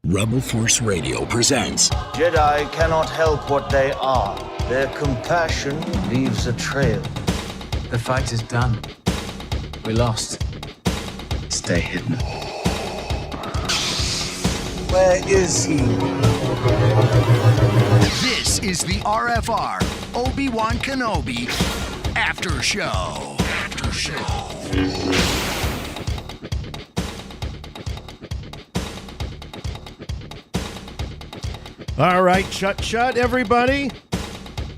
Rebel Force Radio presents Jedi cannot help what they are. Their compassion leaves a trail. The fight is done. We lost. Stay hidden. Where is he? This is the RFR Obi-Wan Kenobi After Show. After Show. All right, shut, everybody.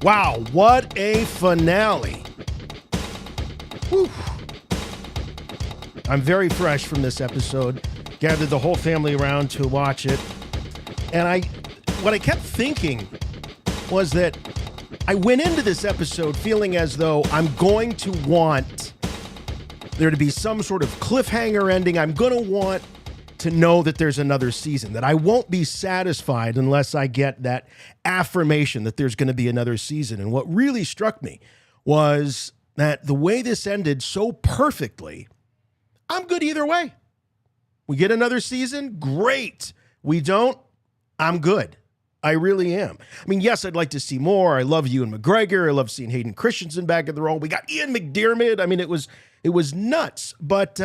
Wow, what a finale. Whew. I'm very fresh from this episode. Gathered the whole family around to watch it. And what I kept thinking was that I went into this episode feeling as though I'm going to want there to be some sort of cliffhanger ending. I'm going to want to know that there's another season, that I won't be satisfied unless I get that affirmation that there's going to be another season. And what really struck me was that the way this ended so perfectly, I'm good either way. We get another season, great. We don't, I'm good. I really am. I mean, yes, I'd like to see more. I love Ewan McGregor. I love seeing Hayden Christensen back in the role. We got Ian McDiarmid. I mean, it was nuts. But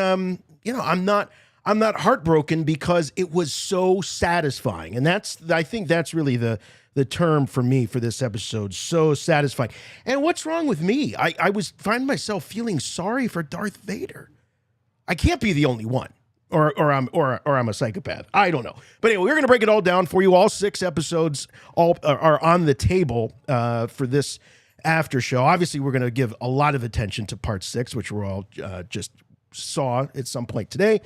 I'm not heartbroken because it was so satisfying. And I think that's really the term for me for this episode. So satisfying. And what's wrong with me? I was finding myself feeling sorry for Darth Vader. I can't be the only one. Or I'm a psychopath. I don't know. But anyway, we're going to break it all down for you. All 6 episodes are on the table for this after show. Obviously, we're going to give a lot of attention to part 6, which we're all just saw at some point today.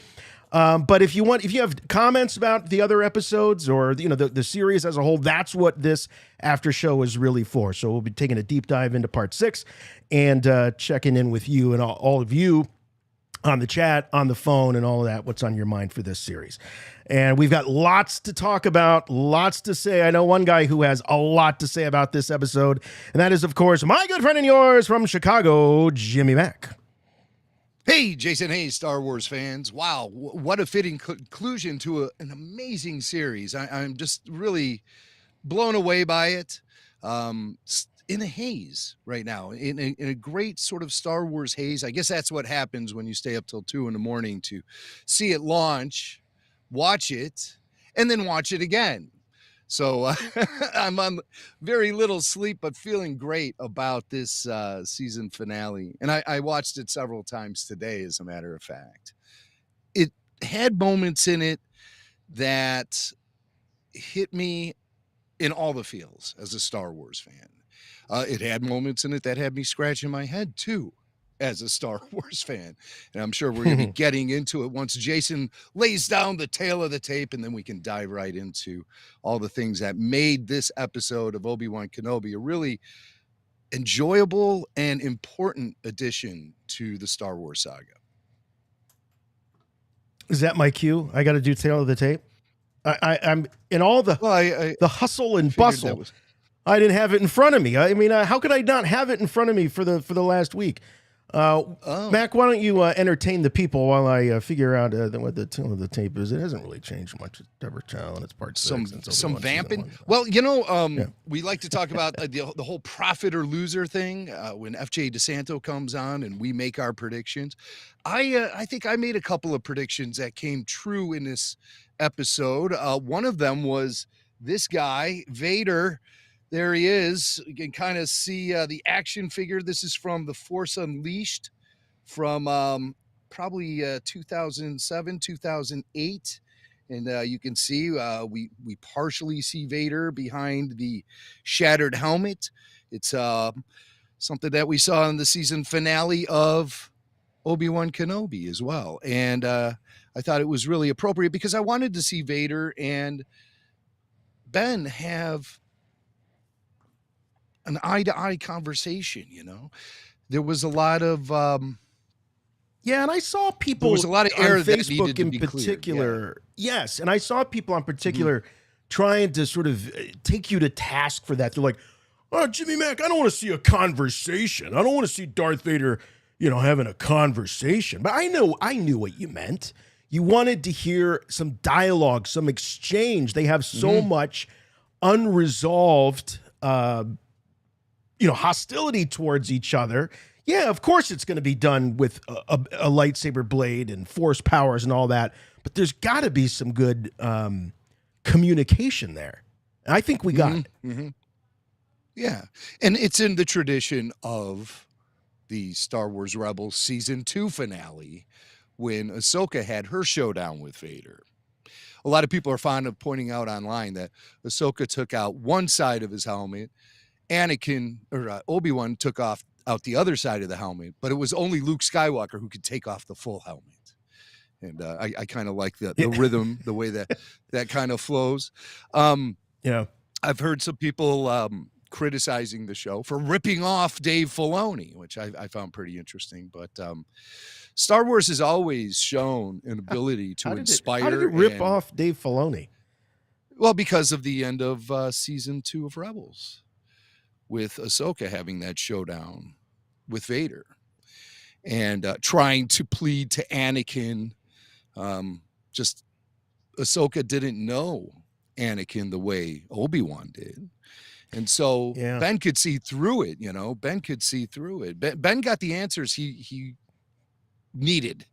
But if you have comments about the other episodes or the series as a whole, that's what this after show is really for. So we'll be taking a deep dive into part 6 and checking in with you and all of you on the chat, on the phone, and all of that, what's on your mind for this series. And we've got lots to talk about, lots to say. I know one guy who has a lot to say about this episode, and that is, of course, my good friend and yours from Chicago, Jimmy Mack. Hey, Jason. Hey, Star Wars fans. Wow, what a fitting conclusion to an amazing series. I'm just really blown away by it. In a haze right now, in a great sort of Star Wars haze. I guess that's what happens when you stay up till 2 a.m. to see it launch, watch it, and then watch it again. So I'm on very little sleep, but feeling great about this season finale. And I watched it several times today, as a matter of fact. It had moments in it that hit me in all the feels as a Star Wars fan. It had moments in it that had me scratching my head, too, as a Star Wars fan. And I'm sure we're going to be getting into it once Jason lays down the tail of the tape, and then we can dive right into all the things that made this episode of Obi-Wan Kenobi a really enjoyable and important addition to the Star Wars saga. Is that my cue? I got to do tail of the tape? I'm in all the the hustle and bustle. I didn't have it in front of me. I mean, how could I not have it in front of me for the last week? Mac, why don't you entertain the people while I figure out what the tune of the tape is? It hasn't really changed much. It's never and it's part 6. Some vamping. Well, we like to talk about the whole profit or loser thing when FJ DeSanto comes on and we make our predictions. I think I made a couple of predictions that came true in this episode. One of them was this guy, Vader. There he is. You can kind of see the action figure. This is from The Force Unleashed from probably 2007, 2008. And you can see we partially see Vader behind the shattered helmet. It's something that we saw in the season finale of Obi-Wan Kenobi as well. And I thought it was really appropriate because I wanted to see Vader and Ben have an eye-to-eye conversation. There was a lot of yeah, and I saw people. There was a lot of air on that Facebook needed to in be particular. cleared, Yes, and I saw people in particular trying to sort of take you to task for that. They're like, "Oh, Jimmy Mack, I don't want to see a conversation. I don't want to see Darth Vader, having a conversation." But I knew what you meant. You wanted to hear some dialogue, some exchange. They have so much unresolved, hostility towards each other. Yeah, of course it's going to be done with a lightsaber blade and force powers and all that, but there's got to be some good communication there. And I think we got it. Mm-hmm. Yeah, and it's in the tradition of the Star Wars Rebels Season 2 finale when Ahsoka had her showdown with Vader. A lot of people are fond of pointing out online that Ahsoka took out one side of his helmet, Anakin or Obi-Wan took out the other side of the helmet, but it was only Luke Skywalker who could take off the full helmet. And I kind of like the rhythm, the way that kind of flows. I've heard some people criticizing the show for ripping off Dave Filoni, which I found pretty interesting. But Star Wars has always shown an ability to inspire. How did it rip off Dave Filoni? Well, because of the end of Season 2 of Rebels, with Ahsoka having that showdown with Vader and trying to plead to Anakin. Just Ahsoka didn't know Anakin the way Obi-Wan did. And so Ben could see through it, Ben could see through it. Ben got the answers he needed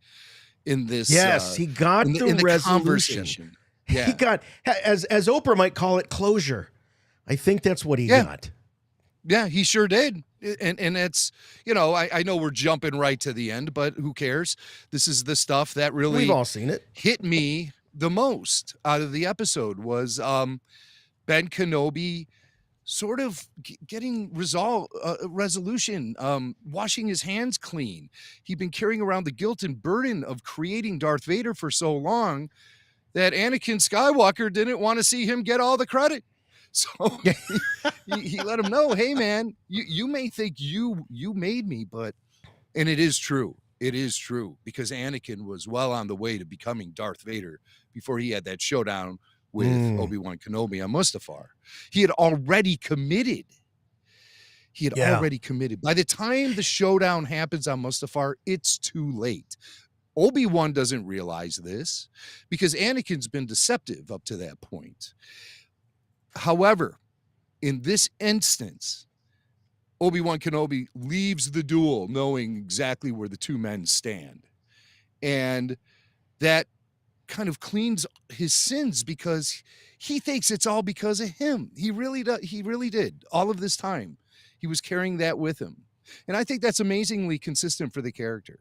in this. Yes, he got the resolution. Yeah. He got, as Oprah might call it, closure. I think that's what he got. Yeah, he sure did. And it's, I know we're jumping right to the end, but who cares? This is the stuff that really we've all seen it. Hit me the most out of the episode was Ben Kenobi sort of getting resolution, washing his hands clean. He'd been carrying around the guilt and burden of creating Darth Vader for so long that Anakin Skywalker didn't want to see him get all the credit. So he let him know, hey man, you may think you made me, and it is true. It is true because Anakin was well on the way to becoming Darth Vader before he had that showdown with Obi-Wan Kenobi on Mustafar. He had already committed. By the time the showdown happens on Mustafar, it's too late. Obi-Wan doesn't realize this because Anakin's been deceptive up to that point. However, in this instance, Obi-Wan Kenobi leaves the duel knowing exactly where the two men stand. And that kind of cleans his sins because he thinks it's all because of him. He really does. He really did. All of this time, he was carrying that with him. And I think that's amazingly consistent for the character.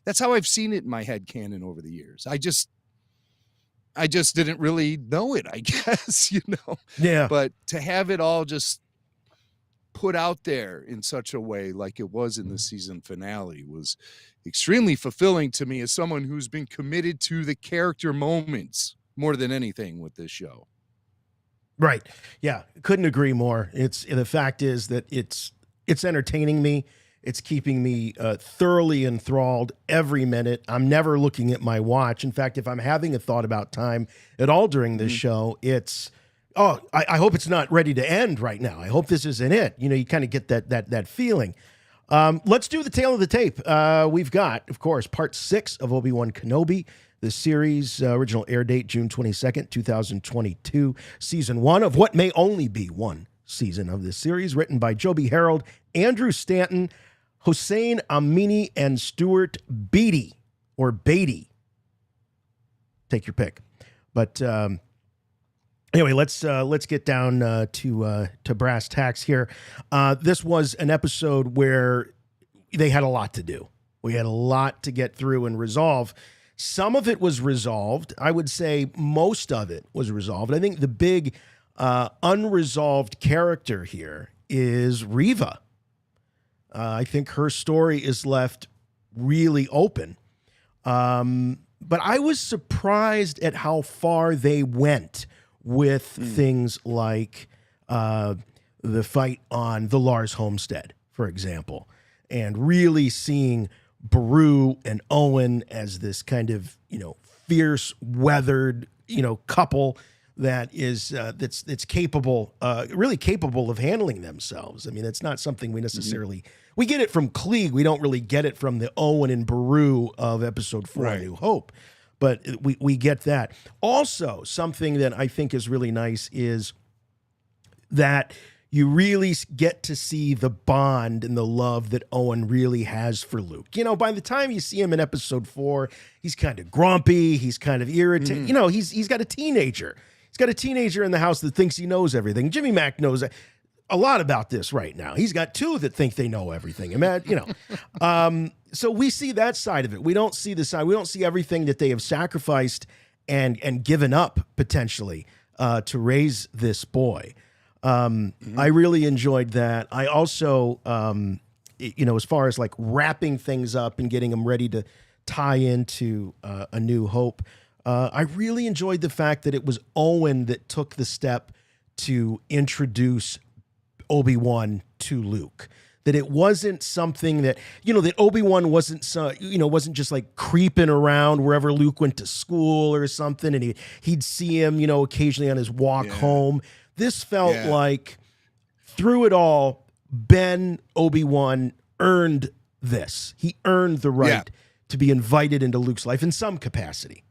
That's how I've seen it in my head canon over the years. I just didn't really know it, I guess, Yeah. But to have it all just put out there in such a way like it was in the season finale was extremely fulfilling to me as someone who's been committed to the character moments more than anything with this show. Right. Yeah. Couldn't agree more. The fact is that it's entertaining me. It's keeping me thoroughly enthralled every minute. I'm never looking at my watch. In fact, if I'm having a thought about time at all during this show, it's, I hope it's not ready to end right now. I hope this isn't it. You kind of get that feeling. Let's do the tail of the tape. We've got, of course, part 6 of Obi-Wan Kenobi. The series original air date, June 22nd, 2022. Season 1 of what may only be one season of this series, written by Joby Harold, Andrew Stanton, Hossein Amini, and Stuart Beatty, or Beatty. Take your pick. But anyway, let's get down to brass tacks here. This was an episode where they had a lot to do. We had a lot to get through and resolve. Some of it was resolved. I would say most of it was resolved. I think the big unresolved character here is Reva. I think her story is left really open. But I was surprised at how far they went with things like the fight on the Lars homestead, for example, and really seeing Beru and Owen as this kind of, fierce, weathered, couple that is that's capable, really capable of handling themselves. I mean, it's not something we necessarily we get it from Klieg. We don't really get it from the Owen and Beru of Episode 4, A New Hope. but we get that. Also, something that I think is really nice is that you really get to see the bond and the love that Owen really has for Luke. By the time you see him in episode 4, he's kind of grumpy. He's kind of irritated. He's got a teenager. He's got a teenager in the house that thinks he knows everything. Jimmy Mack knows a lot about this right now. He's got 2 that think they know everything. So we see that side of it. We don't see the side. We don't see everything that they have sacrificed and given up potentially to raise this boy. I really enjoyed that. I also, as far as like wrapping things up and getting them ready to tie into A New Hope, I really enjoyed the fact that it was Owen that took the step to introduce Obi-Wan to Luke. That it wasn't something that, that Obi-Wan wasn't just like creeping around wherever Luke went to school or something, and he'd see him, occasionally on his walk home. This felt like, through it all, Obi-Wan earned this. He earned the right to be invited into Luke's life in some capacity.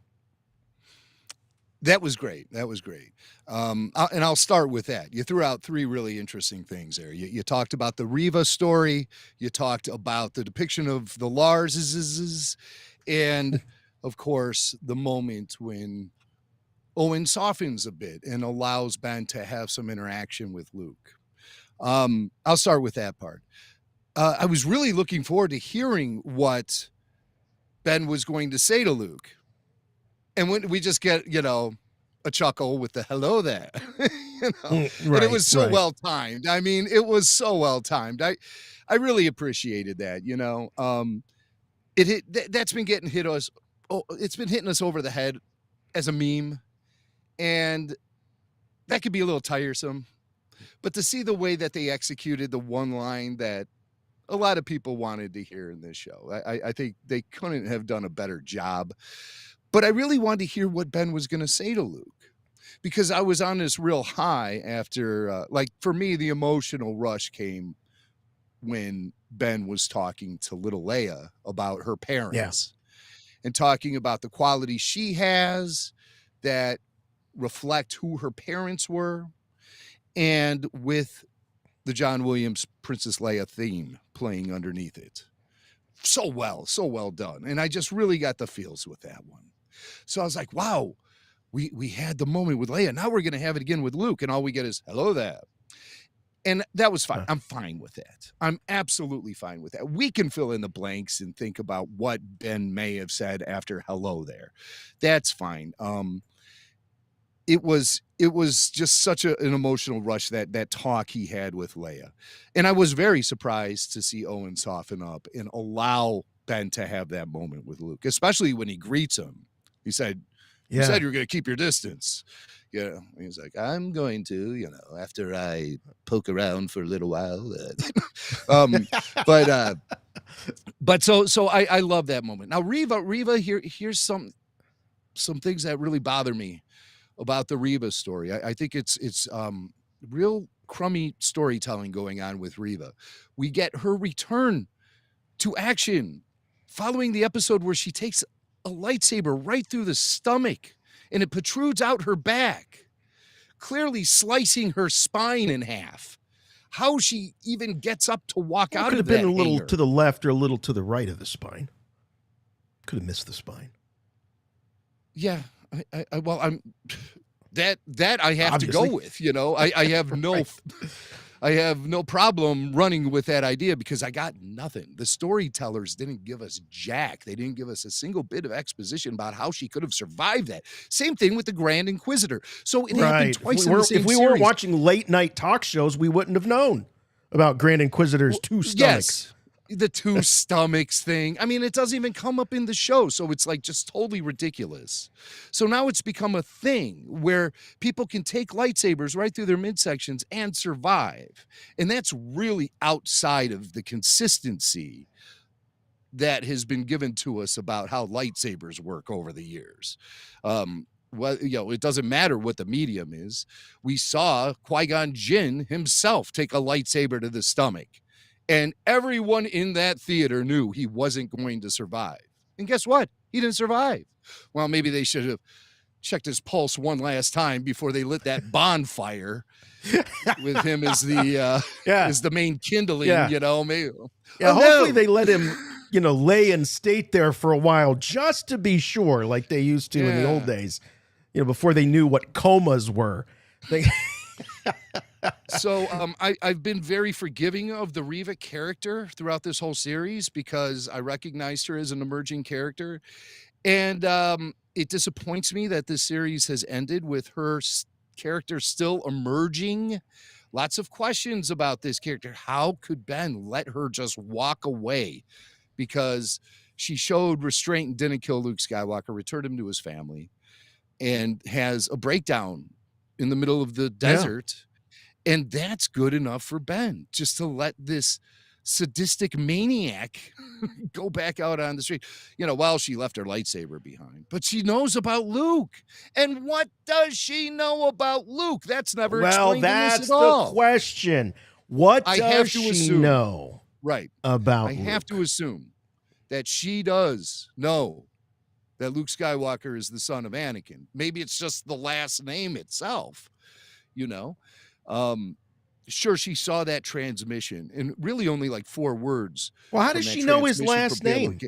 That was great. And I'll start with that. You threw out 3 really interesting things there. You talked about the Reva story. You talked about the depiction of the Lars, and of course, the moment when Owen softens a bit and allows Ben to have some interaction with Luke. I'll start with that part. I was really looking forward to hearing what Ben was going to say to Luke. And when we just get, a chuckle with the hello there, and it was so well timed. I mean, it was so well timed. I really appreciated that, that's been getting hit us. Oh, it's been hitting us over the head as a meme. And that could be a little tiresome, but to see the way that they executed the one line that a lot of people wanted to hear in this show, I think they couldn't have done a better job. But I really wanted to hear what Ben was going to say to Luke, because I was on this real high after, for me, the emotional rush came when Ben was talking to little Leia about her parents and talking about the qualities she has that reflect who her parents were, and with the John Williams Princess Leia theme playing underneath it. So well done. And I just really got the feels with that one. So I was like, wow, we had the moment with Leia. Now we're going to have it again with Luke, and all we get is hello there. And that was fine. I'm fine with that. I'm absolutely fine with that. We can fill in the blanks and think about what Ben may have said after hello there. That's fine. It was just such an emotional rush, that talk he had with Leia. And I was very surprised to see Owen soften up and allow Ben to have that moment with Luke, especially when he greets him. He said, you said you were going to keep your distance. He's like, I'm going to, after I poke around for a little while. But so I love that moment. Now, Reva, here's some things that really bother me about the Reva story. I think it's real crummy storytelling going on with Reva. We get her return to action following the episode where she takes a lightsaber right through the stomach and it protrudes out her back, clearly slicing her spine in half. How she even gets up to walk out of that. Could have been a little to the left or a little to the right of the spine. Could have missed the spine. Yeah. I'm that I have Obviously. to go with, I have no, I have no problem running with that idea because I got nothing. The storytellers didn't give us jack. They didn't give us a single bit of exposition about how she could have survived that. Same thing with the Grand Inquisitor. So it happened twice in the same If we series. weren't watching late night talk shows, we wouldn't have known about Grand Inquisitor's 2 stomachs. Yes. The 2 stomachs thing. I mean, it doesn't even come up in the show. So it's like just totally ridiculous. So now it's become a thing where people can take lightsabers right through their midsections and survive. And that's really outside of the consistency that has been given to us about how lightsabers work over the years. Well, it doesn't matter what the medium is. We saw Qui-Gon Jinn himself take a lightsaber to the stomach. And everyone in that theater knew he wasn't going to survive. And guess what? He didn't survive. Well, maybe they should have checked his pulse one last time before they lit that bonfire with him as the main kindling, maybe. Yeah, hopefully they let him, lay in state there for a while just to be sure, like they used to in the old days, before they knew what comas were. So I've been very forgiving of the Reva character throughout this whole series because I recognized her as an emerging character. And it disappoints me that this series has ended with her character still emerging. Lots of questions about this character. How could Ben let her just walk away? Because she showed restraint and didn't kill Luke Skywalker, returned him to his family, and has a breakdown in the middle of the desert. And that's good enough for Ben, just to let this sadistic maniac go back out on the street, while she left her lightsaber behind. But she knows about Luke. And what does she know about Luke? That's never explained in this at all. Well, that's the question. What does she know about I have to assume that she does know that Luke Skywalker is the son of Anakin. Maybe it's just the last name itself, Sure, she saw that transmission, and really only like 4 words. Well, how does she know his last name?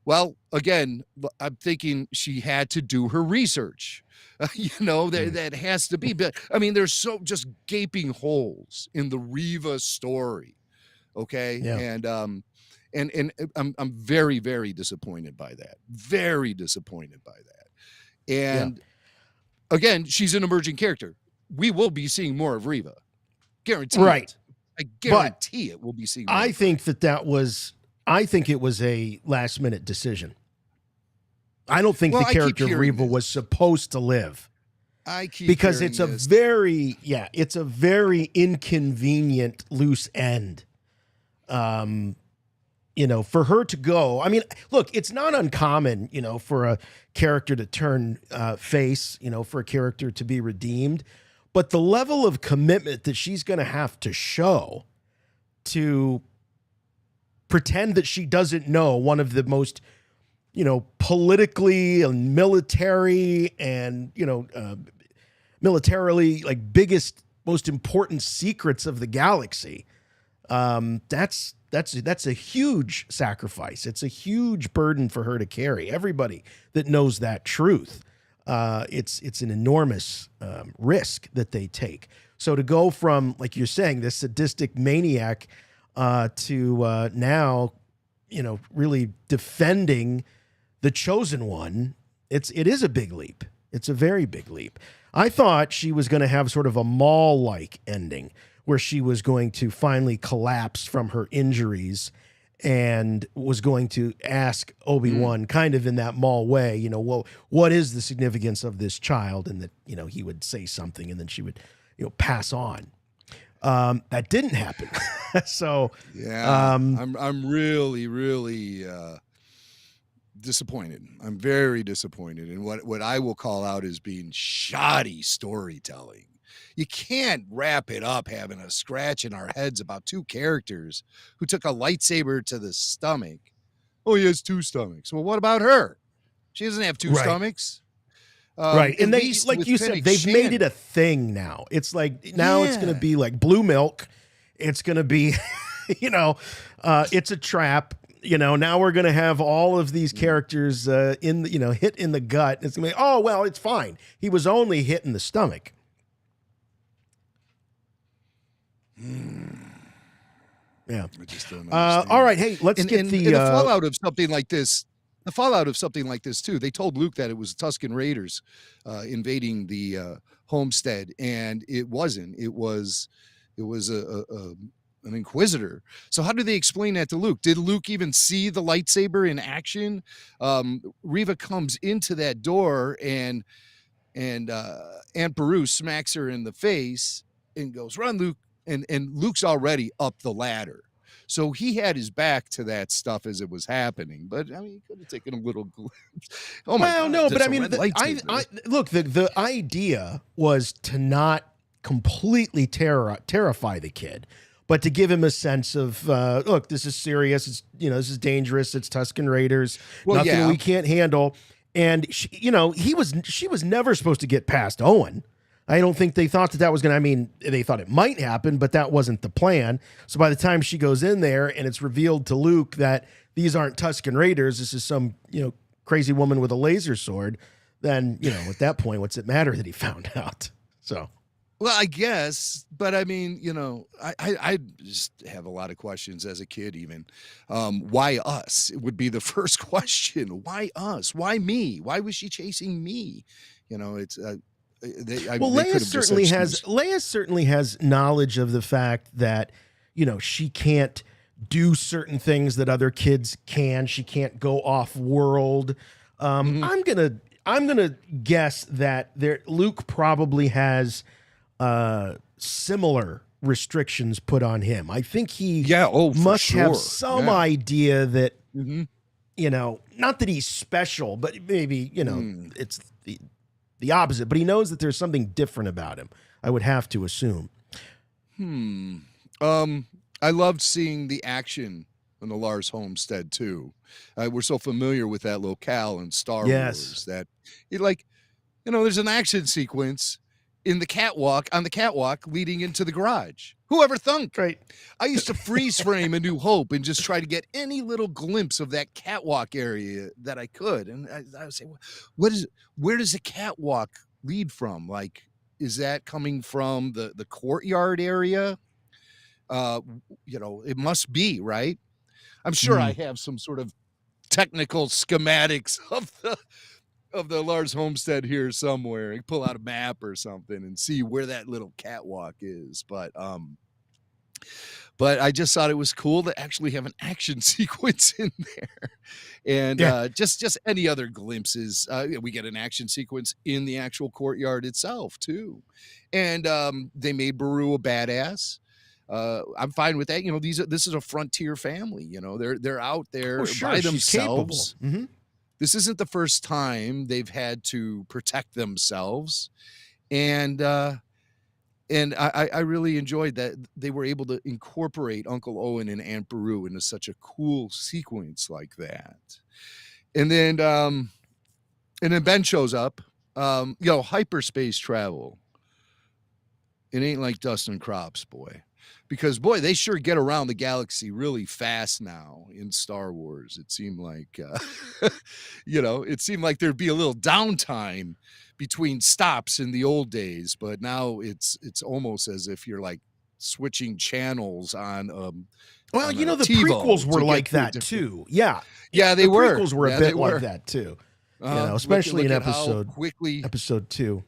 Well, again, I'm thinking she had to do her research. That has to be. But I mean, there's so just gaping holes in the Reva story. Okay, and I'm very, very disappointed by that. Very disappointed by that. And again, she's an emerging character. We will be seeing more of Reva. Guarantee it. I guarantee it. We'll be seeing more. I think it was a last minute decision. I don't think the character of Reva was supposed to live. Because it's a very inconvenient loose end. For her to go, I mean, look, it's not uncommon, for a character to turn face, for a character to be redeemed. But the level of commitment that she's going to have to show to pretend that she doesn't know one of the most, politically and military and, militarily like biggest, most important secrets of the galaxy. That's a huge sacrifice. It's a huge burden for her to carry. Everybody that knows that truth. It's an enormous risk that they take. So to go from, like you're saying, this sadistic maniac to now, really defending the chosen one, it is a big leap. It's a very big leap. I thought she was going to have sort of a Maul-like ending where she was going to finally collapse from her injuries and was going to ask Obi-Wan kind of in that Maul way, well, what is the significance of this child? And that, he would say something and then she would, pass on. That didn't happen. So, I'm really, really disappointed. I'm very disappointed in what I will call out as being shoddy storytelling. You can't wrap it up having a scratch in our heads about 2 characters who took a lightsaber to the stomach. Oh, he has 2 stomachs. Well, what about her? She doesn't have 2 stomachs. Right. And they, like you said, they've made it a thing now. It's like, now it's going to be like blue milk. It's going to be, it's a trap. Now we're going to have all of these characters hit in the gut. It's going to be, oh, well, it's fine. He was only hit in the stomach. Yeah. I just don't all right. Hey, let's get the fallout of something like this. The fallout of something like this too. They told Luke that it was Tusken Raiders invading the homestead, and it wasn't. It was an Inquisitor. So how do they explain that to Luke? Did Luke even see the lightsaber in action? Reva comes into that door, and Aunt Beru smacks her in the face and goes, "Run, Luke!" And Luke's already up the ladder. So he had his back to that stuff as it was happening. But I mean, he could have taken a little glimpse. Oh my God, no, but I mean, look, the idea was to not completely terrify the kid, but to give him a sense of, look, this is serious. It's, this is dangerous. It's Tusken Raiders. Well, Nothing we can't handle. And she was never supposed to get past Owen. I don't think they thought that was going to, I mean, they thought it might happen, but that wasn't the plan. So by the time she goes in there and it's revealed to Luke that these aren't Tusken Raiders, this is some, crazy woman with a laser sword, then, at that point, what's it matter that he found out? So. Well, I guess, but I mean, I just have a lot of questions as a kid even. Why us? It would be the first question. Why us? Why me? Why was she chasing me? It's... Leia certainly has knowledge of the fact that, she can't do certain things that other kids can. She can't go off world. I'm gonna guess that Luke probably has similar restrictions put on him. I think he must have some idea that not that he's special, but maybe it's the opposite, but he knows that there's something different about him. I would have to assume. I loved seeing the action on the Lars homestead too. We're so familiar with that locale in Star Wars that there's an action sequence on the catwalk leading into the garage. Whoever thunk? Right. I used to freeze frame A New Hope and just try to get any little glimpse of that catwalk area that I could. And I would say, where does the catwalk lead from? Like, is that coming from the courtyard area? It must be, right? I'm sure I have some sort of technical schematics of the Lars homestead here somewhere. I can pull out a map or something and see where that little catwalk is. But I just thought it was cool to actually have an action sequence in there. And just any other glimpses. We get an action sequence in the actual courtyard itself too. And they made Beru a badass. I'm fine with that. This is a frontier family. They're out there by themselves. This isn't the first time they've had to protect themselves, and I really enjoyed that they were able to incorporate Uncle Owen and Aunt Beru into such a cool sequence like that. And then Ben shows up. Hyperspace travel. It ain't like dust and crops, boy. Because, boy, they sure get around the galaxy really fast now in Star Wars. It seemed like, it seemed like there'd be a little downtime between stops in the old days. But now it's almost as if you're like switching channels on the prequels were like that too. Yeah, they were. The prequels were a bit like that too. Especially in episode 2.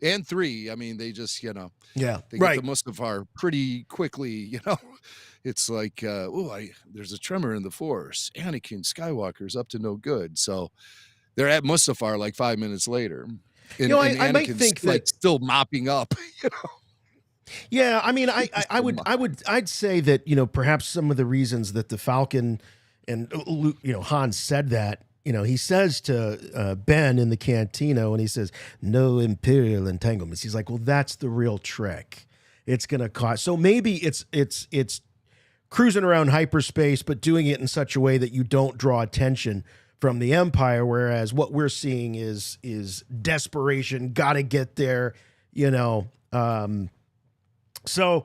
And 3, I mean, they just, they get the Mustafar pretty quickly, It's like, there's a tremor in the Force. Anakin Skywalker's up to no good. So they're at Mustafar like 5 minutes later. And I might think that still mopping up, Yeah, I mean, I'd say that, perhaps some of the reasons that the Falcon and Luke, Han said that, he says to Ben in the cantina, and he says, no Imperial entanglements. He's like, well, that's the real trick. It's going to cost. So maybe it's cruising around hyperspace, but doing it in such a way that you don't draw attention from the Empire. Whereas what we're seeing is desperation. Got to get there, So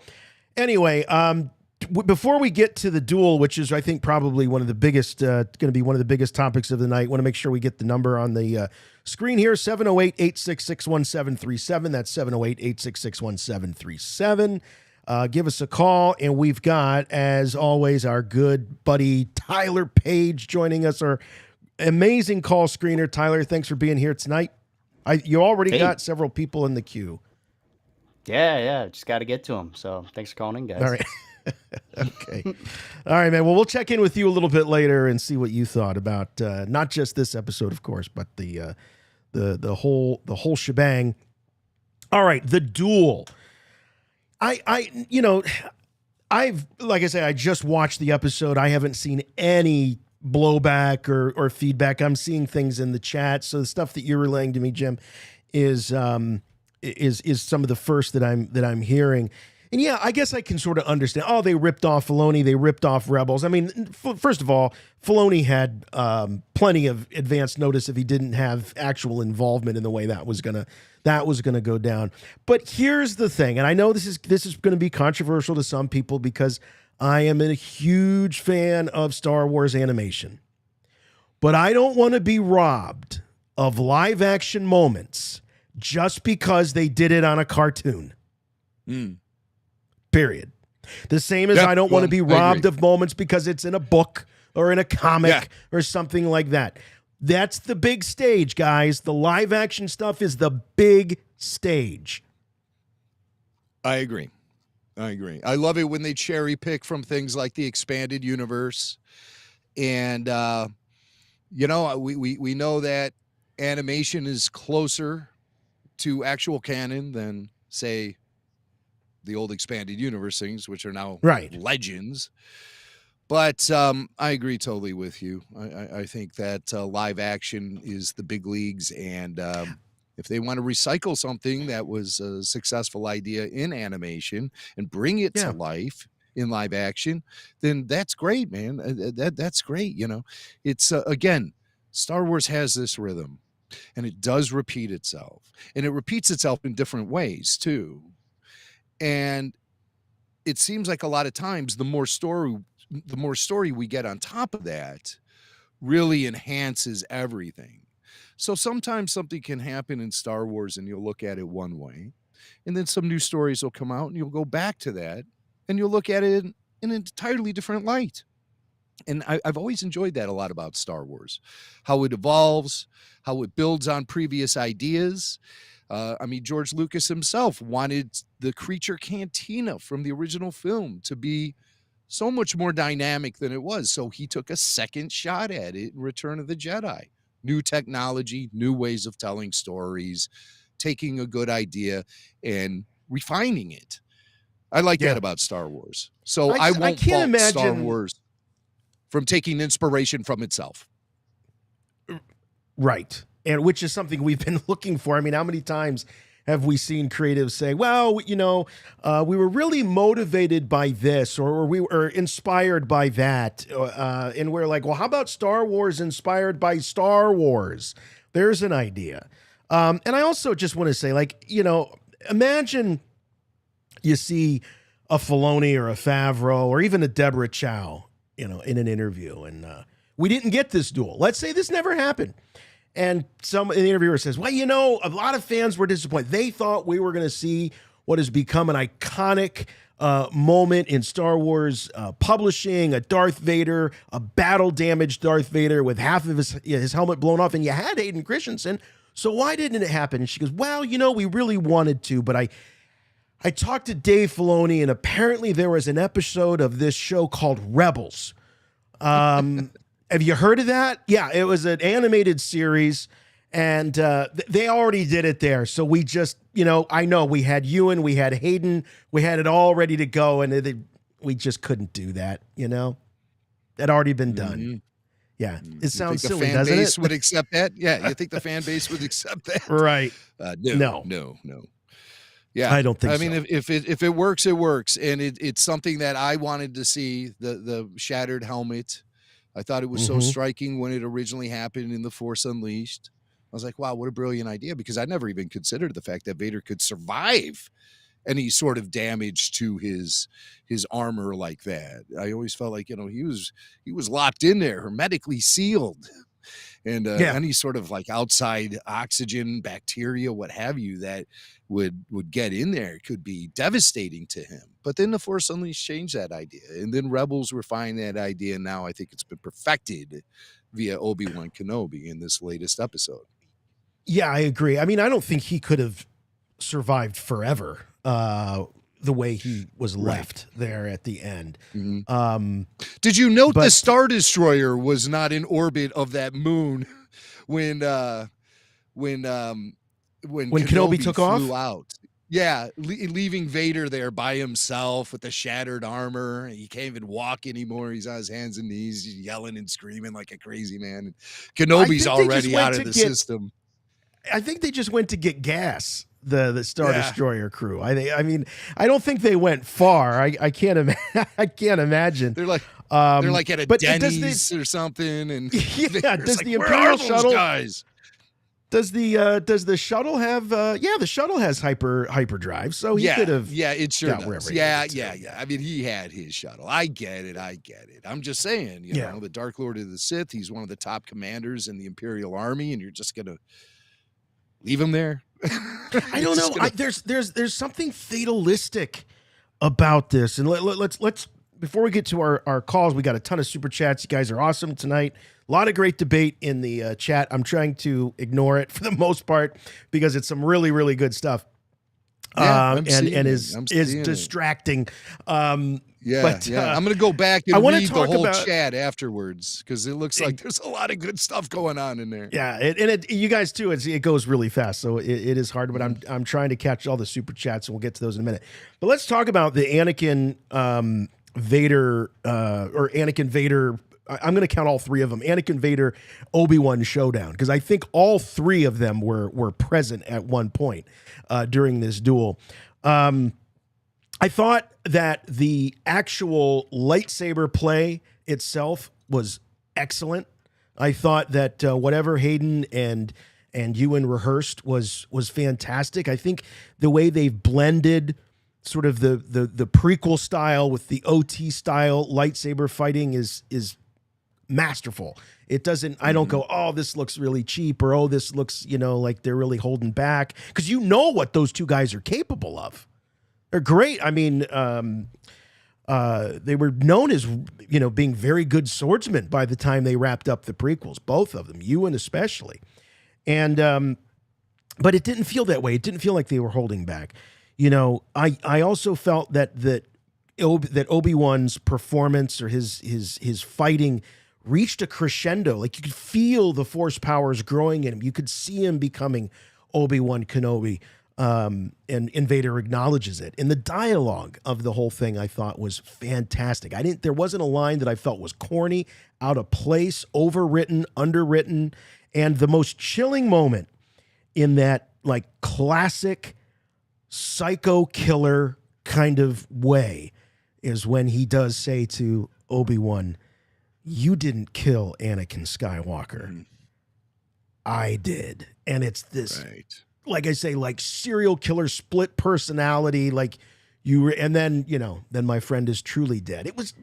anyway, before we get to the duel, which is, I think, probably one of the biggest, going to be one of the biggest topics of the night, want to make sure we get the number on the screen here, 708-866-1737. That's 708-866-1737. Give us a call, and we've got, as always, our good buddy Tyler Page joining us, our amazing call screener. Tyler, thanks for being here tonight. You already got several people in the queue. Yeah, just got to get to them. So thanks for calling in, guys. All right. Okay. All right, man. Well, we'll check in with you a little bit later and see what you thought about not just this episode, of course, but the whole shebang. All right, the duel. I've like I say, I just watched the episode. I haven't seen any blowback or feedback. I'm seeing things in the chat. So the stuff that you're relaying to me, Jim, is some of the first that I'm hearing. And yeah, I guess I can sort of understand. Oh, they ripped off Filoni. They ripped off Rebels. I mean, first of all, Filoni had plenty of advance notice if he didn't have actual involvement in the way that was gonna go down. But here's the thing, and I know this is going to be controversial to some people because I am a huge fan of Star Wars animation, but I don't want to be robbed of live action moments just because they did it on a cartoon. Period. The same as I don't want to be robbed of moments because it's in a book or in a comic or something like that. That's the big stage, guys. The live action stuff is the big stage. I agree. I love it when they cherry pick from things like the expanded universe. And, we know that animation is closer to actual canon than, say, the old expanded universe things, which are now legends. But I agree totally with you. I think that live action is the big leagues. And if they want to recycle something that was a successful idea in animation and bring it to life in live action, then that's great, man. That's great. It's again, Star Wars has this rhythm and it does repeat itself, and it repeats itself in different ways too. And it seems like a lot of times the more story we get on top of that really enhances everything. So sometimes something can happen in Star Wars and you'll look at it one way, and then some new stories will come out and you'll go back to that and you'll look at it in an entirely different light. And I've always enjoyed that a lot about Star Wars, how it evolves, how it builds on previous ideas. George Lucas himself wanted the creature cantina from the original film to be so much more dynamic than it was. So he took a second shot at it in Return of the Jedi. New technology, new ways of telling stories, taking a good idea and refining it. I like that about Star Wars. So I won't fault Star Wars from taking inspiration from itself. Right. And which is something we've been looking for. I mean, how many times have we seen creatives say, well, we were really motivated by this, or we were inspired by that. And we're like, well, how about Star Wars inspired by Star Wars? There's an idea. And I also just want to say, imagine you see a Filoni or a Favreau or even a Deborah Chow, in an interview, and we didn't get this duel. Let's say this never happened. And an interviewer says, well, a lot of fans were disappointed. They thought we were going to see what has become an iconic moment in Star Wars publishing, a Darth Vader, a battle-damaged Darth Vader with half of his helmet blown off, and you had Hayden Christensen. So why didn't it happen? And she goes, well, we really wanted to, but I talked to Dave Filoni, and apparently there was an episode of this show called Rebels. Have you heard of that? Yeah, it was an animated series, and they already did it there. So we just, I know we had Ewan, we had Hayden, we had it all ready to go, and we just couldn't do that, It had already been done. Mm-hmm. Yeah, it sounds silly, doesn't it? The fan base would accept that? Yeah, you think the fan base would accept that? Right. No. Yeah, I don't think so. I mean, if it works, it works, and it's something that I wanted to see. The shattered helmet, I thought it was so striking when it originally happened in The Force Unleashed. I was like, wow, what a brilliant idea, because I never even considered the fact that Vader could survive any sort of damage to his armor like that. I always felt like he was locked in there, hermetically sealed. And any sort of like outside oxygen, bacteria, what have you, that would get in there could be devastating to him. But then The Force Unleashed changed that idea. And then Rebels refined that idea. And now I think it's been perfected via Obi-Wan Kenobi in this latest episode. Yeah, I agree. I mean, I don't think he could have survived forever the way he was left there at the end. Mm-hmm. Did you note the Star Destroyer was not in orbit of that moon when Kenobi took off? Out? Yeah, leaving Vader there by himself with the shattered armor. He can't even walk anymore. He's on his hands and knees, yelling and screaming like a crazy man. Kenobi's already out of the system. I think they just went to get gas. the Star Destroyer crew. I mean, I don't think they went far. I can't I can't imagine. They're like at a Denny's or something, and yeah. Does like, the where Imperial are those shuttle? guys? Does the shuttle have? The shuttle has hyperdrive, so he could have. Yeah, it sure got does. wherever he Yeah. needed to. I mean, he had his shuttle. I get it. I'm just saying, you know, the Dark Lord of the Sith. He's one of the top commanders in the Imperial Army, and you're just gonna leave him there. I don't know. There's something fatalistic about this, and let's before we get to our calls, we got a ton of super chats. You guys are awesome tonight. A lot of great debate in the chat. I'm trying to ignore it for the most part because it's some really, really good stuff. And is distracting. I'm going to go back and read the whole chat afterwards because it looks like there's a lot of good stuff going on in there. Yeah, you guys too. It goes really fast, so it is hard. But I'm trying to catch all the super chats, and we'll get to those in a minute. But let's talk about the Anakin Vader or Anakin Vader. I'm going to count all three of them. Anakin Vader Obi-Wan showdown because I think all three of them were present at one point during this duel. I thought that the actual lightsaber play itself was excellent. I thought that whatever Hayden and Ewan rehearsed was fantastic. I think the way they've blended sort of the prequel style with the OT style lightsaber fighting is masterful. It doesn't, I don't go, oh, this looks really cheap, or oh, this looks, like they're really holding back. Because you know what those two guys are capable of. They're great. I mean, they were known as, being very good swordsmen by the time they wrapped up the prequels, both of them, Ewan especially. And, but it didn't feel that way. It didn't feel like they were holding back. I also felt that Obi-Wan's performance or his fighting reached a crescendo. Like you could feel the force powers growing in him. You could see him becoming Obi-Wan Kenobi. And Vader acknowledges it. And the dialogue of the whole thing I thought was fantastic. There wasn't a line that I felt was corny, out of place, overwritten, underwritten. And the most chilling moment in that like classic psycho killer kind of way is when he does say to Obi-Wan, "You didn't kill Anakin Skywalker. I did." And it's this, like I say, like serial killer split personality, like and then, then my friend is truly dead. It was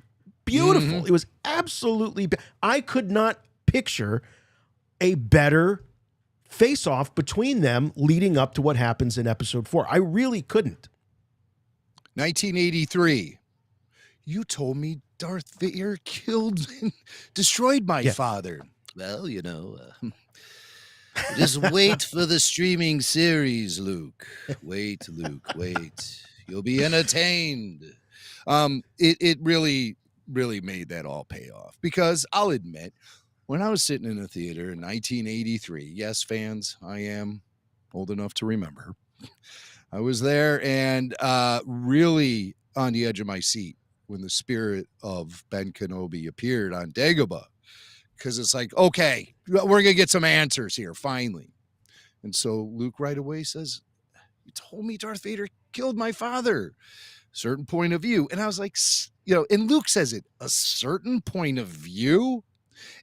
beautiful. It was absolutely, I could not picture a better face-off between them leading up to what happens in episode 4. I really couldn't. 1983. You told me Darth Vader killed and destroyed my father. Well, just wait for the streaming series, Luke. Wait, Luke, wait. You'll be entertained. It really, really made that all pay off because I'll admit, when I was sitting in a theater in 1983, yes, fans, I am old enough to remember. I was there and really on the edge of my seat when the spirit of Ben Kenobi appeared on Dagobah, because it's like, okay, we're going to get some answers here, finally. And so Luke right away says, "You told me Darth Vader killed my father. Certain point of view." And I was like, and Luke says it, a certain point of view.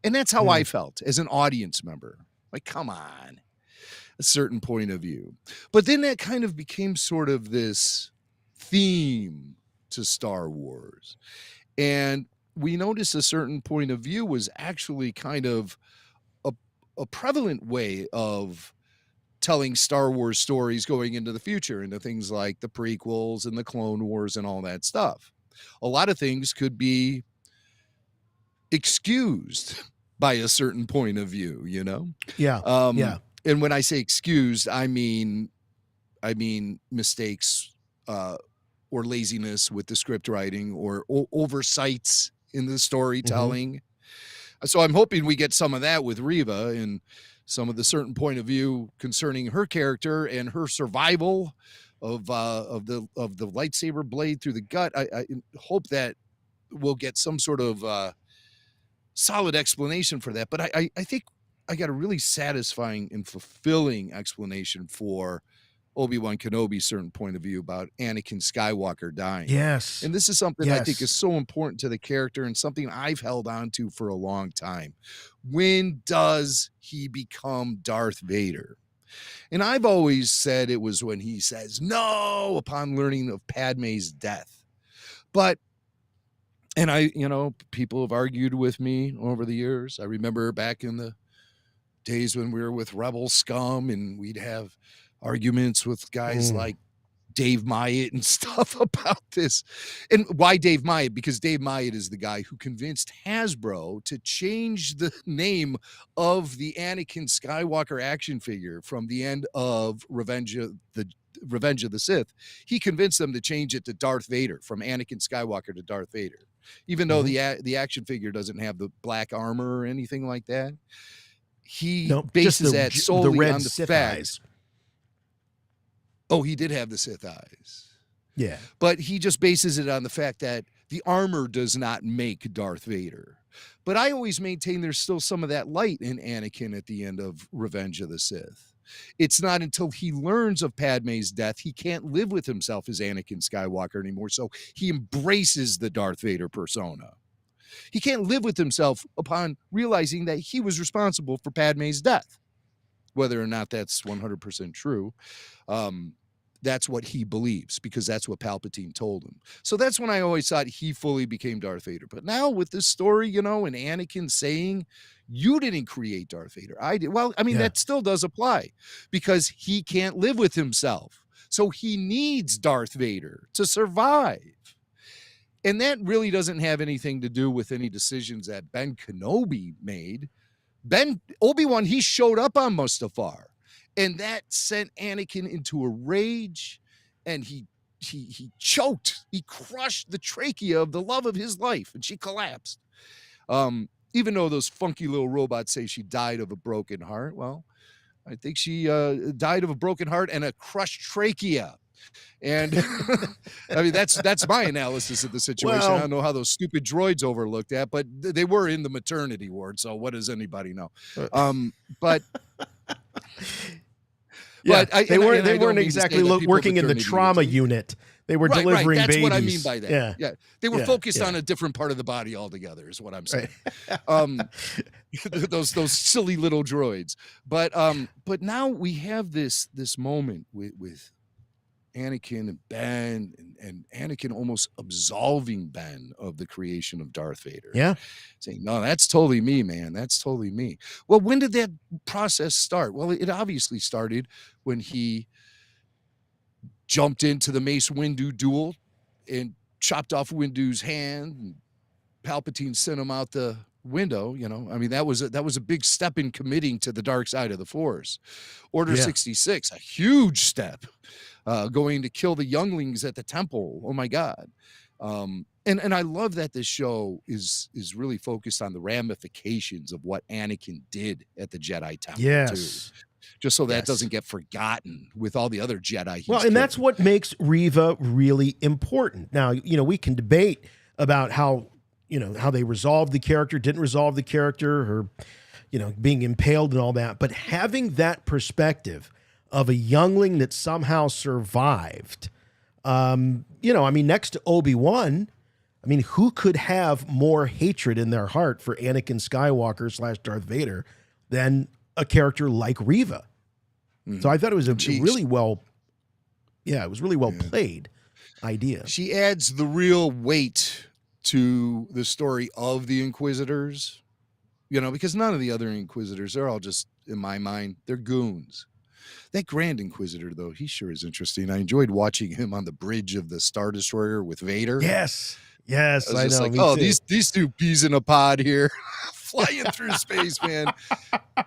And that's how I felt as an audience member. Like, come on, a certain point of view. But then that kind of became sort of this theme to Star Wars. And we noticed a certain point of view was actually kind of a prevalent way of telling Star Wars stories going into the future, into things like the prequels and the Clone Wars and all that stuff. A lot of things could be excused by a certain point of view, Yeah. And when I say excused, I mean mistakes or laziness with the script writing or oversights in the storytelling. So I'm hoping we get some of that with Reva and some of the certain point of view concerning her character and her survival of the lightsaber blade through the gut. I hope that we'll get some sort of solid explanation for that. But I think I got a really satisfying and fulfilling explanation for Obi-Wan Kenobi's certain point of view about Anakin Skywalker dying. Yes. And this is something I think Yes. is so important to the character and something I've held on to for a long time. When does he become Darth Vader? And I've always said it was when he says no upon learning of Padme's death. But, and people have argued with me over the years. I remember back in the days when we were with Rebel Scum and we'd have arguments with guys like Dave Myatt and stuff about this. And why Dave Myatt? Because Dave Myatt is the guy who convinced Hasbro to change the name of the Anakin Skywalker action figure from the end of Revenge of the Sith. He convinced them to change it to Darth Vader, from Anakin Skywalker to Darth Vader, even though the action figure doesn't have the black armor or anything like that. He bases that solely on the Sith fact. eyes. Oh, he did have the Sith eyes. Yeah. But he just bases it on the fact that the armor does not make Darth Vader. But I always maintain there's still some of that light in Anakin at the end of Revenge of the Sith. It's not until he learns of Padme's death, he can't live with himself as Anakin Skywalker anymore. So he embraces the Darth Vader persona. He can't live with himself upon realizing that he was responsible for Padme's death. Whether or not that's 100% true, that's what he believes, because that's what Palpatine told him. So that's when I always thought he fully became Darth Vader. But now with this story, and Anakin saying, you didn't create Darth Vader, I did. Well, I mean, that still does apply, because he can't live with himself. So he needs Darth Vader to survive. And that really doesn't have anything to do with any decisions that Ben Kenobi made. Obi-Wan, he showed up on Mustafar, and that sent Anakin into a rage, and he choked, he crushed the trachea of the love of his life, and she collapsed. Even though those funky little robots say she died of a broken heart, well, I think she died of a broken heart and a crushed trachea. And I mean, that's my analysis of the situation. Well, I don't know how those stupid droids overlooked that, but they were in the maternity ward. So what does anybody know? But they weren't exactly working in the trauma unit. They were delivering that's babies. That's what I mean by that. Yeah. They were focused on a different part of the body altogether, is what I'm saying. Those silly little droids. But now we have this moment with Anakin and Ben, and Anakin almost absolving Ben of the creation of Darth Vader. Yeah. Saying, no, that's totally me, man. That's totally me. Well, when did that process start? Well, it obviously started when he jumped into the Mace Windu duel and chopped off Windu's hand, and Palpatine sent him out the window. I mean, that was a big step in committing to the dark side of the Force. Order 66, a huge step. Going to kill the younglings at the temple. Oh my God. And I love that this show is really focused on the ramifications of what Anakin did at the Jedi Temple. Yes. Too. Just so that doesn't get forgotten with all the other Jedi. And that's what makes Reva really important. Now, we can debate about how they resolved the character, didn't resolve the character, her, being impaled and all that. But having that perspective of a youngling that somehow survived, next to Obi-Wan, who could have more hatred in their heart for Anakin Skywalker / Darth Vader than a character like Reva? So I thought it was really well played idea. She adds the real weight to the story of the Inquisitors, because none of the other Inquisitors, they're all just, in my mind, they're goons. That Grand Inquisitor, though, he sure is interesting. I enjoyed watching him on the bridge of the Star Destroyer with Vader. Yes, I know. Like, these two peas in a pod here, flying through space, man.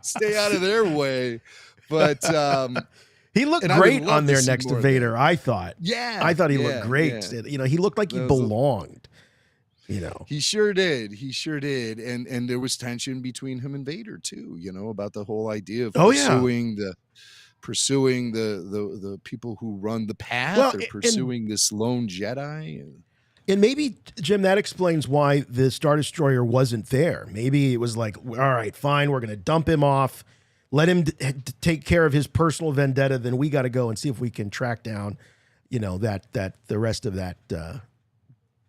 Stay out of their way. But he looked great on there next to Vader, I thought. Yeah. I thought he looked great. Yeah. He looked like he belonged. He sure did. And there was tension between him and Vader too, about the whole idea of pursuing the people who run the path, or pursuing this lone Jedi. And maybe, Jim, that explains why the Star Destroyer wasn't there. Maybe it was like, all right, fine, we're going to dump him off. let him take care of his personal vendetta. Then we got to go and see if we can track down, that the rest of that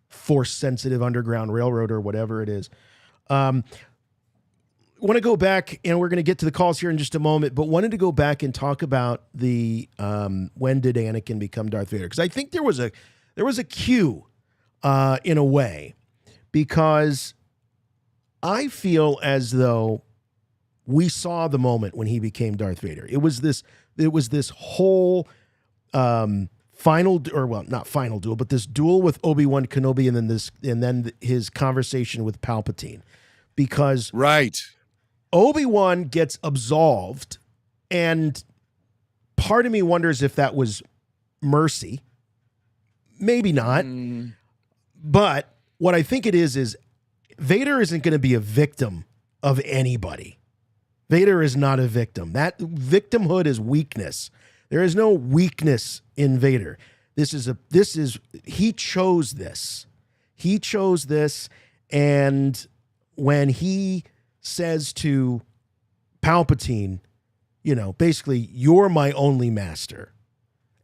force-sensitive underground railroad or whatever it is. Want to go back, and we're going to get to the calls here in just a moment, but wanted to go back and talk about the when did Anakin become Darth Vader? Because I think there was a cue in a way, because I feel as though we saw the moment when he became Darth Vader. It was this whole not final duel, but this duel with Obi-Wan Kenobi, and then his conversation with Palpatine, because right. Obi-Wan gets absolved, and part of me wonders if that was mercy. Maybe not. But what I think it is Vader isn't going to be a victim of anybody. Vader is not a victim. That victimhood is weakness. There is no weakness in Vader. He chose this. He chose this, and when he says to Palpatine, basically, you're my only master.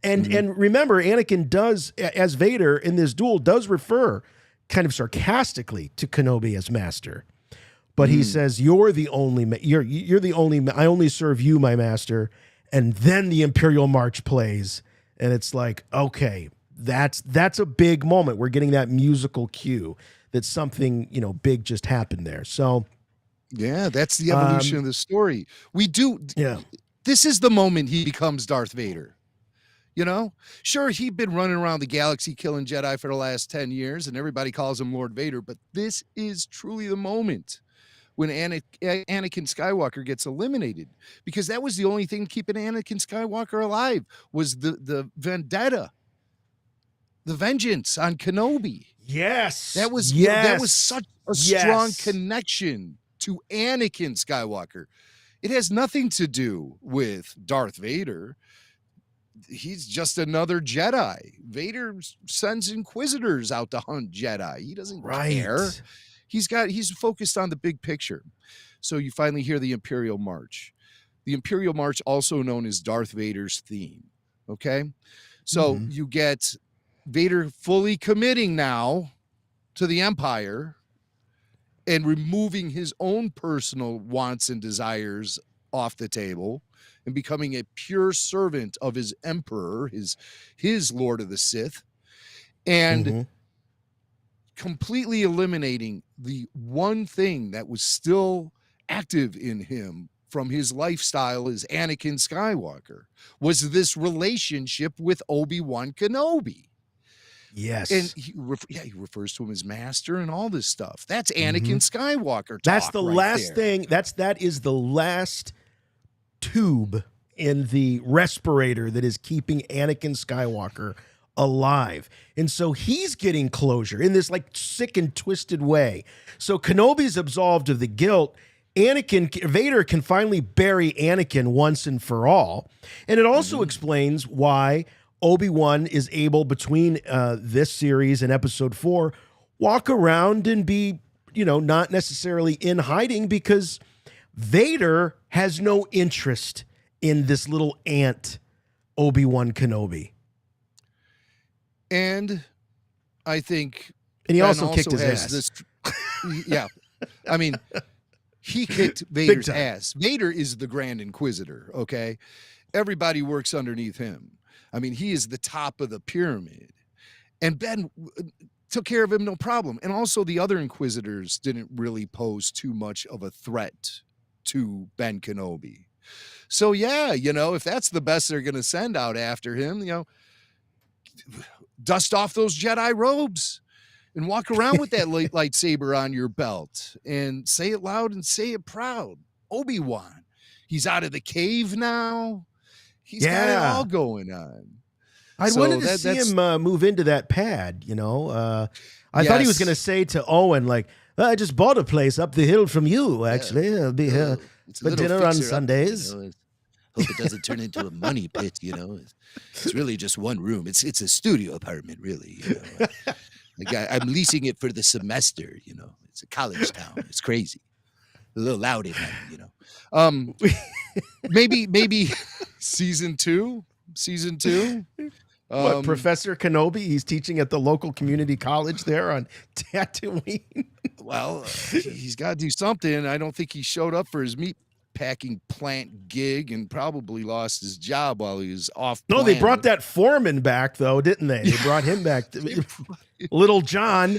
And remember, Anakin does, as Vader in this duel, does refer kind of sarcastically to Kenobi as master. But he says, you're the only, I only serve you, my master. And then the Imperial March plays. And it's like, okay, that's a big moment. We're getting that musical cue that something, big just happened there. So, yeah, that's the evolution of the story. This is the moment he becomes Darth Vader. Sure, he'd been running around the galaxy killing Jedi for the last 10 years, and everybody calls him Lord Vader, but this is truly the moment when Anakin Skywalker gets eliminated, because that was the only thing keeping Anakin Skywalker alive, was the vendetta, the vengeance on Kenobi. Yes. That was such a strong connection to Anakin Skywalker. It has nothing to do with Darth Vader. He's just another Jedi. Vader sends Inquisitors out to hunt Jedi. He doesn't care. He's focused on the big picture. So you finally hear the Imperial March. The Imperial March, also known as Darth Vader's theme. Okay? So you get Vader fully committing now to the Empire and removing his own personal wants and desires off the table, and becoming a pure servant of his emperor, his Lord of the Sith, and completely eliminating the one thing that was still active in him from his lifestyle as Anakin Skywalker, was this relationship with Obi-Wan Kenobi. Yes. And he refers to him as master and all this stuff. That's Anakin Skywalker talk. That's the right last there. thing. That is the last tube in the respirator that is keeping Anakin Skywalker alive. And so he's getting closure in this like sick and twisted way. So Kenobi's absolved of the guilt. Vader can finally bury Anakin once and for all. And it also explains why Obi-Wan is able, between this series and episode 4, walk around and be, not necessarily in hiding, because Vader has no interest in this little ant, Obi-Wan Kenobi. And I think... And he also kicked his ass. I mean, he kicked Vader's ass. Vader is the Grand Inquisitor, okay? Everybody works underneath him. I mean, he is the top of the pyramid. And Ben took care of him, no problem. And also the other Inquisitors didn't really pose too much of a threat to Ben Kenobi. So, yeah, if that's the best they're going to send out after him, dust off those Jedi robes and walk around with that lightsaber on your belt and say it loud and say it proud. Obi-Wan, he's out of the cave now. He's got it all going on. I wanted to see him move into that pad, I thought he was going to say to Owen, like, I just bought a place up the hill from you, actually. I'll be here for dinner on Sundays. Hope it doesn't turn into a money pit, It's really just one room. It's a studio apartment, really. I'm leasing it for the semester, It's a college town. It's crazy. a little loud in that, you know. Maybe season two. What, Professor Kenobi? He's teaching at the local community college there on Tatooine. Well, he's got to do something. I don't think he showed up for his meat packing plant gig and probably lost his job while he was off. No, they brought that foreman back, though, didn't they? They brought him back. Little John.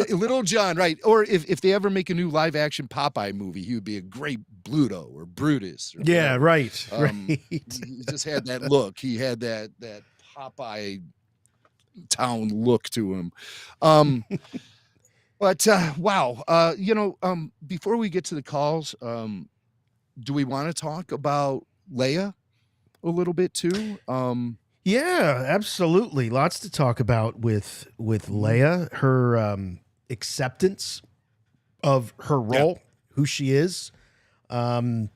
Little John, right. Or if they ever make a new live action Popeye movie, he would be a great Bluto or Brutus. Or yeah, right. He just had that look. He had that Popeye town look to him. But wow, before we get to the calls, do we want to talk about Leia a little bit too? Yeah, absolutely. Lots to talk about with Leia, her acceptance of her role, who she is, playing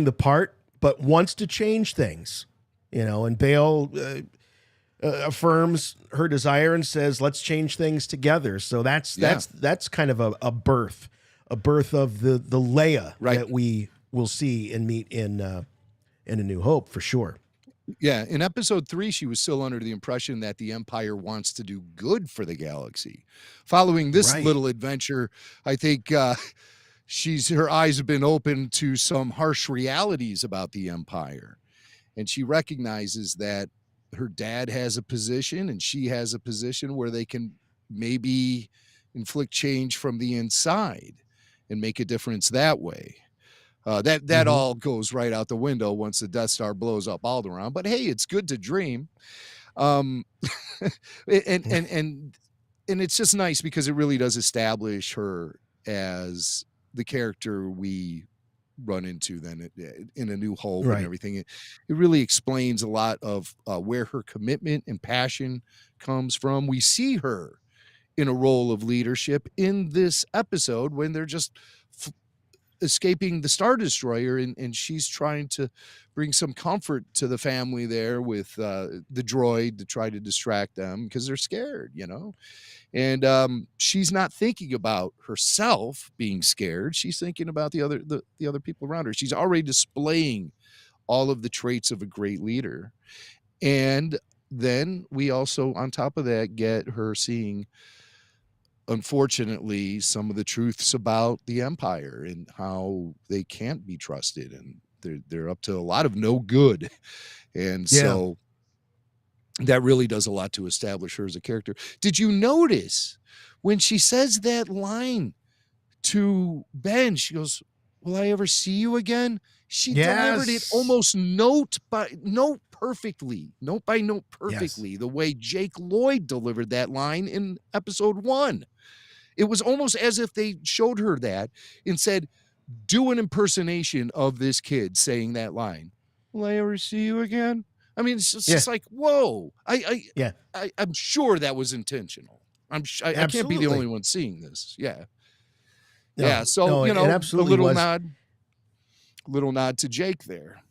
the part, but wants to change things, and Bail affirms her desire and says, let's change things together. So that's kind of a birth of the Leia that we will see and meet in A New Hope for sure. Yeah, in episode 3, she was still under the impression that the Empire wants to do good for the galaxy. Following this little adventure, I think her eyes have been opened to some harsh realities about the Empire. And she recognizes that her dad has a position and she has a position where they can maybe inflict change from the inside and make a difference that way. That all goes right out the window once the Death Star blows up Alderaan. But hey, it's good to dream, and it's just nice because it really does establish her as the character we run into then in A New Hope and everything. It really explains a lot of where her commitment and passion comes from. We see her in a role of leadership in this episode when they're just escaping the Star Destroyer, and she's trying to bring some comfort to the family there with the droid to try to distract them because they're scared, and she's not thinking about herself being scared. She's thinking about the other people around her. She's already displaying all of the traits of a great leader. And then we also, on top of that, get her seeing, unfortunately, some of the truths about the Empire and how they can't be trusted, and they're up to a lot of no good. And so that really does a lot to establish her as a character. Did you notice when she says that line to Ben, she goes, "Will I ever see you again?" She delivered it almost note by note perfectly, the way Jake Lloyd delivered that line in episode 1. It was almost as if they showed her that and said, do an impersonation of this kid saying that line. Will I ever see you again? I mean, it's just like, whoa. I'm sure that was intentional. I can't be the only one seeing this. Yeah. So, a little nod to Jake there,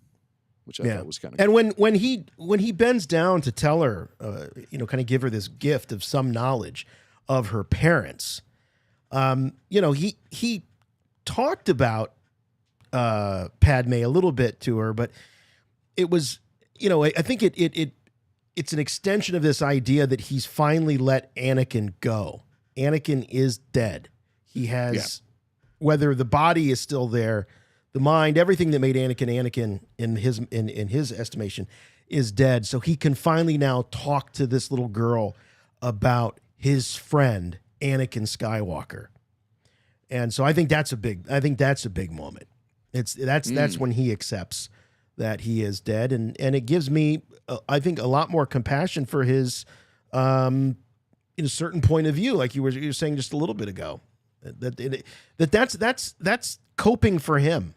which I thought was kind of cool. And when he bends down to tell her, kind of give her this gift of some knowledge of her parents, he talked about Padme a little bit to her, but it was, I think it's an extension of this idea that he's finally let Anakin go. Anakin is dead. He has, whether the body is still there, the mind, everything that made Anakin in his estimation is dead. So he can finally now talk to this little girl about his friend Anakin Skywalker. And so I think that's a big moment. That's when he accepts that he is dead, and it gives me I think a lot more compassion for his in a certain point of view, like you were saying just a little bit ago. That's coping for him.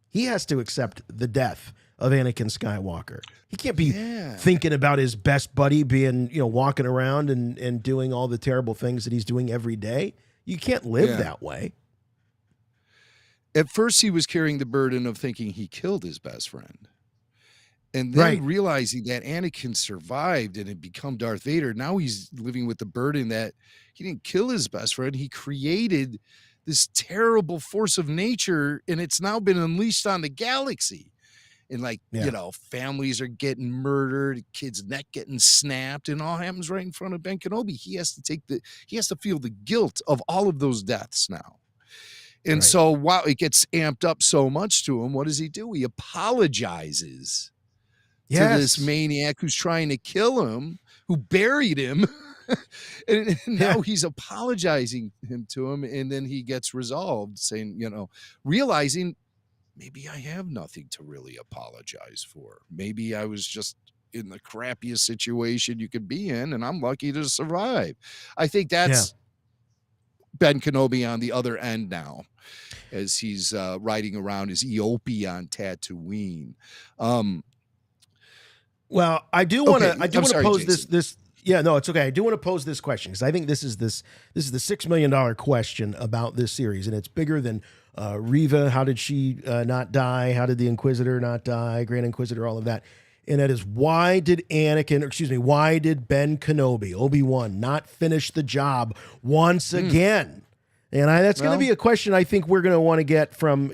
He has to accept the death of Anakin Skywalker. He can't be thinking about his best buddy being, walking around and doing all the terrible things that he's doing every day. You can't live that way. At first, he was carrying the burden of thinking he killed his best friend. And then realizing that Anakin survived and had become Darth Vader. Now he's living with the burden that he didn't kill his best friend. He created this terrible force of nature, and it's now been unleashed on the galaxy. And families are getting murdered, kids' neck getting snapped, and all happens right in front of Ben Kenobi. He has to feel the guilt of all of those deaths now. And so while it gets amped up so much to him, what does he do? He apologizes to this maniac who's trying to kill him, who buried him. and now he's apologizing to him. And then he gets resolved, saying, realizing maybe I have nothing to really apologize for. Maybe I was just in the crappiest situation you could be in, and I'm lucky to survive. I think that's Ben Kenobi on the other end now, as he's riding around his EOP on Tatooine. Well, I do want to pose Jason. this. Yeah, no, it's okay. I do want to pose this question because I think this is the $6 million question about this series, and it's bigger than Reva. How did she not die? How did the Inquisitor not die? Grand Inquisitor, all of that. And that is, why did Ben Kenobi, Obi-Wan, not finish the job once again? And that's going to be a question I think we're going to want to get from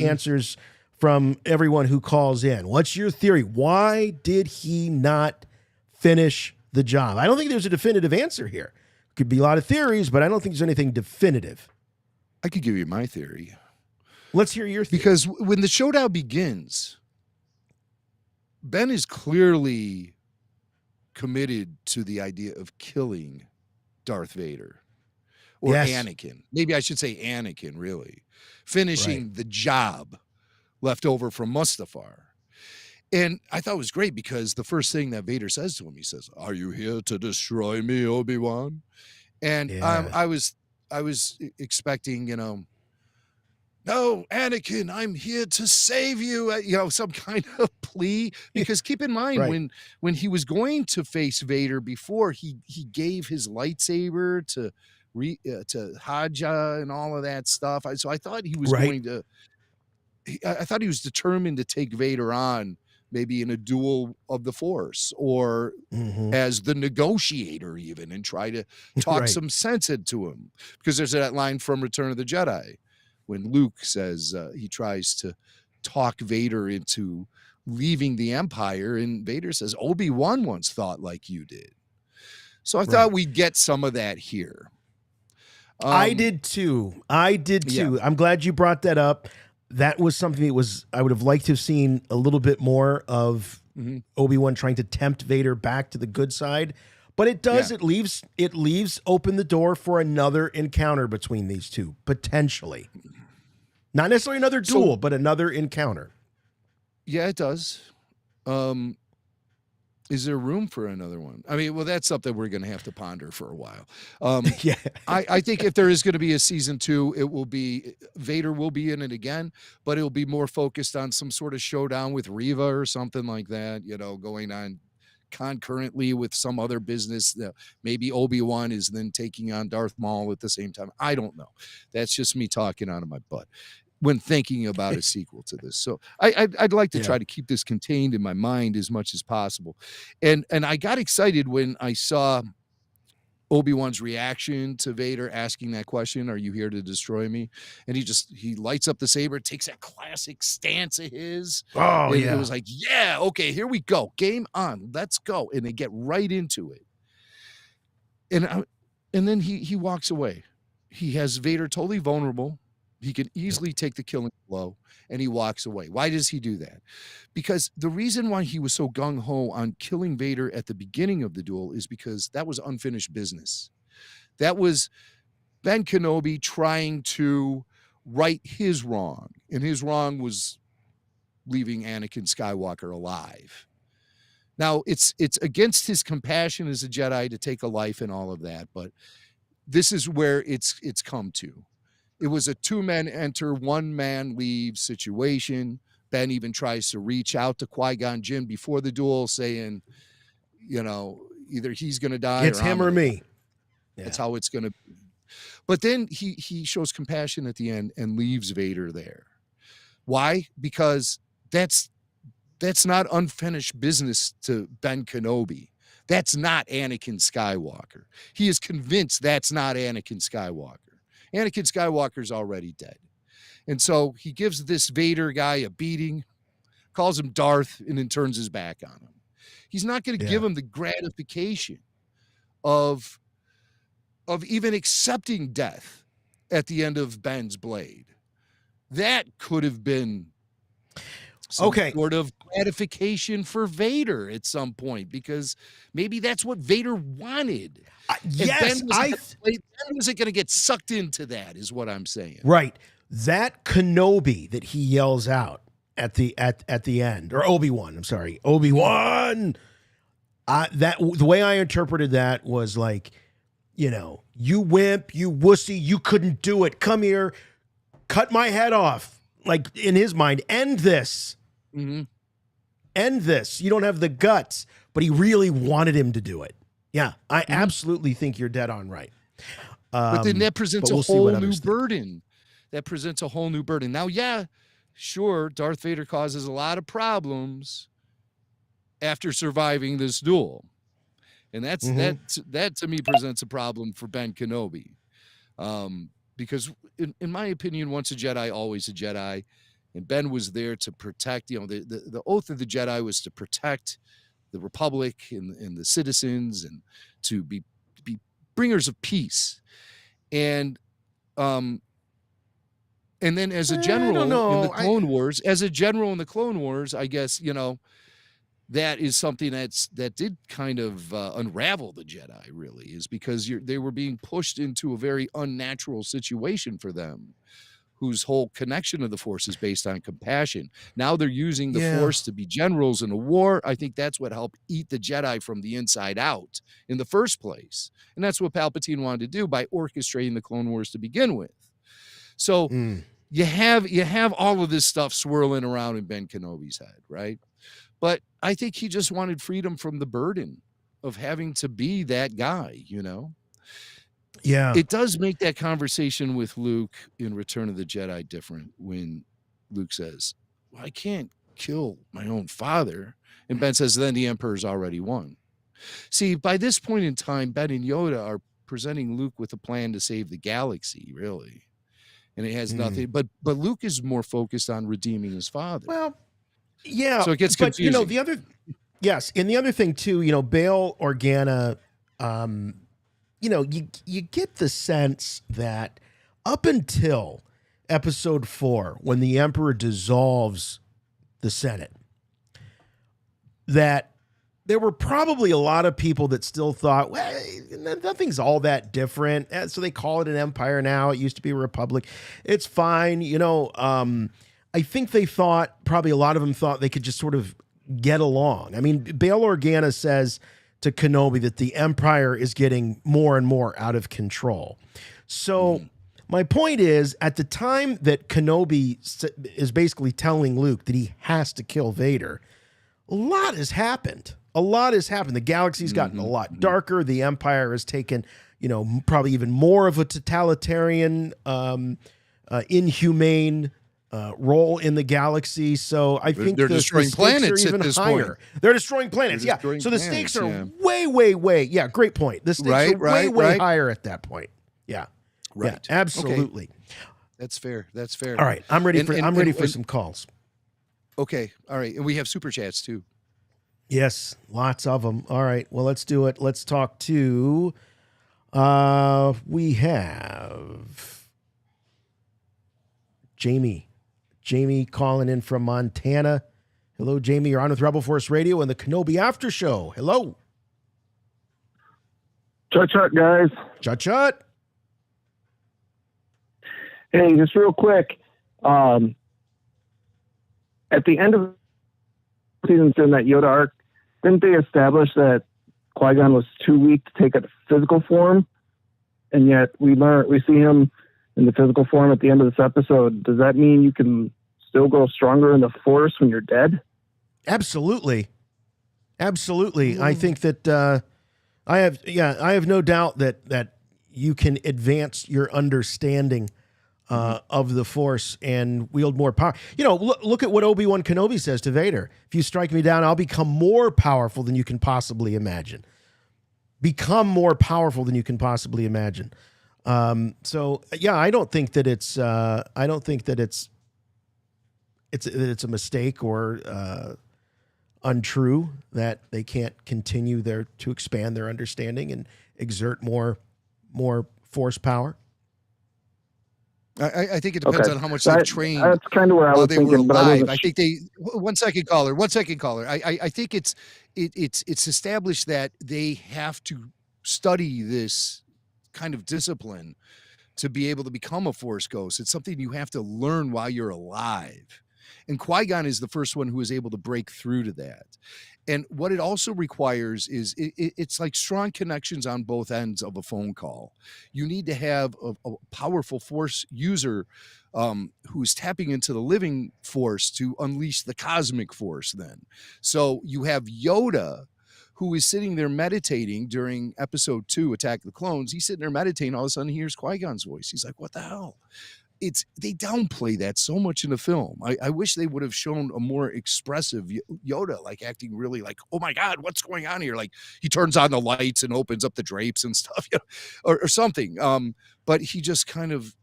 answers from everyone who calls in. What's your theory? Why did he not finish the job? I don't think there's a definitive answer here. Could be a lot of theories, but I don't think there's anything definitive. I could give you my theory. Let's hear your theory. Because when the showdown begins, Ben is clearly committed to the idea of killing Darth Vader. Or Anakin. Maybe I should say Anakin, really. Finishing the job left over from Mustafar. And I thought it was great because the first thing that Vader says to him, he says, "Are you here to destroy me, Obi-Wan?" And I was expecting, no, Anakin, I'm here to save you, some kind of plea. Because keep in mind, when he was going to face Vader before, he gave his lightsaber to Haja and all of that stuff. So I thought he was going to. I thought he was determined to take Vader on, maybe in a duel of the Force, or as the negotiator even, and try to talk some sense into him. Because there's that line from Return of the Jedi when Luke says he tries to talk Vader into leaving the Empire, and Vader says, "Obi-Wan once thought like you did." So I thought we'd get some of that here. I did too. Yeah. I'm glad you brought that up. That was something I would have liked to have seen a little bit more of Obi-Wan trying to tempt Vader back to the good side. But it does, it leaves open the door for another encounter between these two, potentially. Not necessarily another duel, but another encounter. Yeah, it does. Is there room for another one? I mean, well, that's something we're going to have to ponder for a while. I think if there is going to be a season 2, it will be Vader will be in it again, but it will be more focused on some sort of showdown with Reva or something like that, going on concurrently with some other business. Maybe Obi-Wan is then taking on Darth Maul at the same time. I don't know. That's just me talking out of my butt when thinking about a sequel to this. So I'd like to try to keep this contained in my mind as much as possible. And I got excited when I saw Obi-Wan's reaction to Vader asking that question, "Are you here to destroy me?" And he lights up the saber, takes that classic stance of his. Oh, It was like, yeah, okay, here we go. Game on. Let's go. And they get right into it. And then he walks away. He has Vader totally vulnerable. He can easily take the killing blow, and he walks away. Why does he do that? Because the reason why he was so gung-ho on killing Vader at the beginning of the duel is because that was unfinished business. That was Ben Kenobi trying to right his wrong, and his wrong was leaving Anakin Skywalker alive. Now, it's against his compassion as a Jedi to take a life and all of that, but this is where it's come to. It was a 2-man enter, 1-man leave situation. Ben even tries to reach out to Qui-Gon Jinn before the duel, saying, either he's going to die. It's him or me. That's how it's going to be. But then he shows compassion at the end and leaves Vader there. Why? Because that's not unfinished business to Ben Kenobi. That's not Anakin Skywalker. He is convinced that's not Anakin Skywalker. Anakin Skywalker's already dead. And so he gives this Vader guy a beating, calls him Darth, and then turns his back on him. He's not going to give him the gratification of even accepting death at the end of Ben's blade. That could have been some sort of gratification for Vader at some point, because maybe that's what Vader wanted. Yes, Ben wasn't going to get sucked into that, is what I'm saying. Right. That Kenobi that he yells out at the end, or Obi-Wan, I'm sorry, Obi-Wan. The way I interpreted that was like, you wimp, you wussy, you couldn't do it. Come here, cut my head off. Like, in his mind, end this. Mm-hmm. End this. You don't have the guts. But he really wanted him to do it. Yeah, I absolutely think you're dead on right. But then that presents a whole new burden. That presents a whole new burden. Now, yeah, sure, Darth Vader causes a lot of problems after surviving this duel. And that to me presents a problem for Ben Kenobi. Because in my opinion, once a Jedi, always a Jedi. And Ben was there to protect, the oath of the Jedi was to protect the Republic and the citizens, and to be bringers of peace. And then as a general in the Clone Wars, I guess, that is something that did kind of unravel the Jedi, really, is because they were being pushed into a very unnatural situation for them, whose whole connection of the Force is based on compassion. Now they're using the Force to be generals in a war. I think that's what helped eat the Jedi from the inside out in the first place. And that's what Palpatine wanted to do by orchestrating the Clone Wars to begin with. So you have all of this stuff swirling around in Ben Kenobi's head, right? But I think he just wanted freedom from the burden of having to be that guy, Yeah. It does make that conversation with Luke in Return of the Jedi different when Luke says, well, I can't kill my own father. And Ben says, then the Emperor's already won. See, by this point in time, Ben and Yoda are presenting Luke with a plan to save the galaxy, really. And it has nothing, but Luke is more focused on redeeming his father. Well, yeah. So it gets confusing. But, and the other thing too, Bail Organa, you get the sense that up until episode 4, when the Emperor dissolves the Senate, that there were probably a lot of people that still thought, well, nothing's all that different. So they call it an empire now. It used to be a republic. It's fine. I think probably a lot of them thought they could just sort of get along. I mean, Bail Organa says to Kenobi that the Empire is getting more and more out of control. So my point is, at the time that Kenobi is basically telling Luke that he has to kill Vader, a lot has happened. The galaxy's gotten a lot darker. The Empire has taken, probably even more of a totalitarian, inhumane role in the galaxy. So I think they're destroying planets even at this higher. point. They're destroying planets. So the stakes are way, way, way. Yeah, great point. The stakes are way higher at that point. Yeah. Right. Yeah, absolutely. Okay. That's fair. All right. I'm ready for some calls. Okay. All right. And we have super chats too. Yes, lots of them. All right. Well, let's do it. Let's talk to, we have Jamie. Jamie calling in from Montana. Hello, Jamie. You're on with Rebel Force Radio and the Kenobi After Show. Hello. Chut, guys. Chut. Hey, just real quick. At the end of season 7, that Yoda arc, didn't they establish that Qui-Gon was too weak to take a physical form? And yet we see him in the physical form at the end of this episode. Does that mean you can still grow stronger in the Force when you're dead? Absolutely. I think that I have no doubt that you can advance your understanding of the Force and wield more power. Look at what Obi-Wan Kenobi says to Vader. If you strike me down, I'll become more powerful than you can possibly imagine. So yeah, I don't think that it's it's a mistake or untrue that they can't continue to expand their understanding and exert more force power. I think it depends on how much they've trained. That's kind of where I was they were thinking, but I alive. wasn't I think they. One second, caller. I think it's established that they have to study this kind of discipline to be able to become a Force ghost. It's something you have to learn while you're alive. And Qui-Gon is the first one who is able to break through to that. And what it also requires is it's like strong connections on both ends of a phone call. You need to have a powerful Force user who's tapping into the living Force to unleash the cosmic Force then. So you have Yoda, who is sitting there meditating during episode 2, Attack of the Clones. He's sitting there meditating. All of a sudden he hears Qui-Gon's voice. He's like, what the hell? They downplay that so much in the film. I wish they would have shown a more expressive Yoda, like acting really like, oh my God, what's going on here? Like he turns on the lights and opens up the drapes and stuff, or something. But he just kind of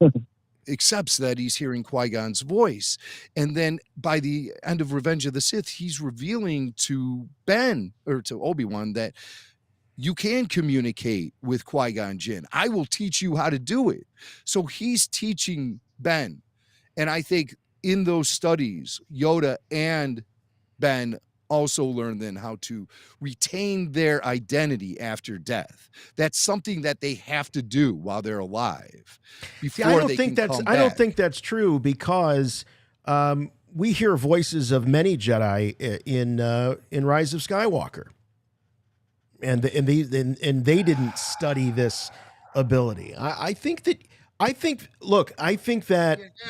accepts that he's hearing Qui-Gon's voice. And then by the end of Revenge of the Sith, he's revealing to Ben or to Obi-Wan that you can communicate with Qui-Gon Jinn. I will teach you how to do it. So he's teaching Ben. And I think in those studies, Yoda and Ben also learn then how to retain their identity after death. That's something that they have to do while they're alive. I don't think that's true because we hear voices of many Jedi in Rise of Skywalker. And they didn't study this ability. I think that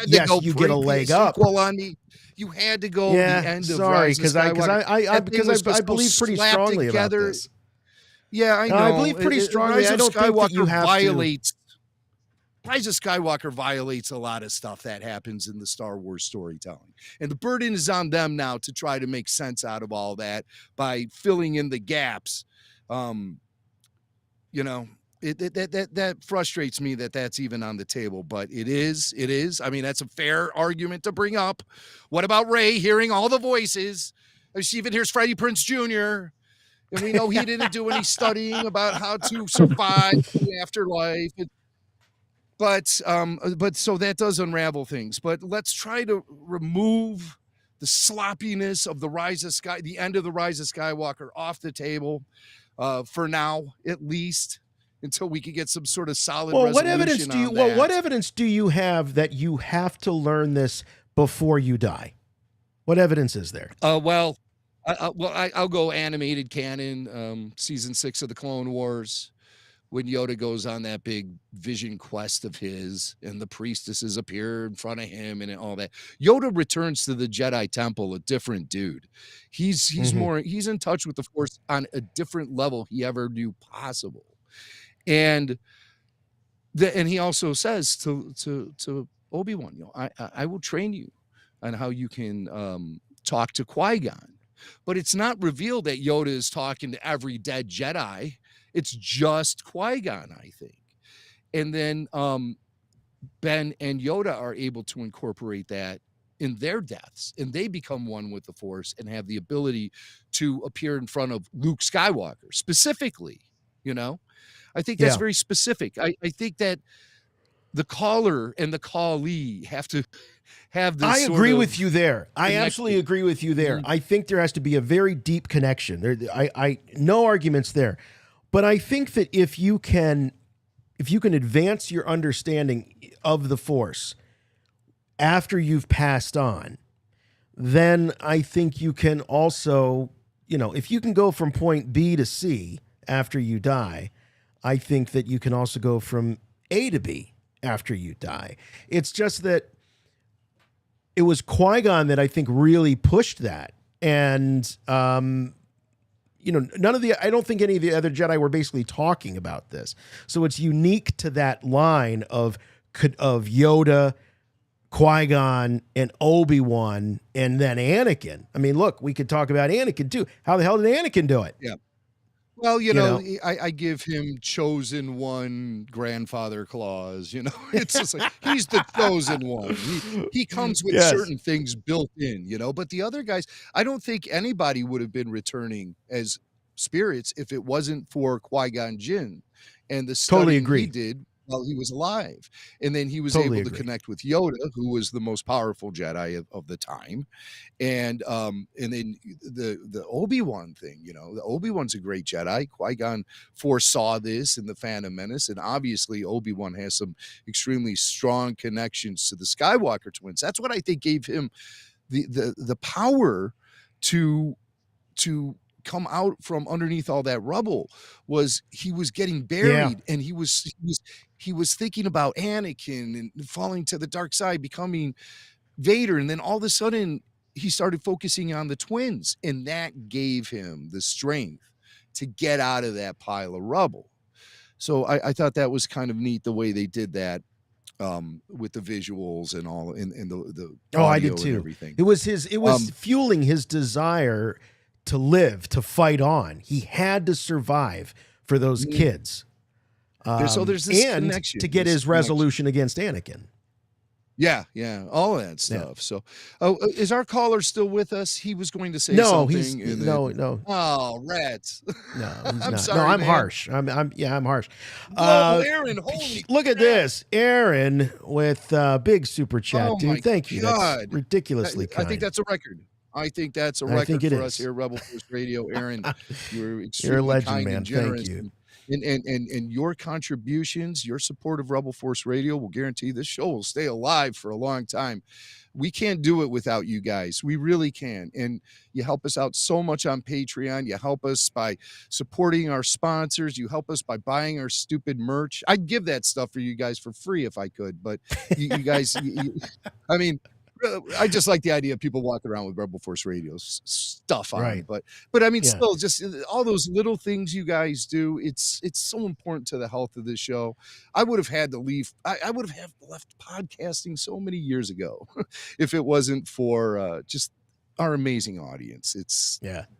yes, you get a leg up. On me. You had to go the end of Rise of Skywalker. I believe pretty strongly about this. Yeah, I know. I believe pretty strongly. I don't think that you have violates. Rise of Skywalker violates a lot of stuff that happens in the Star Wars storytelling. And the burden is on them now to try to make sense out of all that by filling in the gaps. That frustrates me that that's even on the table, but it is. I mean, that's a fair argument to bring up. What about Rey hearing all the voices? She even hears Freddie Prinze Jr. And we know he didn't do any studying about how to survive the afterlife. But so that does unravel things. But let's try to remove the sloppiness of the end of the Rise of Skywalker off the table. For now, at least, until we can get some sort of solid resolution. What evidence do you have that you have to learn this before you die? What evidence is there? I'll go animated canon, season 6 of the Clone Wars, when Yoda goes on that big vision quest of his, and the priestesses appear in front of him and all that. Yoda returns to the Jedi Temple a different dude. He's he's in touch with the Force on a different level he ever knew possible. And he also says to Obi-Wan, I will train you on how you can talk to Qui-Gon. But it's not revealed that Yoda is talking to every dead Jedi. It's just Qui-Gon, I think. And then Ben and Yoda are able to incorporate that in their deaths, and they become one with the Force and have the ability to appear in front of Luke Skywalker specifically. I think that's very specific. I think that the caller and the callee have to have this. I agree with you there. I absolutely agree with you there. I think there has to be a very deep connection. No arguments there. But I think that if you can advance your understanding of the Force after you've passed on, then I think you can also, if you can go from point B to C after you die, I think that you can also go from A to B after you die. It's just that it was Qui-Gon that I think really pushed that. And, I don't think any of the other Jedi were basically talking about this. So it's unique to that line of Yoda, Qui-Gon, and Obi-Wan, and then Anakin. I mean, look, we could talk about Anakin too. How the hell did Anakin do it? Yeah. Well, You know? I give him chosen one grandfather clause. It's just like he's the chosen one. He comes with Yes. certain things built in. But the other guys, I don't think anybody would have been returning as spirits if it wasn't for Qui-Gon Jinn and the Totally studying he agree. did while he was alive. And then he was Totally able to agree. connect with Yoda, who was the most powerful Jedi of the time. And then the Obi-Wan thing, the Obi-Wan's a great Jedi. Qui-Gon foresaw this in the Phantom Menace, and obviously Obi-Wan has some extremely strong connections to the Skywalker twins. That's what I think gave him the power to come out from underneath all that rubble. Was he was getting buried, and he was thinking about Anakin and falling to the dark side, becoming Vader, and then all of a sudden he started focusing on the twins, and that gave him the strength to get out of that pile of rubble. So I thought that was kind of neat the way they did that, with the visuals and all, in the Oh, I audio did and too. everything. It was fueling his desire to live, to fight on. He had to survive for those kids. So there's this and connection, to get this his resolution against Anakin. Yeah, all of that stuff. So, is our caller still with us? He was going to say No, something. he's and no, then- no, Oh, rats! no, he's I'm not. sorry, No, I'm man. harsh. I'm harsh. Whoa, Aaron, holy Look at this, Aaron with big super chat, Oh dude. my Thank you. That's God. ridiculously I kind. think that's a record. I think that's a I think record it for is. us here, at Rebel Force Radio. Aaron, you're You're a extremely legend, kind man. and Thank generous. you. And your contributions, your support of Rebel Force Radio will guarantee this show will stay alive for a long time. We can't do it without you guys. We really can. And you help us out so much on Patreon. You help us by supporting our sponsors. You help us by buying our stupid merch. I'd give that stuff for you guys for free if I could. But you guys, I mean, I just like the idea of people walking around with Rebel Force Radio stuff on. Right. But I mean, Yeah. still, just all those little things you guys do. It's so important to the health of this show. I would have had to leave. I would have left podcasting so many years ago if it wasn't for just our amazing audience.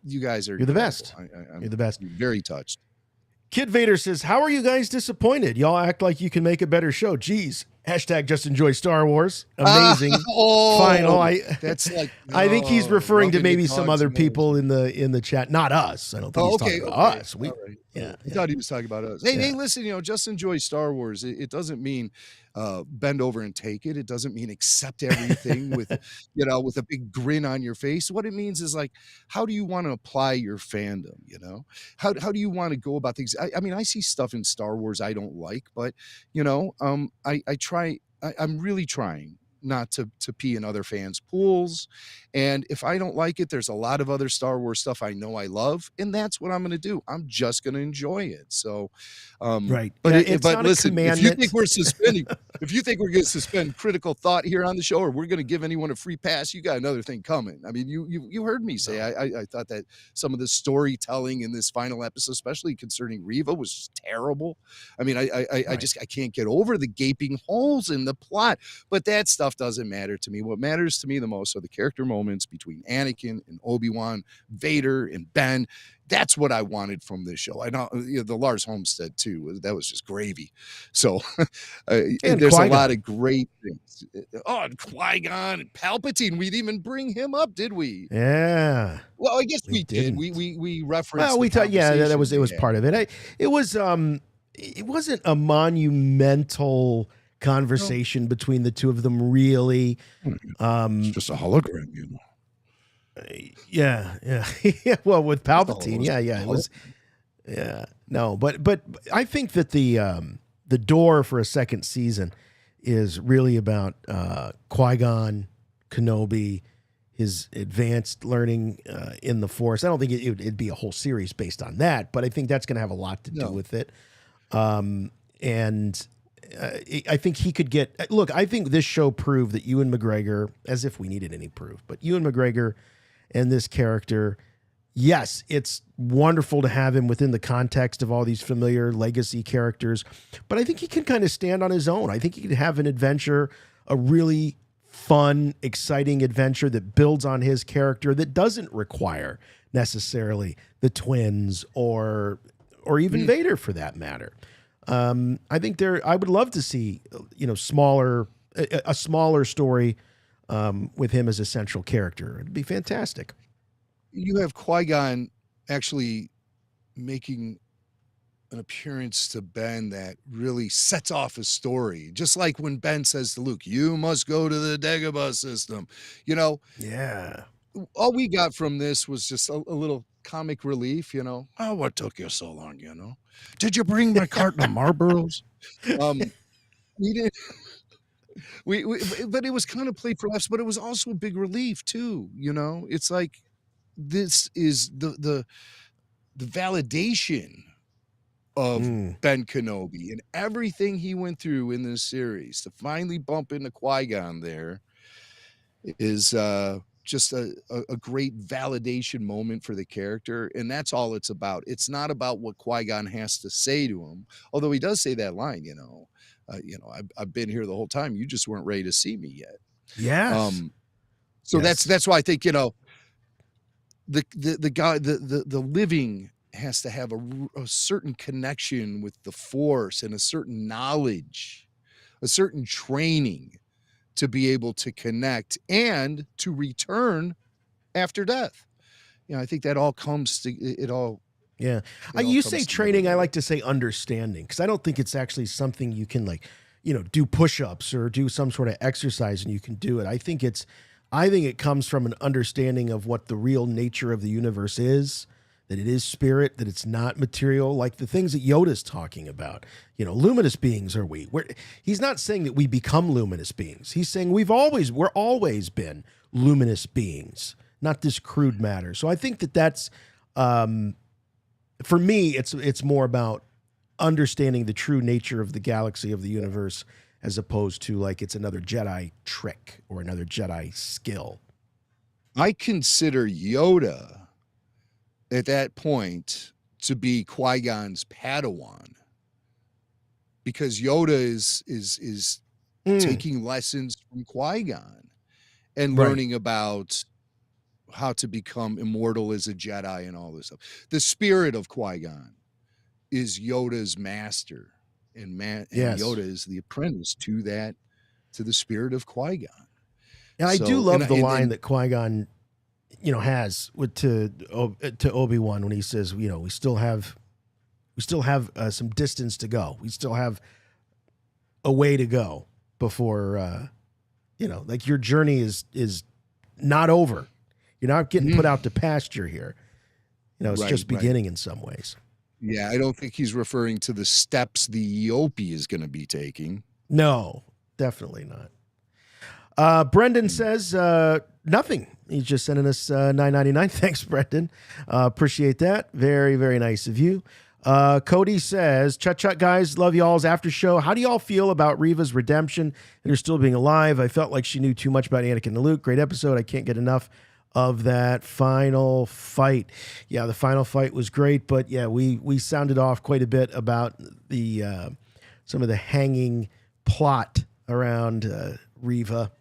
You guys are. You're the best. I'm You're the best. Very touched. Kid Vader says, "How are you guys disappointed? Y'all act like you can make a better show. Jeez. Hashtag just enjoy Star Wars. Amazing. Fine. That's like. I think he's referring to rubbing maybe the some dog's other nose. people in the chat, not us. I don't think he's talking about us. We, All right. yeah, I thought he was talking about us. Hey, Yeah. hey, listen, just enjoy Star Wars. It doesn't mean bend over and take it. It doesn't mean accept everything with, with a big grin on your face. What it means is like, how do you want to apply your fandom? How do you want to go about things? I mean, I see stuff in Star Wars I don't like, but I try. I'm really trying not to pee in other fans' pools. And if I don't like it, there's a lot of other Star Wars stuff I know I love, and that's what I'm going to do. I'm just going to enjoy it. So, Right. But Yeah, it's not a listen, if you commandment. think we're suspending, if you think we're going to suspend critical thought here on the show, or we're going to give anyone a free pass, you got another thing coming. I mean, you heard me say I thought that some of the storytelling in this final episode, especially concerning Reva, was just terrible. I mean, I can't get over the gaping holes in the plot. But that stuff doesn't matter to me. What matters to me the most are the character moments between Anakin and Obi-Wan, Vader and Ben. That's what I wanted from this show. I know the Lars homestead too. That was just gravy. So And there's Qui-Gon. a lot of great things. Oh, and Qui-Gon and Palpatine. We didn't even bring him up, did we? Yeah. Well, I guess We we did. didn't. We referenced. Well, we the thought, yeah, that was conversation it was we part had. of it. It wasn't a monumental conversation between the two of them, really. It's just a hologram, Yeah. Yeah. Well, with Palpatine, all yeah, it was. Yeah, no, but I think that the door for a second season is really about Qui-Gon, Kenobi, his advanced learning in the Force. I don't think it'd be a whole series based on that, but I think that's going to have a lot to do with it. And I think he could get. Look, I think this show proved that Ewan McGregor, as if we needed any proof, but Ewan McGregor and this character. Yes, it's wonderful to have him within the context of all these familiar legacy characters, but I think he can kind of stand on his own. I think he could have an adventure, a really fun, exciting adventure that builds on his character that doesn't require necessarily the twins or even Vader for that matter. I think I would love to see, a smaller story with him as a central character. It'd be fantastic. You have Qui-Gon actually making an appearance to Ben that really sets off a story. Just like when Ben says to Luke, "You must go to the Dagobah system." Yeah. All we got from this was just a little comic relief, Oh, what took you so long, Did you bring my carton of Marlboros? We didn't. But it was kind of played for laughs, but it was also a big relief too. It's like this is the validation of Ben Kenobi and everything he went through in this series. To finally bump into Qui-Gon there is just a great validation moment for the character, and that's all it's about. It's not about what Qui-Gon has to say to him, although he does say that line, I've been here the whole time. You just weren't ready to see me yet. Yes. So that's why I think, the guy, the living has to have a certain connection with the Force and a certain knowledge, a certain training to be able to connect and to return after death. I think that all comes to it all. Yeah. You say training, I like to say understanding, because I don't think it's actually something you can do push-ups or do some sort of exercise and you can do it. I think it comes from an understanding of what the real nature of the universe is, that it is spirit, that it's not material, like the things that Yoda's talking about. Luminous beings are we. He's not saying that we become luminous beings. He's saying we're always been luminous beings, not this crude matter. So I think that's for me, it's more about understanding the true nature of the galaxy, of the universe, as opposed to like it's another Jedi trick or another Jedi skill. I consider Yoda at that point to be Qui-Gon's Padawan, because Yoda is taking lessons from Qui-Gon and learning about how to become immortal as a Jedi and all this stuff. The spirit of Qui-Gon is Yoda's master, and Yoda is the apprentice to the spirit of Qui-Gon. And I do love the line that Qui-Gon has to Obi-Wan when he says, we still have some distance to go. We still have a way to go before, like your journey is not over. You're not getting put out to pasture here. It's just beginning in some ways. Yeah, I don't think he's referring to the steps the Eopie is going to be taking. No, definitely not. Brendan says nothing. He's just sending us $9.99. Thanks, Brendan. Appreciate that. Very, very nice of you. Cody says, Chut, guys. Love y'all's after show. How do y'all feel about Reva's redemption and her still being alive? I felt like she knew too much about Anakin and Luke. Great episode. I can't get enough of that final fight. Yeah, the final fight was great, but yeah, we sounded off quite a bit about the some of the hanging plot around Reva.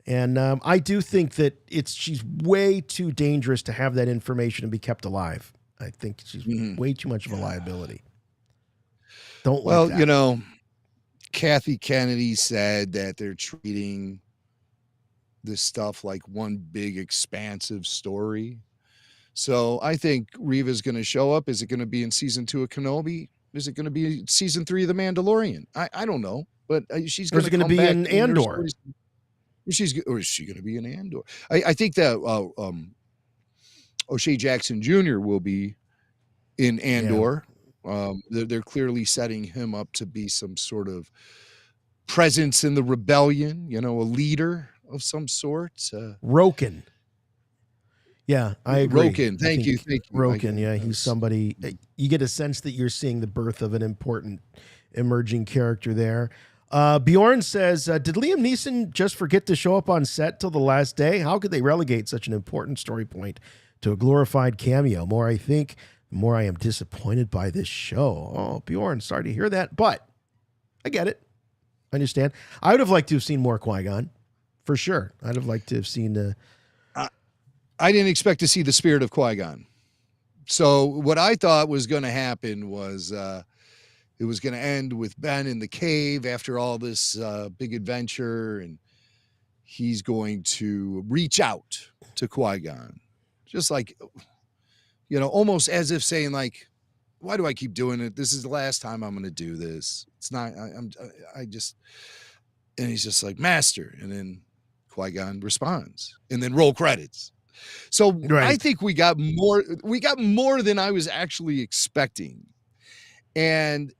And I do think that she's way too dangerous to have that information and be kept alive. I think she's way too much of a liability. Well, Kathy Kennedy said that they're treating this stuff like one big expansive story. So I think Reva's going to show up. Is it going to be in season 2 of Kenobi? Is it going to be season 3 of The Mandalorian? I don't know, but she's going to be in Andor. Is she going to be in Andor? I think that O'Shea Jackson Jr. will be in Andor. Yeah. They're clearly setting him up to be some sort of presence in the rebellion, a leader of some sort. Roken. Yeah, I agree. Roken. Thank you. Roken, yeah, he's somebody. You get a sense that you're seeing the birth of an important emerging character there. Bjorn says, did Liam Neeson just forget to show up on set till the last day? How could they relegate such an important story point to a glorified cameo? The more I think, the more I am disappointed by this show. Oh, Bjorn, sorry to hear that, but I get it. I understand. I would have liked to have seen more Qui-Gon, for sure. I'd have liked to have seen I didn't expect to see the spirit of Qui-Gon. So what I thought was going to happen was it was going to end with Ben in the cave after all this big adventure, and he's going to reach out to Qui-Gon, just like, almost as if saying, like, why do I keep doing it? This is the last time I'm going to do this. It's not, and he's just like, Master. And then Qui-Gon responds, and then roll credits. So Right. I think we got more than I was actually expecting. And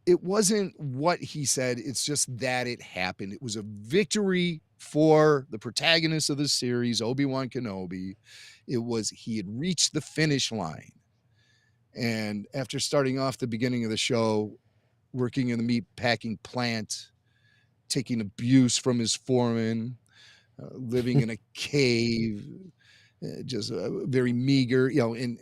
it wasn't what he said. It's just that it happened. It was a victory for the protagonist of the series, Obi-Wan Kenobi. He had reached the finish line. And after starting off the beginning of the show, working in the meat packing plant, taking abuse from his foreman, living in a cave, just very meager, and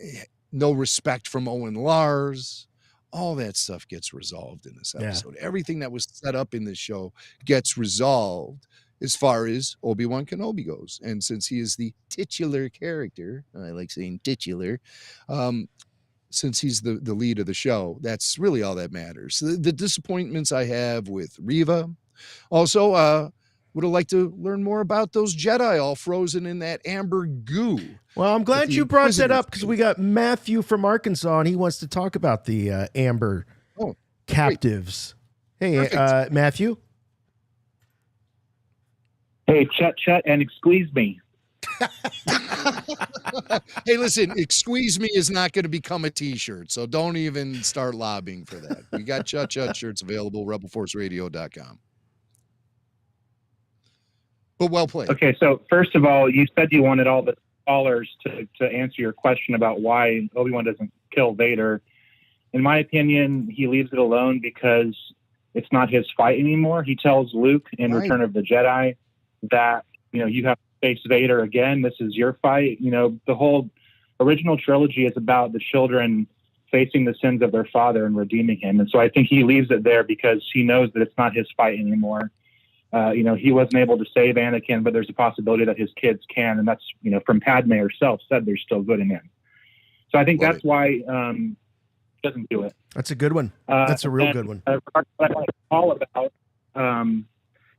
no respect from Owen Lars. All that stuff gets resolved in this episode. Yeah. Everything that was set up in this show gets resolved as far as Obi-Wan Kenobi goes. And since he is the titular character, I like saying titular, since he's the lead of the show, that's really all that matters. The disappointments I have with Reva. Also, would have liked to learn more about those Jedi all frozen in that amber goo. Well, I'm glad you brought that up, because we got Matthew from Arkansas, and he wants to talk about the amber captives. Great. Hey, Matthew. Hey, chut, and squeeze me. Hey, listen, squeeze me is not going to become a t-shirt, so don't even start lobbying for that. We got chut shirts available, rebelforceradio.com. But well played. Okay, so first of all, you said you wanted all the callers to answer your question about why Obi-Wan doesn't kill Vader. In my opinion, he leaves it alone because it's not his fight anymore. He tells Luke in Return of the Jedi that, you have to face Vader again. This is your fight. The whole original trilogy is about the children facing the sins of their father and redeeming him. And so I think he leaves it there because he knows that it's not his fight anymore. He wasn't able to save Anakin, but there's a possibility that his kids can. And that's, from Padme herself said they're still good in him. So I think that's why he doesn't do it. That's a good one. That's a real good one. All about, the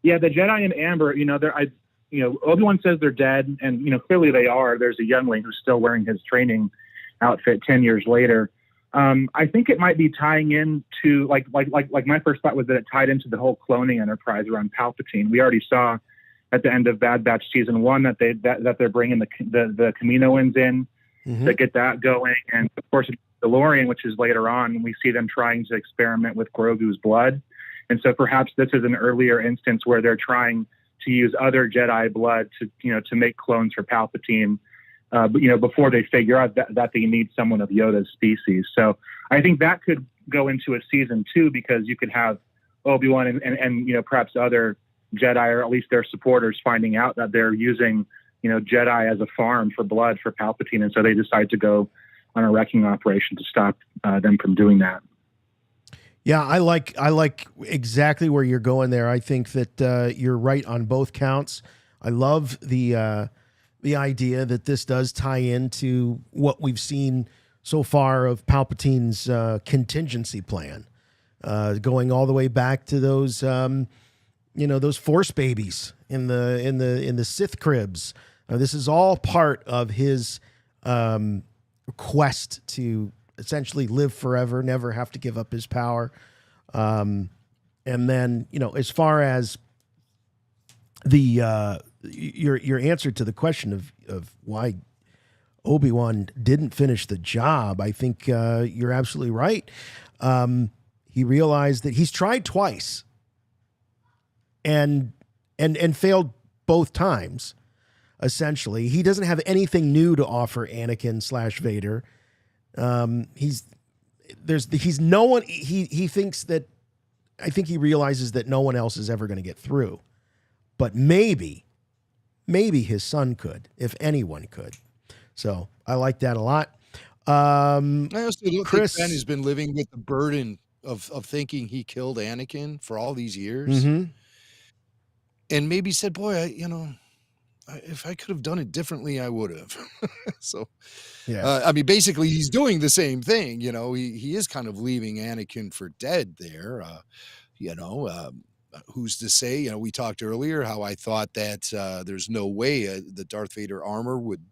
Jedi and Amber, Obi-Wan says they're dead, and, clearly they are. There's a youngling who's still wearing his training outfit 10 years later. I think it might be tying into like my first thought was that it tied into the whole cloning enterprise around Palpatine. We already saw at the end of Bad Batch season 1 that they're bringing the Kaminoans in to get that going, and of course DeLorean, which is later on, we see them trying to experiment with Grogu's blood, and so perhaps this is an earlier instance where they're trying to use other Jedi blood to make clones for Palpatine. Before they figure out that they need someone of Yoda's species. So I think that could go into a season 2, because you could have Obi-Wan and perhaps other Jedi, or at least their supporters, finding out that they're using, Jedi as a farm for blood for Palpatine. And so they decide to go on a wrecking operation to stop them from doing that. Yeah, I like exactly where you're going there. I think that you're right on both counts. I love the idea that this does tie into what we've seen so far of Palpatine's contingency plan, going all the way back to those those Force babies in the Sith cribs. This is all part of his quest to essentially live forever, never have to give up his power. And then, as far as the your answer to the question of why Obi-Wan didn't finish the job, I think you're absolutely right. He realized that he's tried twice and failed both times. Essentially, he doesn't have anything new to offer Anakin / Vader. He's no one. He thinks that. I think he realizes that no one else is ever going to get through, but maybe his son could, if anyone could. So I like that a lot. I also don't think Ben has been living with the burden of thinking he killed Anakin for all these years, and maybe said, "Boy, if I could have done it differently, I would have. So, Yeah. I mean, basically, he's doing the same thing. You know, he is kind of leaving Anakin for dead there. You know, who's to say? You know, we talked earlier how I thought that there's no way the Darth Vader armor would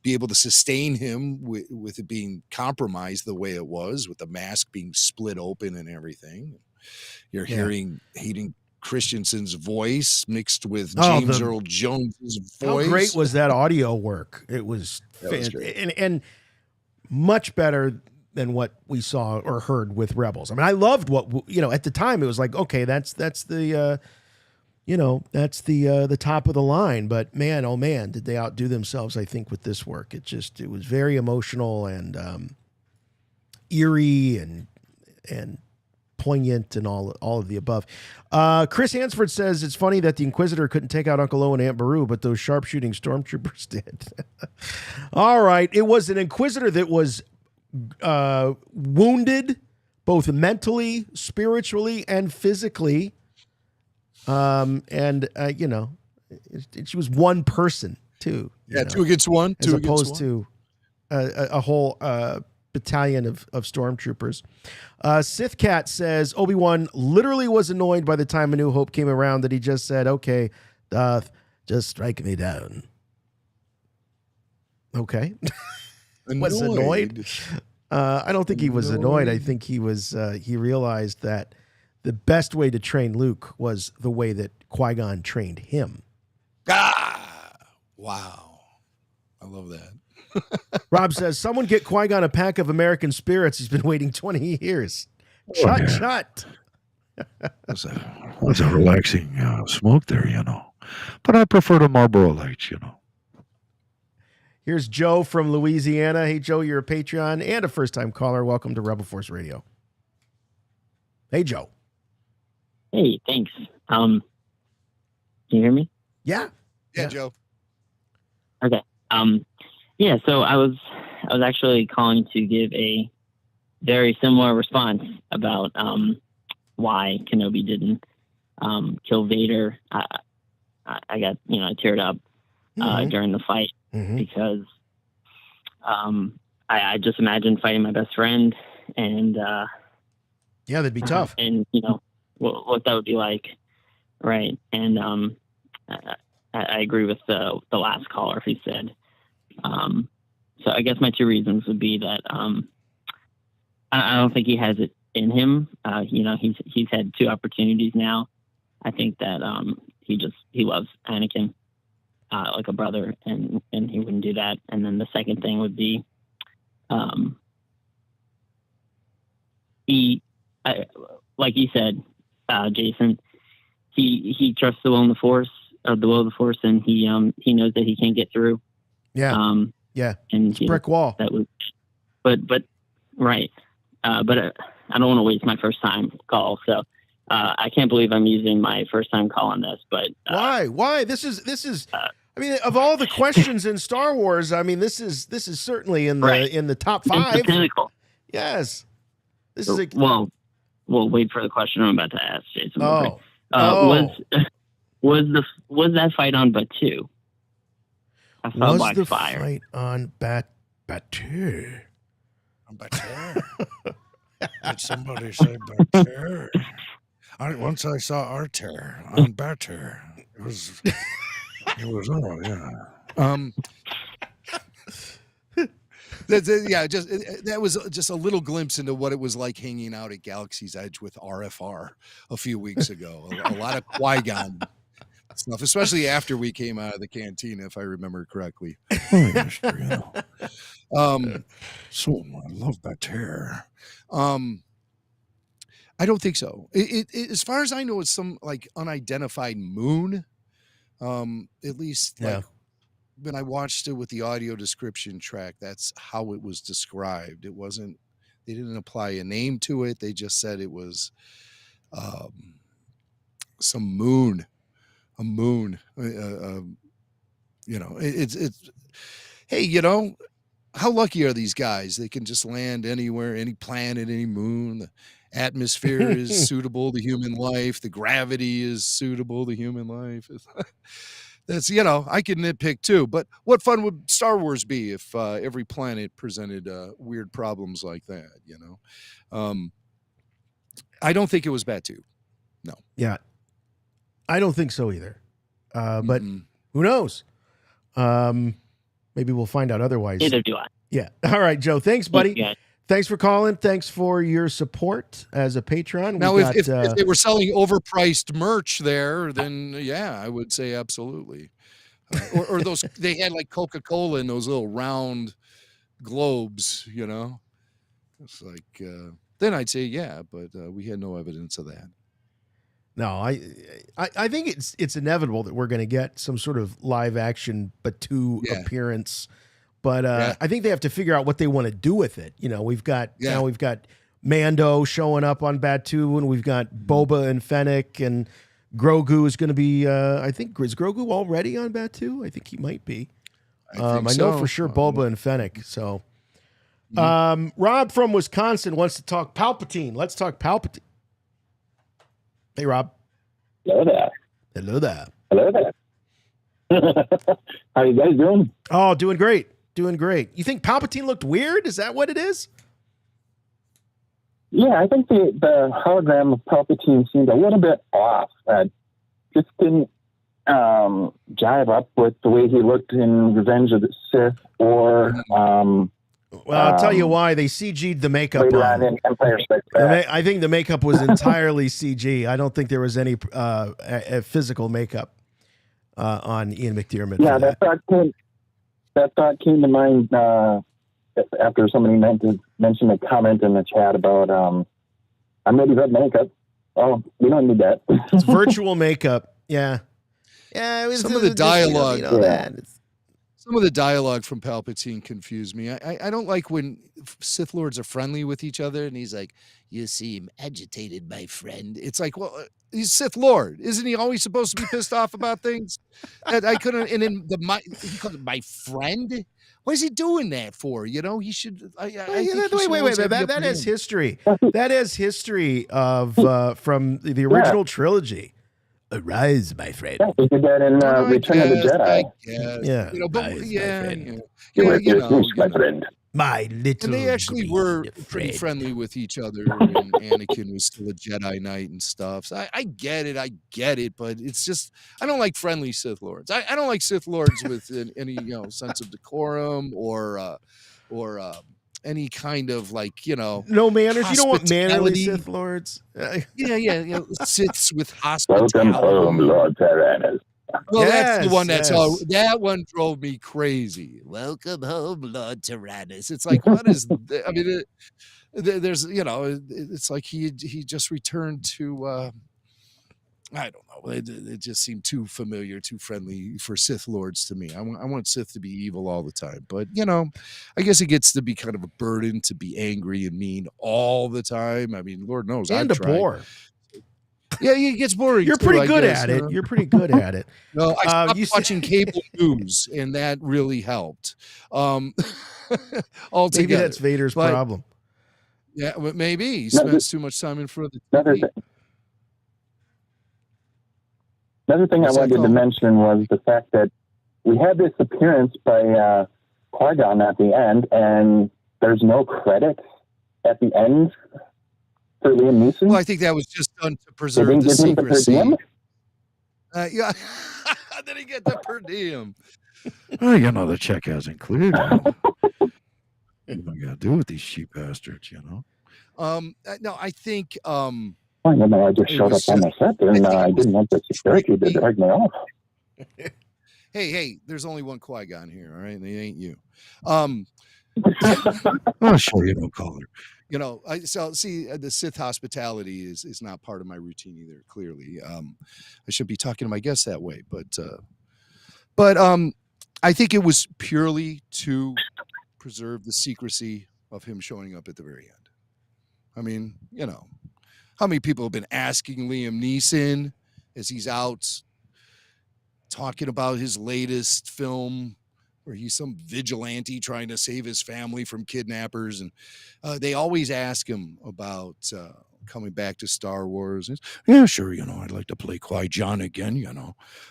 be able to sustain him with it being compromised the way it was, with the mask being split open and everything. You're hearing Hayden Christensen's voice mixed with James Earl Jones's voice. How great was that audio work? It was, and much better than what we saw or heard with Rebels. I mean, I loved what, you know, at the time it was like, okay, that's the you know, that's the top of the line. But man, oh man, did they outdo themselves, I think, with this work. It was very emotional and eerie and poignant and all of the above. Chris Hansford says it's funny that the Inquisitor couldn't take out Uncle Owen and Aunt Beru, but those sharpshooting stormtroopers did. All right. It was an Inquisitor that was wounded both mentally, spiritually, and physically. You know, she was one person too. Yeah, 2 against 1. As opposed to a whole battalion of stormtroopers. Sith Cat says Obi-Wan literally was annoyed by the time A New Hope came around that he just said, okay, Darth, just strike me down. Okay. Was annoyed. I don't think he was annoyed. I think he was, he realized that the best way to train Luke was the way that Qui-Gon trained him. Wow. I love that. Rob says, someone get Qui-Gon a pack of American Spirits. He's been waiting 20 years. Shut. That's a relaxing smoke there, you know. But I prefer the Marlboro Lights, you know. Here's Joe from Louisiana. Hey, Joe, you're a Patreon and a first-time caller. Welcome to Rebel Force Radio. Hey, Joe. Hey, thanks. Can you hear me? Yeah. Yeah, Joe. Okay. Yeah, so I was actually calling to give a very similar response about why Kenobi didn't kill Vader. I got, you know, I teared up during the fight because I just imagined fighting my best friend and yeah, that'd be tough. And you know what that would be like, right? And I agree with the last caller who said. So I guess my 2 reasons would be that I don't think he has it in him. You know, he's had 2 opportunities now. I think that he loves Anakin like a brother, and he wouldn't do that. And then the second thing would be like you said, Jason, he trusts the will of the Force, and he knows that he can't get through. Yeah. Yeah. And it's a brick wall. That was, but right. But I don't want to waste my first time call. So I can't believe I'm using my first time call on this. But why? This is. I mean, of all the questions in Star Wars, I mean, this is certainly in the top 5. It's pinnacle. Yes. This is well. We'll wait for the question I'm about to ask, Jason. Was that fight on Batuu? I saw was Black the Fire. Fight on Batuu? On Batuu? Did somebody say Batuu? Once I saw Artur on Batuu. It was oh yeah. That was just a little glimpse into what it was like hanging out at Galaxy's Edge with RFR a few weeks ago. A lot of Qui-Gon stuff, especially after we came out of the cantina, if I remember correctly. Oh, yeah, sure, you know. So I love Batuu. I don't think so. It as far as I know, it's some like unidentified moon. At least like when I watched it with the audio description track, that's how it was described. It wasn't, they didn't apply a name to it. They just said it was some moon, a moon. You know, it's hey, you know, how lucky are these guys? They can just land anywhere, any planet, any moon. The atmosphere is suitable to human life. The gravity is suitable to human life. That's, I could nitpick too, but what fun would Star Wars be if every planet presented weird problems like that, I don't think it was Batu. No. Yeah. I don't think so either. But Mm-mm. who knows? Maybe we'll find out otherwise. Neither do I. Yeah. All right, Joe. Thanks, buddy. Yeah. Thanks for calling. Thanks for your support as a patron. Now, if they were selling overpriced merch there, then yeah, I would say absolutely. Or those, they had like Coca-Cola in those little round globes, It's like, then I'd say yeah, but we had no evidence of that. No, I think it's inevitable that we're going to get some sort of live action Batu appearance, but I think they have to figure out what they want to do with it. We've got Mando showing up on Batu, and we've got Boba and Fennec, and Grogu is going to be. I think is Grogu already on Batu? I think he might be. I know for sure Boba and Fennec. So, Rob from Wisconsin wants to talk Palpatine. Let's talk Palpatine. Hey, Rob. Hello there. Hello there. Hello there. How you guys doing? Oh, doing great. Doing great. You think Palpatine looked weird? Is that what it is? Yeah, I think the hologram of Palpatine seemed a little bit off. Just didn't jive up with the way he looked in Revenge of the Sith or... well, I'll tell you why. They CG'd the makeup on. In Empire Strikes Back. I think the makeup was entirely CG. I don't think there was any physical makeup on Ian McDiarmid. Yeah, that thought came to mind after somebody mentioned a comment in the chat about I'm ready for makeup. Oh, we don't need that. It's virtual makeup. Yeah. Yeah, it was some of the dialogue. That. Some of the dialogue from Palpatine confused me. I don't like when Sith Lords are friendly with each other, and he's like, "You seem agitated, my friend." It's like, well, he's Sith Lord, isn't he? Always supposed to be pissed off about things. I couldn't. And then he called it my friend. What is he doing that for? He should. Wait. That is history. That is history of from the original trilogy. Arise, my friend. Yeah, he did that in Return of the Jedi. Yeah. My friend. My little. And they actually were pretty friendly with each other, and Anakin was still a Jedi Knight and stuff. So I get it, but it's just, I don't like friendly Sith Lords. I don't like Sith Lords with any sense of decorum or any kind of no manners. You don't want mannerly Sith Lords. Siths with hospitality. Welcome home, Lord Tyrannus. Well, that's the one that one drove me crazy. Welcome home, Lord Tyrannus. It's like, what is? I mean, there's it's like he just returned to. I don't know. It just seemed too familiar, too friendly for Sith Lords to me. I want Sith to be evil all the time, but I guess it gets to be kind of a burden to be angry and mean all the time. I mean, Lord knows, and I've tried. Bore. Yeah, it gets boring. You're pretty good at it. You're pretty good at it. No, I stopped watching cable news, and that really helped. Altogether. Maybe that's Vader's problem. Yeah, maybe he spends too much time in front of the TV. Another thing I wanted to mention was the fact that we had this appearance by Qui-Gon at the end, and there's no credits at the end for Liam Neeson. Well, I think that was just done to preserve the secrecy. Yeah, then he get the per diem. Well, the check hasn't cleared. What am I gonna do with these cheap bastards? No, I think. I don't know. I just showed up on the set there, and I didn't want the security to drag me off. Hey, there's only one Qui-Gon here, all right? And it ain't you. I'll show you no color. The Sith hospitality is not part of my routine either. Clearly, I should be talking to my guests that way, but I think it was purely to preserve the secrecy of him showing up at the very end. I mean, how many people have been asking Liam Neeson as he's out talking about his latest film where he's some vigilante trying to save his family from kidnappers. And they always ask him about coming back to Star Wars. Yeah, sure, I'd like to play Qui-Gon again,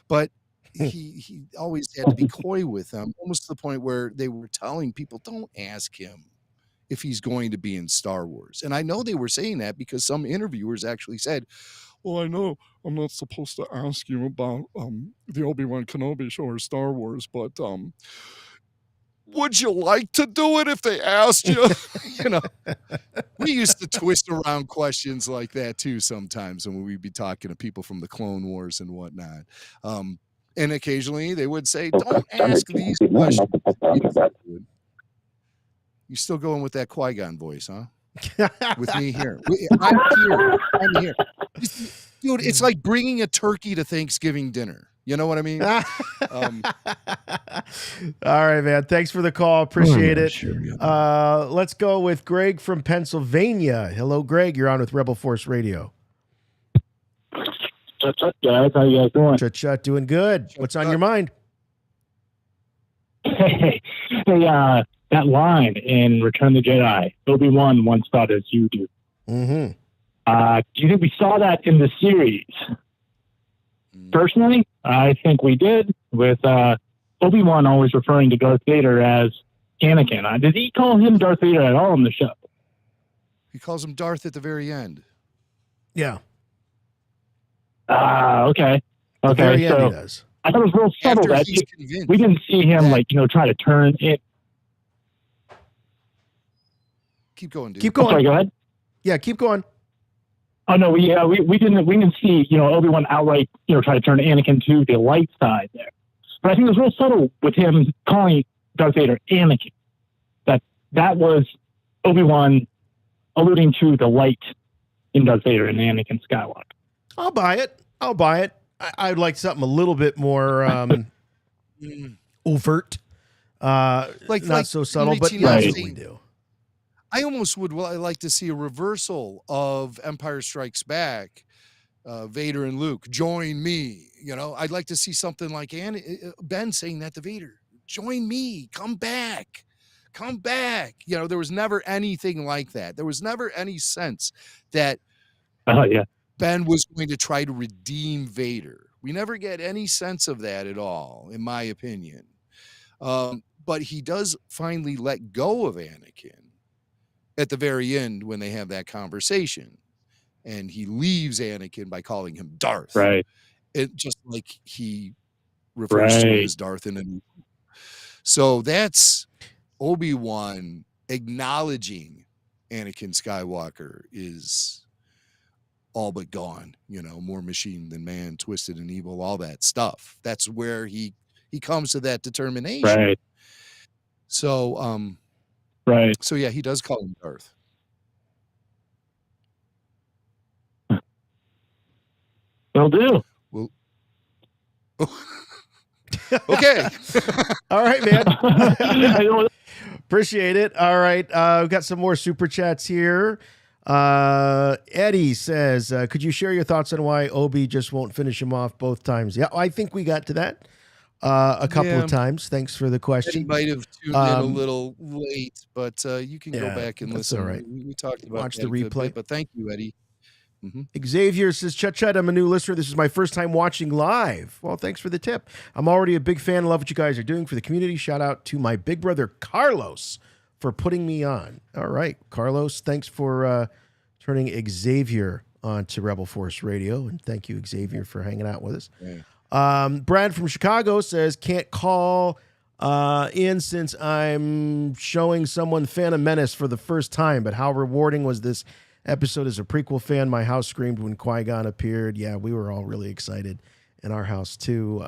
But he always had to be coy with them, almost to the point where they were telling people, don't ask him if he's going to be in Star Wars. And I know they were saying that because some interviewers actually said, well, I know I'm not supposed to ask you about the Obi-Wan Kenobi show or Star Wars, but would you like to do it if they asked you? You know, we used to twist around questions like that too sometimes when we'd be talking to people from the Clone Wars and whatnot. And occasionally they would say, don't ask these questions. You're still going with that Qui-Gon voice, huh? With me here. I'm here. Dude, it's like bringing a turkey to Thanksgiving dinner. You know what I mean? All right, man. Thanks for the call. Appreciate it. Sure, yeah. Let's go with Greg from Pennsylvania. Hello, Greg. You're on with Rebel Force Radio. Chut, guys. How you guys doing? Chut, doing good. What's on your mind? Hey, that line in Return of the Jedi, Obi-Wan once thought as you do. Mm-hmm. Do you think we saw that in the series? Personally, I think we did, with Obi-Wan always referring to Darth Vader as Anakin. Did he call him Darth Vader at all in the show? He calls him Darth at the very end. Yeah. Okay. The very end So he does. I thought it was real subtle that we didn't see him try to turn it. Keep going, dude. Keep going. Sorry, go ahead. Yeah, keep going. Oh no, we didn't see Obi-Wan outright try to turn Anakin to the light side there. But I think it was real subtle with him calling Darth Vader Anakin. That was Obi-Wan alluding to the light in Darth Vader and Anakin Skywalker. I'll buy it. I'd like something a little bit more overt, not so subtle, but that's what we do. I almost would like to see a reversal of Empire Strikes Back, Vader and Luke, join me. I'd like to see something like Ben saying that to Vader, join me, come back. There was never anything like that. There was never any sense that Ben was going to try to redeem Vader. We never get any sense of that at all, in my opinion. But he does finally let go of Anakin at the very end when they have that conversation, and he leaves Anakin by calling him Darth. Right. It just like he refers to him as Darth in a new. So that's Obi-Wan acknowledging Anakin Skywalker is all but gone, more machine than man, twisted and evil, all that stuff. That's where he comes to that determination. Right. So, right. So yeah, he does call him Darth. Will do. Well, okay. All right, man. Appreciate it. All right. We've got some more super chats here. Eddie says, could you share your thoughts on why Obi just won't finish him off both times? Yeah, I think we got to that a couple of times. Thanks for the question. He might have tuned in a little late, but you can go back and listen. All right. We talked about Watch that the a good replay. bit, but thank you, Eddie. Xavier says, Chut, I'm a new listener. This is my first time watching live. Well, thanks for the tip. I'm already a big fan. Love what you guys are doing for the community. Shout out to my big brother, Carlos, for putting me on. All right, Carlos, thanks for turning Xavier on to Rebel Force Radio. And thank you, Xavier, for hanging out with us. Yeah. Brad from Chicago says, can't call in since I'm showing someone Phantom Menace for the first time, but how rewarding was this episode as a prequel fan? My house screamed when Qui-Gon appeared. Yeah, we were all really excited in our house too.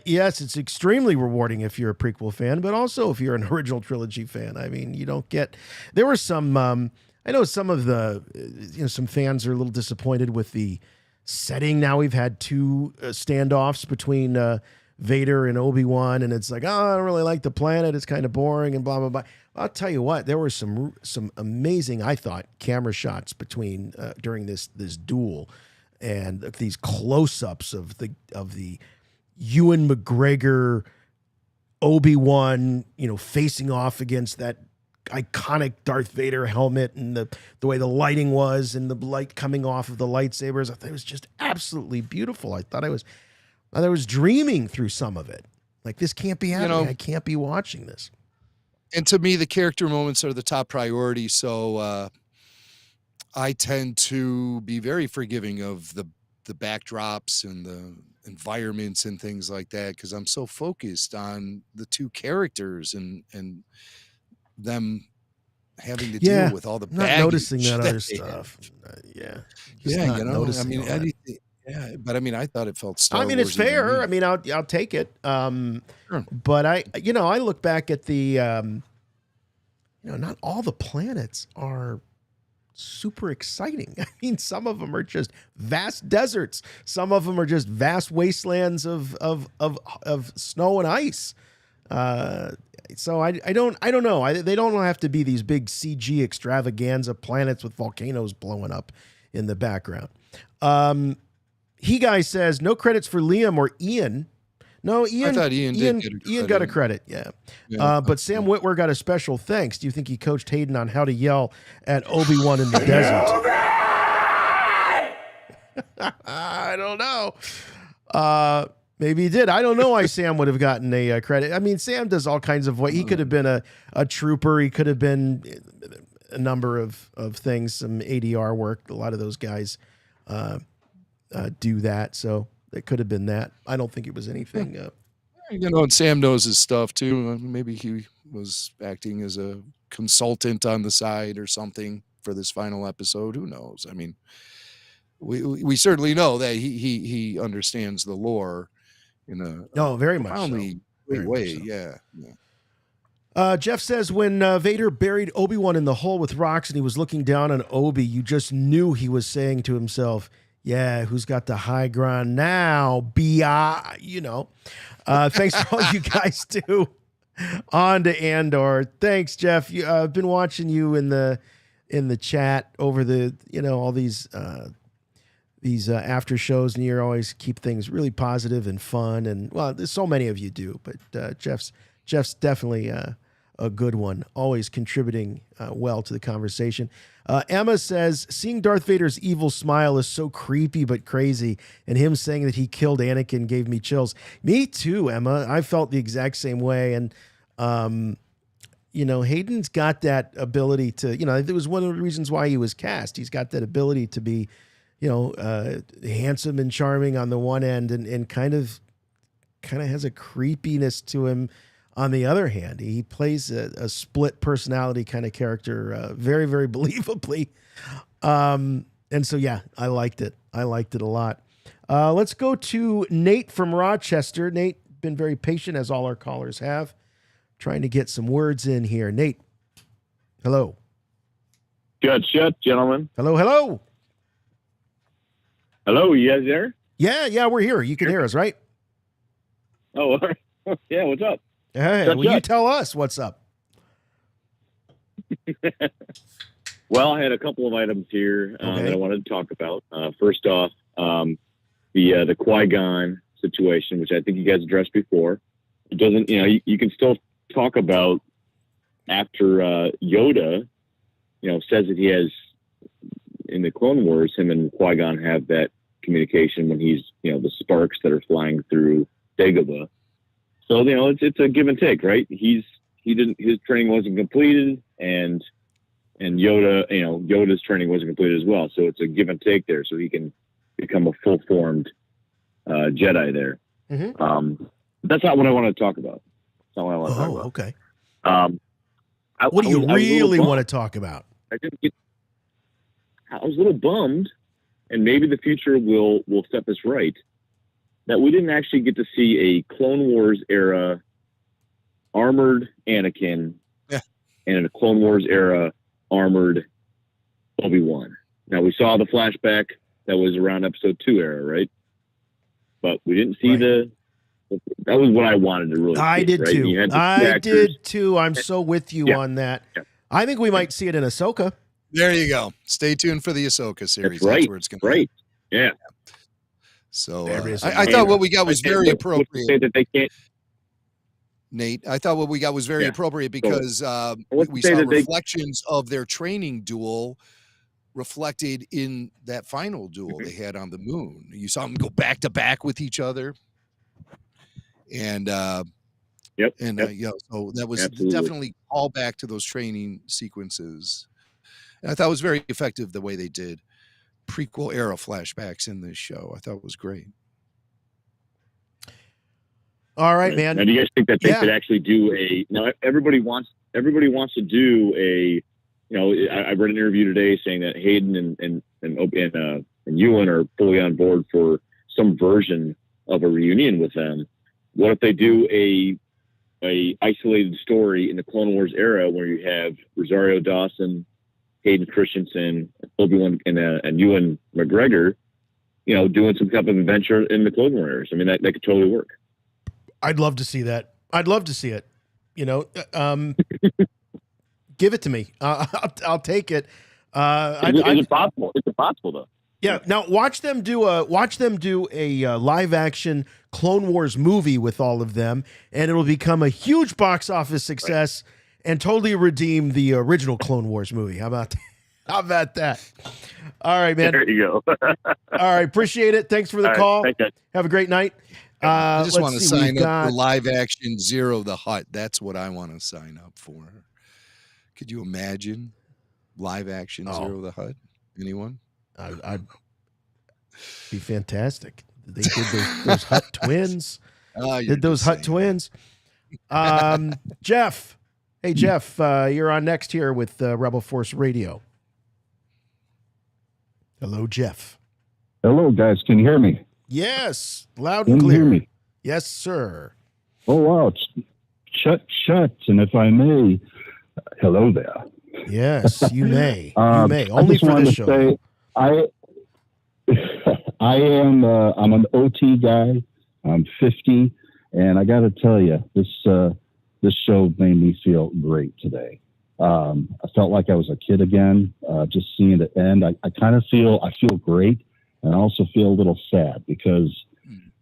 Yes, it's extremely rewarding if you're a prequel fan, but also if you're an original trilogy fan. I mean, you don't get. There were some. I know some of the. Some fans are a little disappointed with the setting. Now we've had two standoffs between Vader and Obi-Wan, and it's like, oh, I don't really like the planet. It's kind of boring and blah blah blah. I'll tell you what, there were some amazing, I thought, camera shots between during this duel, and these close-ups of the Ewan McGregor Obi-Wan, facing off against that iconic Darth Vader helmet, and the way the lighting was, and the light coming off of the lightsabers. I thought it was just absolutely beautiful. I thought I was I was dreaming through some of it. Like, this can't be happening. I can't be watching this. And to me, the character moments are the top priority. So I tend to be very forgiving of the backdrops and the environments and things like that, because I'm so focused on the two characters and them having to deal with all the not baggage noticing that other they stuff. have. Just Yeah, not you know, I noticing mean, all that. but I mean, I thought it felt Star I mean, Wars it's fair. to me. I mean, I'll take it. But I look back at the, not all the planets are super exciting. I mean, some of them are just vast deserts. Some of them are just vast wastelands of snow and ice. So I don't know. They don't have to be these big CG extravaganza planets with volcanoes blowing up in the background. He guy says no credits for Liam or Ian. No, Ian. I thought Ian got a credit. Yeah. But Sam Witwer got a special thanks. Do you think he coached Hayden on how to yell at Obi-Wan in the desert? I don't know. Maybe he did. I don't know why Sam would have gotten a credit. I mean, Sam does all kinds of what he could have been a trooper. He could have been a number of things, some ADR work. A lot of those guys do that. So it could have been that. I don't think it was anything. And Sam knows his stuff too. Maybe he was acting as a consultant on the side or something for this final episode. Who knows? I mean, we certainly know that he understands the lore in a very much profoundly great way. Yeah. Jeff says when Vader buried Obi-Wan in the hole with rocks and he was looking down on Obi, you just knew he was saying to himself, yeah, who's got the high ground now? B.I., Thanks for all you guys do. On to Andor. Thanks, Jeff. I've been watching you in the chat over the, all these after shows, and you always keep things really positive and fun. And well, there's so many of you do, but Jeff's definitely a good one, always contributing well to the conversation. Emma says, seeing Darth Vader's evil smile is so creepy but crazy, and him saying that he killed Anakin gave me chills. Me too, Emma. I felt the exact same way. And, Hayden's got that ability to, it was one of the reasons why he was cast. He's got that ability to be, handsome and charming on the one end and kind of has a creepiness to him. On the other hand, he plays a split personality kind of character very, very believably. And so, yeah, I liked it. I liked it a lot. Let's go to Nate from Rochester. Nate, been very patient, as all our callers have. Trying to get some words in here. Nate, hello. Good shit, gentlemen. Hello, hello. Hello, you guys there? Yeah, we're here. You can hear us, right? Oh, yeah, what's up? Hey, you tell us what's up. Well, I had a couple of items here that I wanted to talk about. First off, the Qui-Gon situation, which I think you guys addressed before. It doesn't, you can still talk about after Yoda, says that he has in the Clone Wars, him and Qui-Gon have that communication when he's, the sparks that are flying through Dagobah. So, it's a give and take, right? His training wasn't completed and Yoda, Yoda's training wasn't completed as well. So it's a give and take there. So he can become a full formed Jedi there. Mm-hmm. That's not what I want to talk about. That's not what I want to talk about. Okay. What do you really want to talk about? I was a little bummed, and maybe the future will set this right, that we didn't actually get to see a Clone Wars era armored Anakin and a Clone Wars era armored Obi-Wan. Now, we saw the flashback that was around episode 2 era, right? But we didn't see that was what I wanted to really see. I did right? too. I did too. I'm so with you on that. Yeah. I think we might see it in Ahsoka. There you go. Stay tuned for the Ahsoka series. That's right. That's where it's going to be. Yeah. So I thought what we got was very appropriate. Say that they can't. Nate, I thought what we got was very appropriate because we saw reflections of their training duel reflected in that final duel they had on the moon. You saw them go back to back with each other. And Yep. so that was Absolutely. definitely all back to those training sequences. And I thought it was very effective the way they did prequel era flashbacks in this show. I thought it was great. All right, man. Now, do you guys think that they could actually do a? Now, everybody wants to do a. I read an interview today saying that Hayden and Ewan are fully on board for some version of a reunion with them. What if they do a isolated story in the Clone Wars era where you have Rosario Dawson, Hayden Christensen, Obi-Wan, and Ewan McGregor, doing some type of adventure in the Clone Wars? I mean, that could totally work. I'd love to see that. I'd love to see it. Give it to me. I'll take it. It's possible. It's possible though. Yeah. Now watch them do a live action Clone Wars movie with all of them, and it'll become a huge box office success and totally redeem the original Clone Wars movie. How about that? All right, man. There you go. All right. Appreciate it. Thanks for the call. Thanks, guys. Have a great night. I just want to sign up for live action Zero the Hutt. That's what I want to sign up for. Could you imagine live action Zero the Hutt? Anyone? I'd be fantastic. They did those Hutt twins. Did those Hutt twins? Jeff. Hey, Jeff, you're on next here with Rebel Force Radio. Hello, Jeff. Hello, guys. Can you hear me? Yes, loud and Can you clear. hear me? Yes, sir. Oh, wow. Shut. And if I may, hello there. Yes, you may. You may. Only for this show. Say, I am. I'm an OT guy. I'm 50, and I got to tell you, this show made me feel great today. I felt like I was a kid again. Just seeing it end, I kind of feel great, and I also feel a little sad because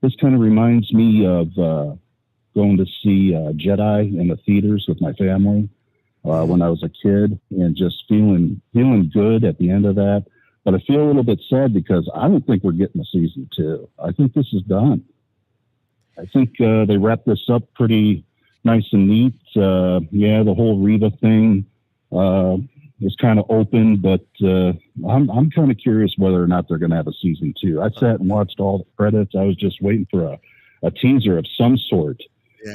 this kind of reminds me of going to see Jedi in the theaters with my family when I was a kid, and just feeling good at the end of that. But I feel a little bit sad because I don't think we're getting a season 2. I think this is done. I think they wrapped this up pretty nice and neat. The whole Reva thing is kind of open, but I'm kind of curious whether or not they're going to have a season 2. I sat and watched all the credits. I was just waiting for a teaser of some sort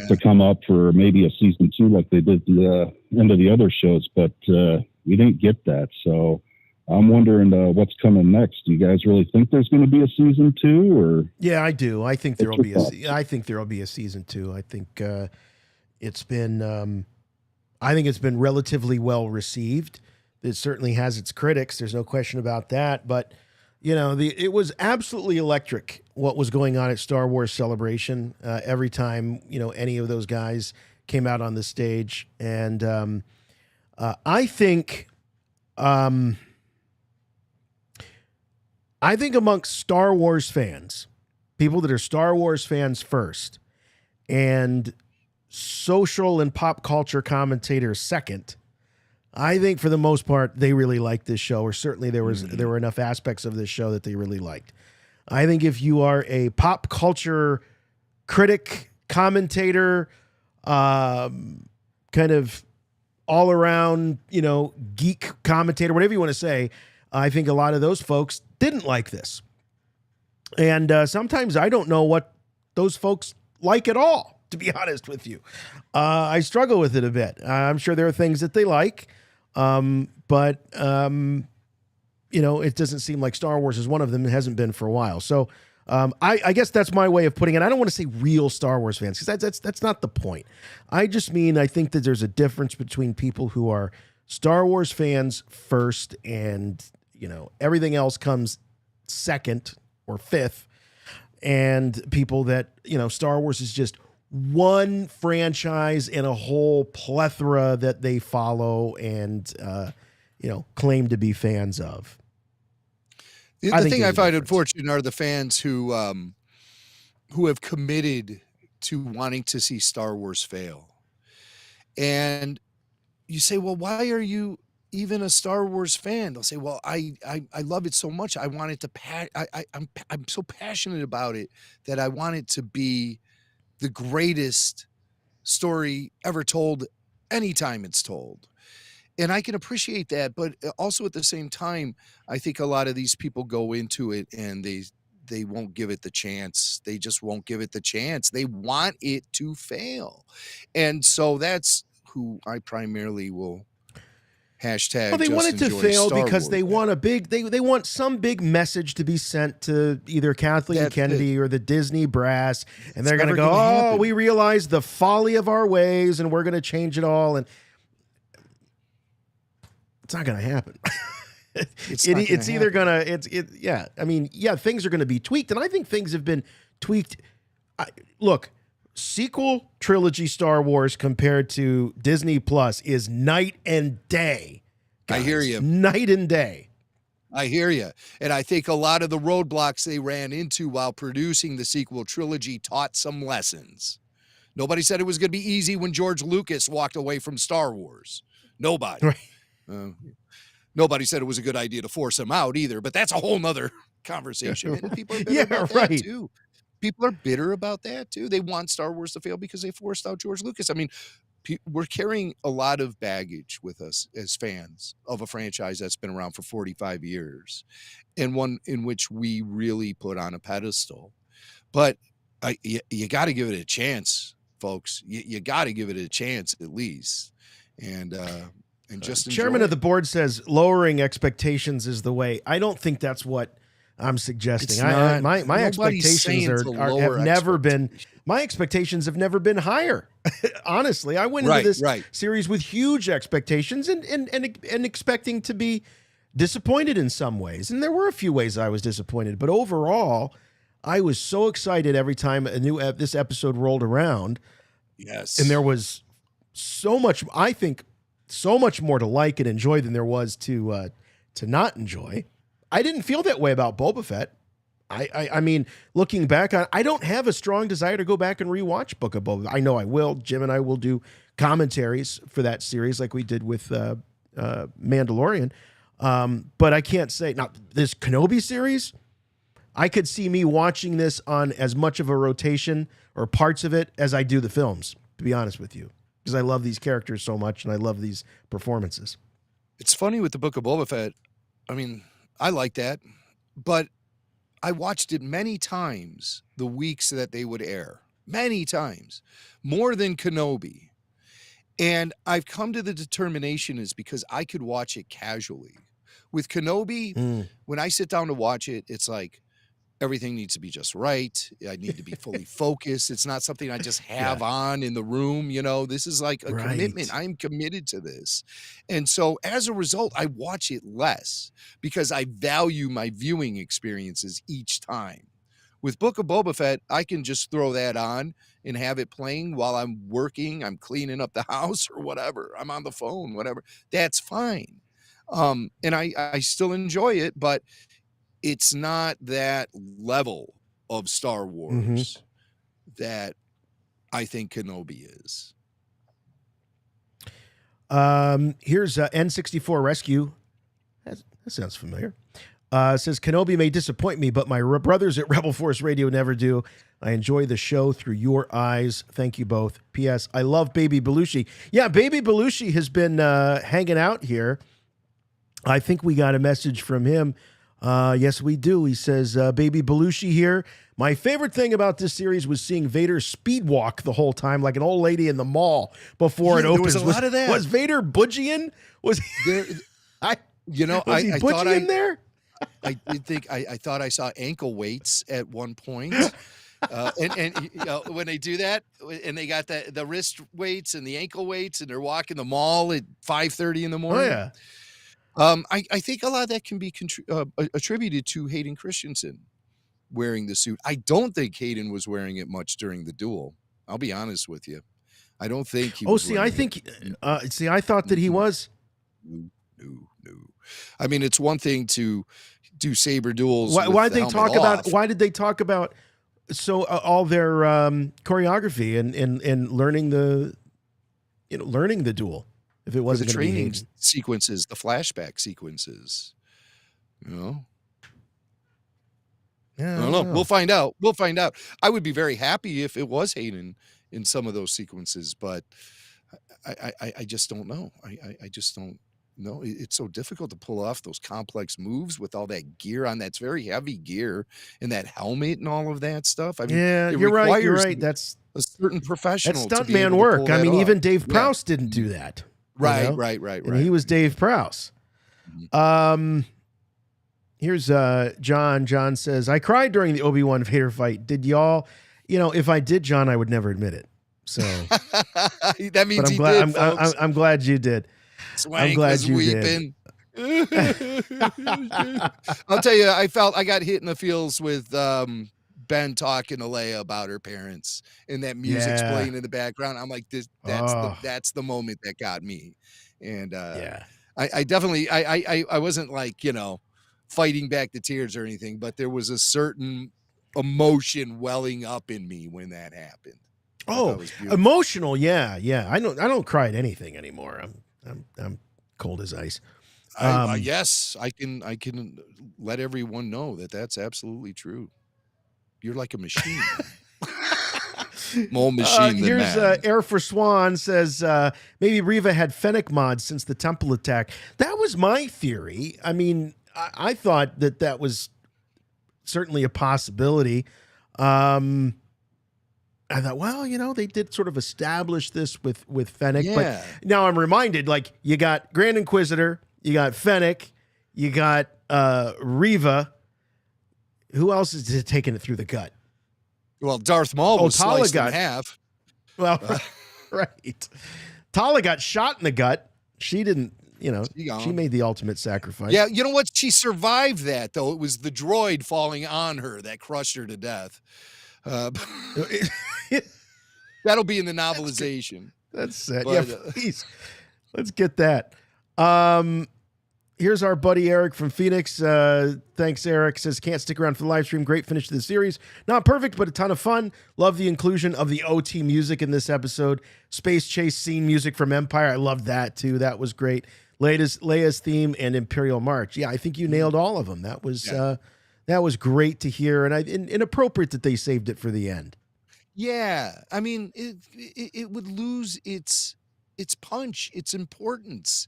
to come up for maybe a season 2 like they did the end of the other shows, but we didn't get that. So I'm wondering what's coming next. Do you guys really think there's going to be a season 2? Or yeah, I do. I think there'll be a season 2. I think it's been relatively well received. It certainly has its critics. There's no question about that. But it was absolutely electric what was going on at Star Wars Celebration every time any of those guys came out on the stage, and I think amongst Star Wars fans, people that are Star Wars fans first, and social and pop culture commentators second, I think for the most part they really liked this show, or certainly there were enough aspects of this show that they really liked. I think if you are a pop culture critic, commentator, kind of all around, geek commentator, whatever you want to say, I think a lot of those folks didn't like this. And sometimes I don't know what those folks like at all, to be honest with you. I struggle with it a bit. I'm sure there are things that they like, but it doesn't seem like Star Wars is one of them. It hasn't been for a while. So I guess that's my way of putting it. I don't want to say real Star Wars fans, because that's not the point. I just mean I think that there's a difference between people who are Star Wars fans first, and everything else comes second or fifth, and people that Star Wars is just one franchise and a whole plethora that they follow and claim to be fans of. The thing I find unfortunate are the fans who have committed to wanting to see Star Wars fail. And you say, well, why are you even a Star Wars fan? They'll say, well, I love it so much. I want it to I'm so passionate about it that I want it to be the greatest story ever told anytime it's told. And I can appreciate that, but also at the same time, I think a lot of these people go into it and they won't give it the chance. They just won't give it the chance. They want it to fail. And so that's who I primarily will hashtag. Well, they want it to fail Star because Wars. they want a big they want some big message to be sent to either Kathleen That's Kennedy or the Disney brass, and they're going to never go, gonna "Oh, happen." we realize the folly of our ways, and we're going to change it all." And it's not going to happen. It's not gonna It's either happen. gonna yeah. I mean, yeah, things are going to be tweaked, and I think things have been tweaked. Look, sequel trilogy Star Wars compared to Disney Plus is night and day. I hear you. Night and day. I hear you. And I think a lot of the roadblocks they ran into while producing the sequel trilogy taught some lessons. Nobody said it was going to be easy when George Lucas walked away from Star Wars. Nobody. Right. Nobody said it was a good idea to force him out either, but that's a whole nother conversation. And people are bitter Yeah, about right. that too. People are bitter about that too. They want Star Wars to fail because they forced out George Lucas. I mean, we're carrying a lot of baggage with us as fans of a franchise that's been around for 45 years and one in which we really put on a pedestal. But you got to give it a chance, folks. You got to give it a chance at least. And just Chairman enjoy of the board says lowering expectations is the way. I don't think that's what I'm suggesting. It's not. My Nobody's saying expectations to lower have never been. My expectations have never been higher. Honestly, I went into this series with huge expectations and expecting to be disappointed in some ways, and there were a few ways I was disappointed. But overall, I was so excited every time this episode rolled around. Yes, and there was so much. I think so much more to like and enjoy than there was to not enjoy. I didn't feel that way about Boba Fett. I mean, looking back on, I don't have a strong desire to go back and rewatch Book of Boba. I know I will. Jim and I will do commentaries for that series like we did with Mandalorian. But I can't say now this Kenobi series. I could see me watching this on as much of a rotation or parts of it as I do the films. To be honest with you, because I love these characters so much and I love these performances. It's funny with the Book of Boba Fett. I mean, I like that, but I watched it many times the weeks that they would air. Many times. More than Kenobi. And I've come to the determination is because I could watch it casually. With Kenobi, when I sit down to watch it, it's like everything needs to be just right. I need to be fully focused. It's not something I just have on in the room. You know, this is like a commitment. I'm committed to this. And so as a result, I watch it less because I value my viewing experiences each time. With Book of Boba Fett, I can just throw that on and have it playing while I'm working. I'm cleaning up the house or whatever. I'm on the phone, whatever. That's fine. And I still enjoy it, but it's not that level of Star Wars that I think Kenobi is. Here's N64 Rescue. That sounds familiar. Says Kenobi may disappoint me, but my brothers at Rebel Force Radio never do. I enjoy the show through your eyes. Thank you both. P.S. I love Baby Belushi. Yeah, Baby Belushi has been hanging out here. I think we got a message from him. Yes, we do. He says, Baby Belushi here. My favorite thing about this series was seeing Vader speed walk the whole time like an old lady in the mall before it opens. There was a lot of that. Was Vader budgieing? Was there? I thought in there. I did think I thought I saw ankle weights at one point. And you know, when they do that and they got the wrist weights and the ankle weights and they're walking the mall at 5:30 in the morning. Oh, yeah. I think a lot of that can be attributed to Hayden Christensen wearing the suit. I don't think Hayden was wearing it much during the duel. I'll be honest with you. I don't think he was. I thought that he was. No. I mean, it's one thing to do saber duels. Why did they talk about all their choreography and learning the duel? If it wasn't the gonna be training Hayden. sequences, the flashback sequences, you know. Yeah, I don't know. We'll find out. We'll find out. I would be very happy if it was Hayden in some of those sequences, but I just don't know. I just don't know. It's so difficult to pull off those complex moves with all that gear on. That's very heavy gear and that helmet and all of that stuff. I mean, Yeah, it you're right. You're requires right. That's a certain professional. That's to be able stuntman to work. pull I that mean, off. even Dave Yeah. Prowse didn't do that. you Right, know? right, right, And right. he was Dave Prowse. Here's John. John says, I cried during the Obi-Wan Vader fight. Did y'all? If I did, John, I would never admit it. So that means but he did. I'm glad you did. Swank I'm glad was you weeping. did. I'll tell you, I got hit in the feels with Ben talking to Leia about her parents and that music's Yeah. playing in the background. I'm like, that's the moment that got me. And I definitely I wasn't like, fighting back the tears or anything, but there was a certain emotion welling up in me when that happened. Oh, emotional. Yeah. I don't cry at anything anymore. I'm cold as ice. Yes, I can let everyone know that that's absolutely true. You're like a machine. More machine than here's man. Air for Swan says maybe Reva had Fennec mods since the temple attack. That was my theory. I mean, I thought that was certainly a possibility. I thought, well, they did sort of establish this with Fennec, Yeah. but now I'm reminded, like, you got Grand Inquisitor, you got Fennec, you got Reva. Who else is taking it through the gut? Well, Darth Maul was Tala sliced in got- half. Well, right. Tala got shot in the gut. She didn't, she made the ultimate sacrifice. Yeah, you know what? She survived that, though. It was the droid falling on her that crushed her to death. That'll be in the novelization. That's sad. But, Yeah, please. Let's get that. Here's our buddy Eric from Phoenix. Thanks, Eric. Says, can't stick around for the live stream. Great finish to the series. Not perfect, but a ton of fun. Love the inclusion of the OT music in this episode. Space chase scene music from Empire. I loved that, too. That was great. Leia's theme and Imperial March. Yeah, I think you nailed all of them. That was great to hear, and inappropriate that they saved it for the end. Yeah, I mean, it would lose its punch, its importance.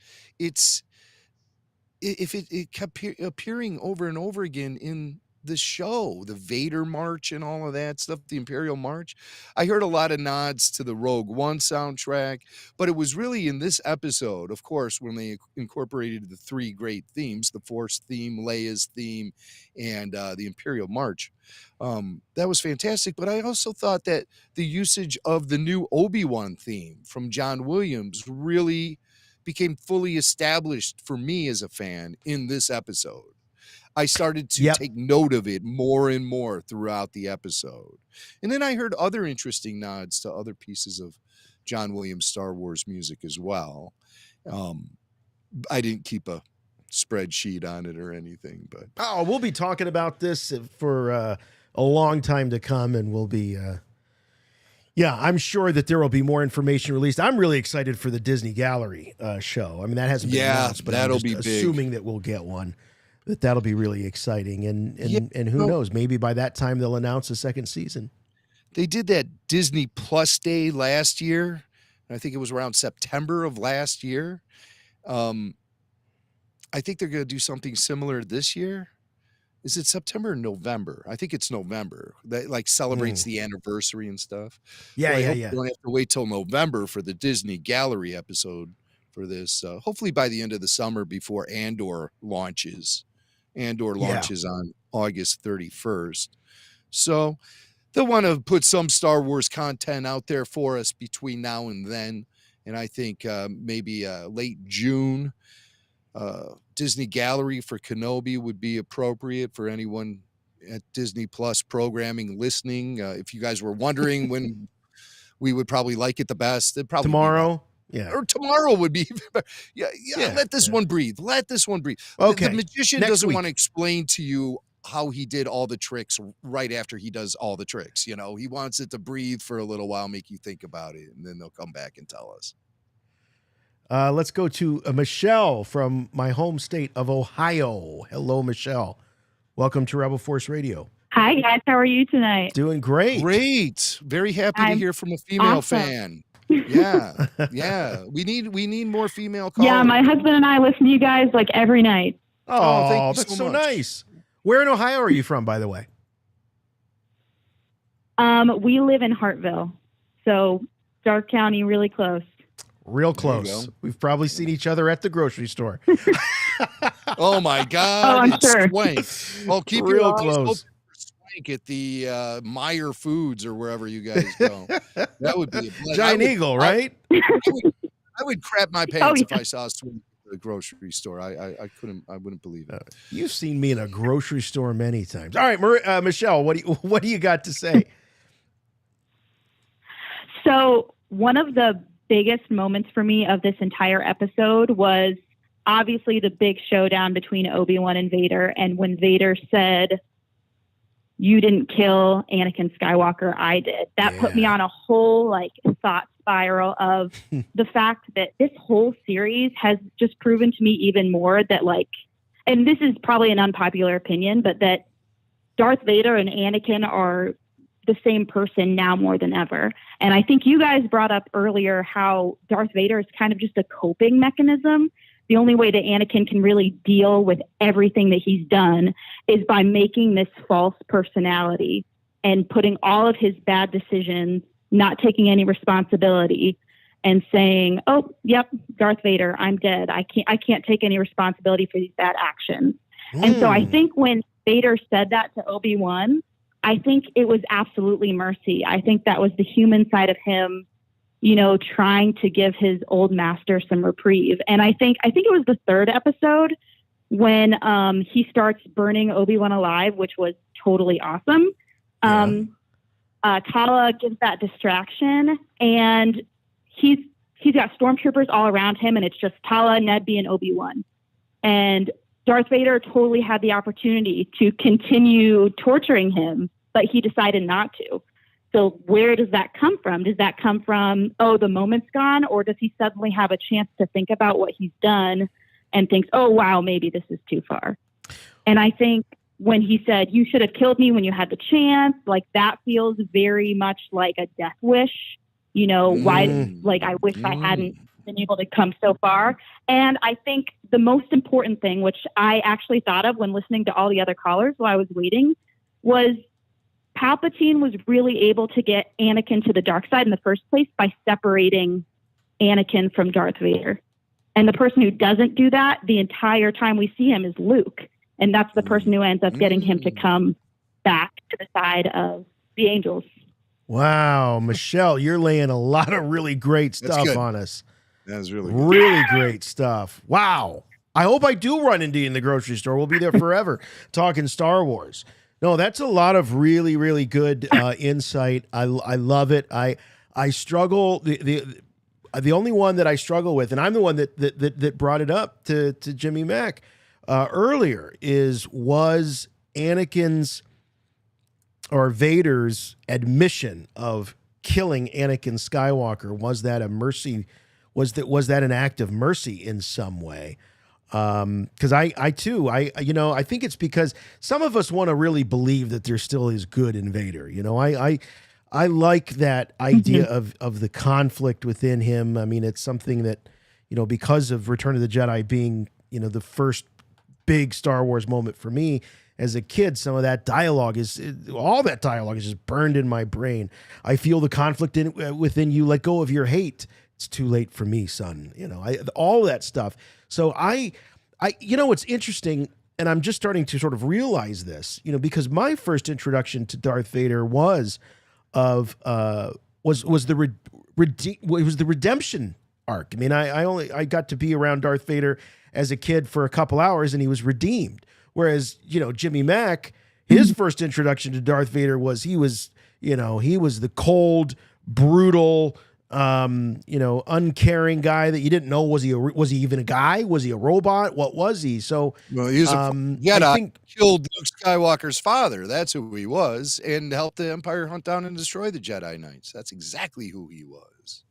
If it kept appearing over and over again in the show, the Vader March and all of that stuff, the Imperial March. I heard a lot of nods to the Rogue One soundtrack, but it was really in this episode, of course, when they incorporated the three great themes, the Force theme, Leia's theme, and the Imperial March. That was fantastic, but I also thought that the usage of the new Obi-Wan theme from John Williams really became fully established for me as a fan in this episode. I started to take note of it more and more throughout the episode. And then I heard other interesting nods to other pieces of John Williams Star Wars music as well. I didn't keep a spreadsheet on it or anything, but we'll be talking about this for a long time to come, and we'll be I'm sure that there will be more information released. I'm really excited for the Disney Gallery show. I mean, that hasn't been announced, but that'll I'm just be big. assuming that we'll get one. That'll be really exciting, and who knows? Maybe by that time they'll announce a second season. They did that Disney Plus Day last year. I think it was around September of last year. I think they're going to do something similar this year. Is it September or November? I think it's November. That like celebrates the anniversary and stuff. Yeah, So I yeah, hope yeah. we don't have to wait till November for the Disney Gallery episode for this. Hopefully by the end of the summer before Andor launches. Andor launches on August 31st. So they'll want to put some Star Wars content out there for us between now and then. And I think maybe late June, Disney Gallery for Kenobi would be appropriate for anyone at Disney Plus programming listening. If you guys were wondering when we would probably like it the best, it'd probably Tomorrow? Or tomorrow would be. Let this one breathe. Let this one breathe. Okay. The magician Next doesn't week. want to explain to you how he did all the tricks right after he does all the tricks. He wants it to breathe for a little while, make you think about it, and then they'll come back and tell us. Let's go to Michelle from my home state of Ohio. Hello, Michelle. Welcome to Rebel Force Radio. Hi, Hi guys, how are you tonight? Doing great. Great. Very happy to I'm hear from a female awesome. fan. Yeah. Yeah. We need more female callers. Yeah, my husband and I listen to you guys like every night. Oh, thank you that's so so much. nice. Where in Ohio are you from, by the way? We live in Hartville, so Stark County, really close. Real close. We've probably seen each other at the grocery store. Oh my God. Oh, I'm it's sure. Swank. Well, keep Real your eyes close. open for Swank at the Meyer Foods or wherever you guys go. That would be a blessing. Giant Eagle, right? I would crap my pants yeah. if I saw Swank at the grocery store. I wouldn't believe it. You've seen me in a grocery store many times. All right, Michelle, what do you got to say? So one of the biggest moments for me of this entire episode was obviously the big showdown between Obi-Wan and Vader. And when Vader said, "You didn't kill Anakin Skywalker, I did." That put me on a whole thought spiral of the fact that this whole series has just proven to me even more that and this is probably an unpopular opinion, but that Darth Vader and Anakin are the same person now more than ever. And I think you guys brought up earlier how Darth Vader is kind of just a coping mechanism. The only way that Anakin can really deal with everything that he's done is by making this false personality and putting all of his bad decisions, not taking any responsibility, and saying, "Oh, yep, Darth Vader, I'm dead. I can't take any responsibility for these bad actions." And so I think when Vader said that to Obi-Wan, I think it was absolutely mercy. I think that was the human side of him, trying to give his old master some reprieve. And I think it was the third episode when he starts burning Obi-Wan alive, which was totally awesome. Tala gives that distraction, and he's got stormtroopers all around him, and it's just Tala, Nedby, and Obi-Wan. And Darth Vader totally had the opportunity to continue torturing him, but he decided not to. So where does that come from? Does that come from, the moment's gone? Or does he suddenly have a chance to think about what he's done and thinks, oh, wow, maybe this is too far? And I think when he said, "You should have killed me when you had the chance," that feels very much like a death wish. Why, I wish I hadn't been able to come so far. And I think the most important thing, which I actually thought of when listening to all the other callers while I was waiting, was Palpatine was really able to get Anakin to the dark side in the first place by separating Anakin from Darth Vader. And the person who doesn't do that the entire time we see him is Luke. And that's the person who ends up getting him to come back to the side of the angels. Wow, Michelle, you're laying a lot of really great stuff on us. That's really good. Really great stuff. Wow. I hope I do run into you in the grocery store. We'll be there forever talking Star Wars. No, that's a lot of really, really good insight. I love it. I struggle. The only one that I struggle with, and I'm the one that brought it up to Jimmy Mack earlier, was Anakin's or Vader's admission of killing Anakin Skywalker. Was that a mercy? Was that an act of mercy in some way? Because I think it's because some of us want to really believe that there still is good in Vader. I like that idea of the conflict within him. I mean, it's something that, because of Return of the Jedi being, the first big Star Wars moment for me as a kid, some of that dialogue all that dialogue is just burned in my brain. I feel the conflict within you. Let go of your hate. It's too late for me, son. All that stuff. So it's interesting, and I'm just starting to sort of realize this, because my first introduction to Darth Vader was the redemption arc. I mean, I got to be around Darth Vader as a kid for a couple hours, and he was redeemed. Whereas, Jimmy Mack, his first introduction to Darth Vader was he was the cold, brutal, uncaring guy that you didn't know. Was he even a guy? Was he a robot? What was he? So, well, he was killed Luke Skywalker's father. That's who he was, and helped the Empire hunt down and destroy the Jedi Knights. That's exactly who he was.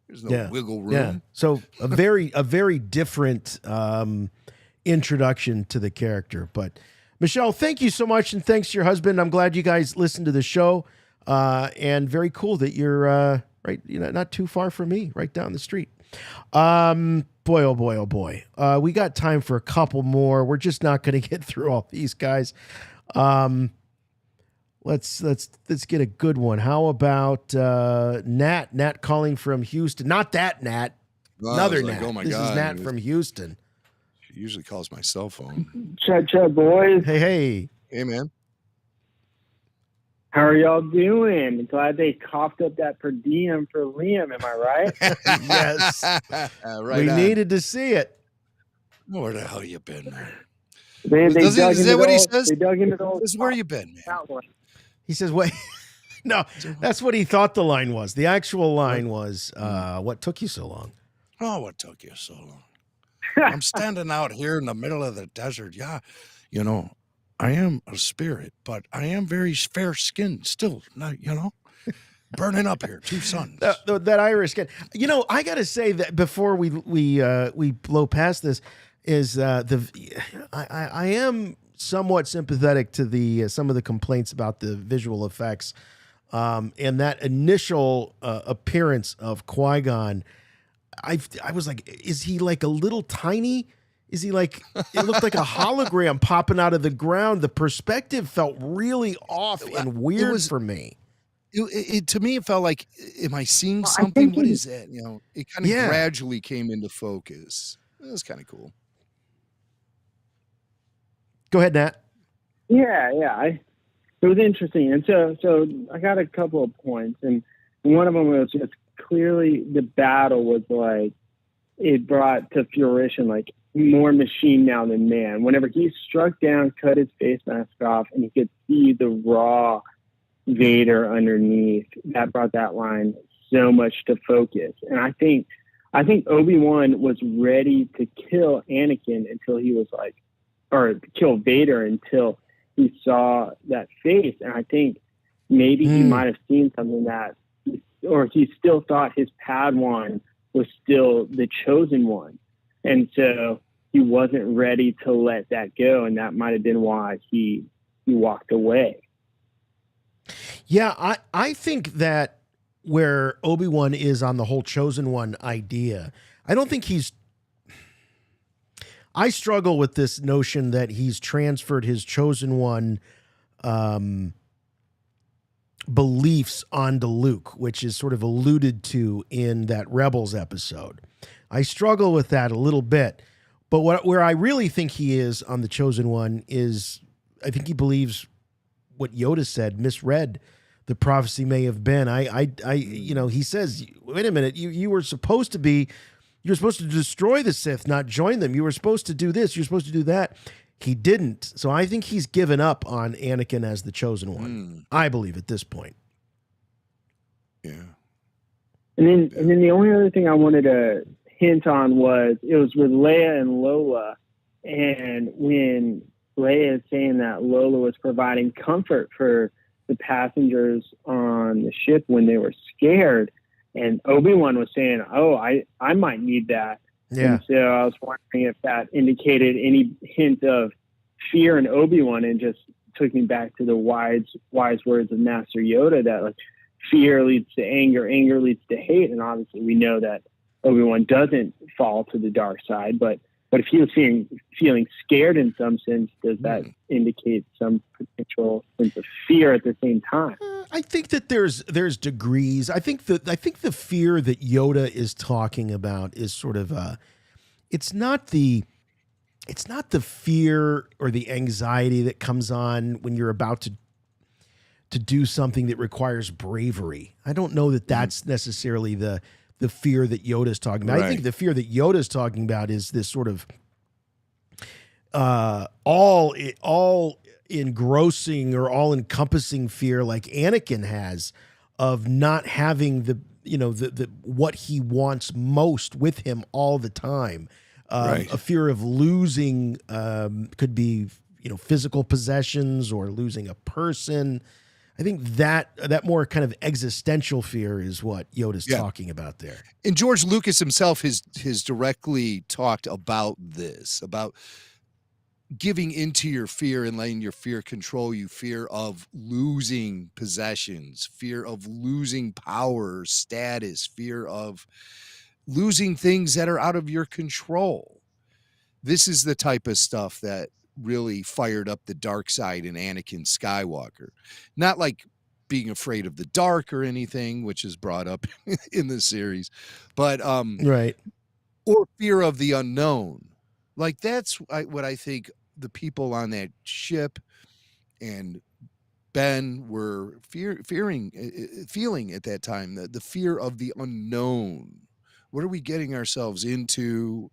There's no wiggle room. Yeah. So a very different introduction to the character. But Michelle, thank you so much, and thanks to your husband. I'm glad you guys listened to the show, and very cool that you're right, not too far from me, right down the street. Boy, oh boy, oh boy. We got time for a couple more. We're just not going to get through all these guys. Let's get a good one. How about Nat? Nat calling from Houston. Not that Nat. Another Nat. Oh my this God. is Nat from Houston. She usually calls my cell phone. Chut, boys. Hey. Hey, man. How are y'all doing? Glad they coughed up that per diem for Liam. Am I right? Yes. Right we on. needed to see it. Where the hell you been, man? Is that what he says? They dug into those. This is where you been, man. He says, wait. No, that's what he thought the line was. The actual line was, what took you so long? Oh, what took you so long? I'm standing out here in the middle of the desert. Yeah, I am a spirit, but I am very fair-skinned still. Not, burning up here, 2 suns. That Irish skin. I got to say that before we blow past this is I am somewhat sympathetic to the some of the complaints about the visual effects, and that initial appearance of Qui-Gon. I was like, is he like a little tiny? Is he like, it looked like a hologram popping out of the ground. The perspective felt really off and weird for me. To me, it felt like, am I seeing something? What is that? It kind of gradually came into focus. It was kind of cool. Go ahead, Nat. Yeah. It was interesting. And so I got a couple of points. And one of them was just clearly the battle was like, it brought to fruition, like, more machine now than man. Whenever he struck down, cut his face mask off, and he could see the raw Vader underneath, that brought that line so much to focus. And I think Obi-Wan was ready to kill Anakin until he was like, or kill Vader until he saw that face. And I think maybe he might have seen something that, or he still thought his Padawan was still the chosen one. And so he wasn't ready to let that go. And that might have been why he walked away. Yeah, I think that where Obi-Wan is on the whole chosen one idea, I don't think I struggle with this notion that he's transferred his chosen one beliefs onto Luke, which is sort of alluded to in that Rebels episode. I struggle with that a little bit, but where I really think he is on the chosen one is, I think he believes what Yoda said, misread the prophecy may have been. He says, wait a minute, you were supposed to destroy the Sith, not join them. You were supposed to do this. You're supposed to do that. He didn't. So I think he's given up on Anakin as the chosen one. I believe at this point. Yeah. And then the only other thing I wanted to hint on was it was with Leia and Lola, and when Leia is saying that Lola was providing comfort for the passengers on the ship when they were scared, and Obi-Wan was saying, "Oh, I might need that." Yeah. And so I was wondering if that indicated any hint of fear in Obi-Wan, and just took me back to the wise words of Master Yoda that like fear leads to anger, anger leads to hate, and obviously we know that Obi-Wan doesn't fall to the dark side, but if he was feeling scared in some sense, does that indicate some potential sense of fear at the same time? I think that there's degrees. I think the fear that Yoda is talking about is sort of it's not the fear or the anxiety that comes on when you're about to do something that requires bravery. I don't know that that's necessarily the fear that Yoda's talking about. Right. I think the fear that Yoda's talking about is this sort of all engrossing or all encompassing fear like Anakin has of not having the what he wants most with him all the time. A fear of losing could be physical possessions or losing a person. I think that more kind of existential fear is what Yoda's talking about there. And George Lucas himself has directly talked about this, about giving into your fear and letting your fear control you, fear of losing possessions, fear of losing power, status, fear of losing things that are out of your control. This is the type of stuff that really fired up the dark side in Anakin Skywalker. Not like being afraid of the dark or anything, which is brought up in the series, but right. Or fear of the unknown. Like that's what I think the people on that ship and Ben were feeling at that time, the fear of the unknown. What are we getting ourselves into?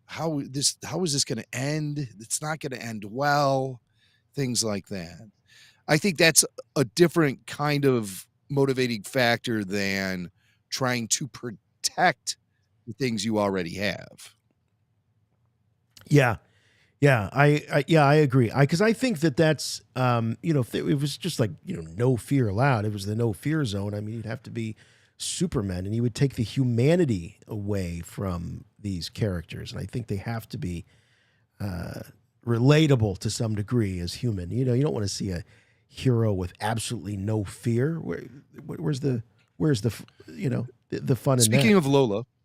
How is this going to end? It's not going to end well. Things like that. I think that's a different kind of motivating factor than trying to protect the things you already have. Yeah. Yeah, I agree. Because I think that's, if it was just like, no fear allowed, it was the no fear zone. I mean, you'd have to be Superman and you would take the humanity away from these characters. And I think they have to be relatable to some degree as human. You don't want to see a hero with absolutely no fear. Where's the fun in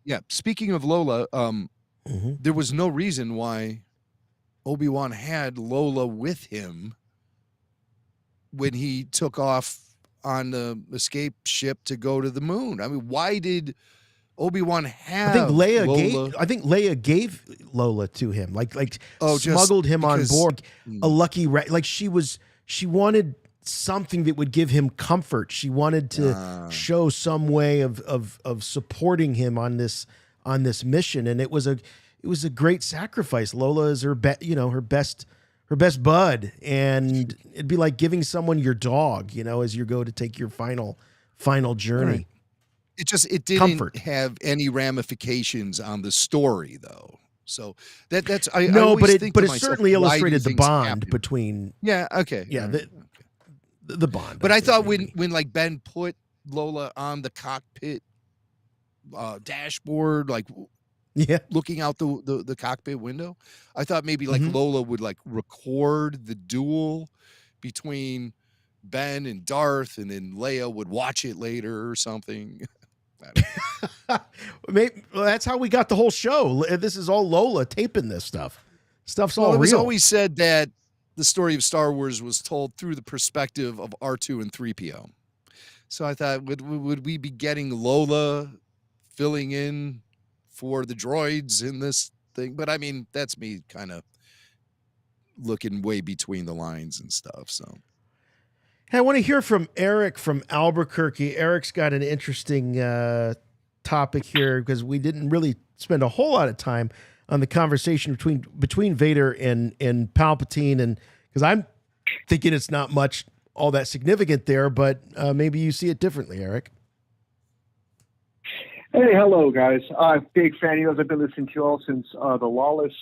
that? Speaking of Lola, there was no reason why Obi-Wan had Lola with him when he took off on the escape ship to go to the moon. I mean, why did Obi-Wan have Lola? I think Leia gave Lola to him, just smuggled him on because- board. A lucky she wanted something that would give him comfort. She wanted to show some way of supporting him on this mission, and it was a great sacrifice. Lola is her best bud, and it'd be like giving someone your dog, as you go to take your final journey. Right. It didn't have any ramifications on the story, though. So but it certainly illustrated the bond between. Yeah. Okay. Yeah. The bond. But I thought when like Ben put Lola on the cockpit dashboard, like. Yeah, looking out the cockpit window, I thought maybe like Lola would like record the duel between Ben and Darth, and then Leia would watch it later or something. Maybe that's how we got the whole show. This is all Lola taping this stuff. Stuff's all real. It was always said that the story of Star Wars was told through the perspective of R2 and 3PO. So I thought, would we be getting Lola filling in for the droids in this thing? But I mean, that's me kind of looking way between the lines and stuff. So hey, I want to hear from Eric from Albuquerque. Eric's got an interesting topic here because we didn't really spend a whole lot of time on the conversation between Vader and Palpatine, and because I'm thinking it's not much all that significant there, but maybe you see it differently, Eric. Hey, hello, guys. Big fan of yours. I've been listening to you all since the Lawless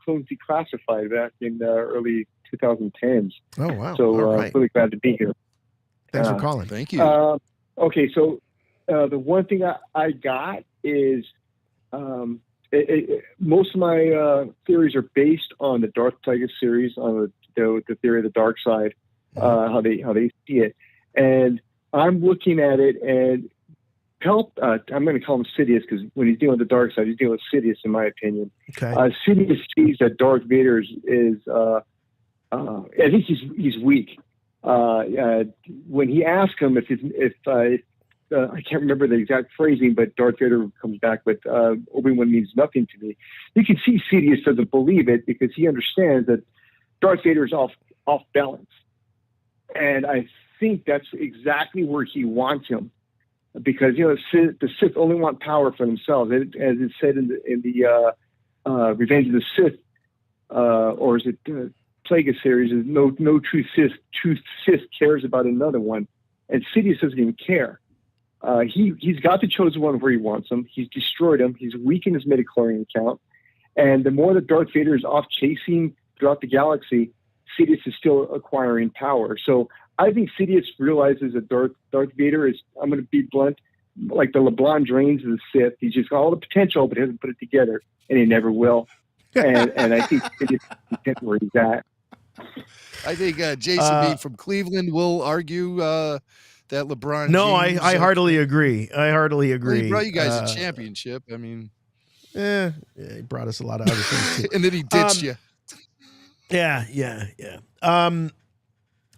Clones Declassified back in the early 2010s. Oh, wow. So all right. Really glad to be here. Thanks for calling. Thank you. Okay, so the one thing I got is most of my theories are based on the Darth Plagueis series, on the theory of the dark side, how they see it. And I'm looking at it, and I'm going to call him Sidious because when he's dealing with the dark side, he's dealing with Sidious, in my opinion. Okay. Sidious sees that Darth Vader is I think he's weak. When he asks him if I can't remember the exact phrasing, but Darth Vader comes back with Obi-Wan means nothing to me. You can see Sidious doesn't believe it because he understands that Darth Vader is off balance, and I think that's exactly where he wants him. Because the Sith only want power for themselves, as it said in the Revenge of the Sith, or is it Plagueis series? Is no true Sith cares about another one, and Sidious doesn't even care. He's got the chosen one where he wants him. He's destroyed him. He's weakened his midichlorian count, and the more that Darth Vader is off chasing throughout the galaxy, Sidious is still acquiring power. So I think Sidious realizes that Darth Vader is, I'm going to be blunt, like the LeBron James of the Sith. He's just got all the potential, but hasn't put it together, and he never will. and I think he's where he's at. I think Jason B from Cleveland will argue that LeBron. No, James, I heartily agree. I heartily agree. He brought you guys a championship. I mean, yeah, he brought us a lot of other things too. And then he ditched you. Yeah.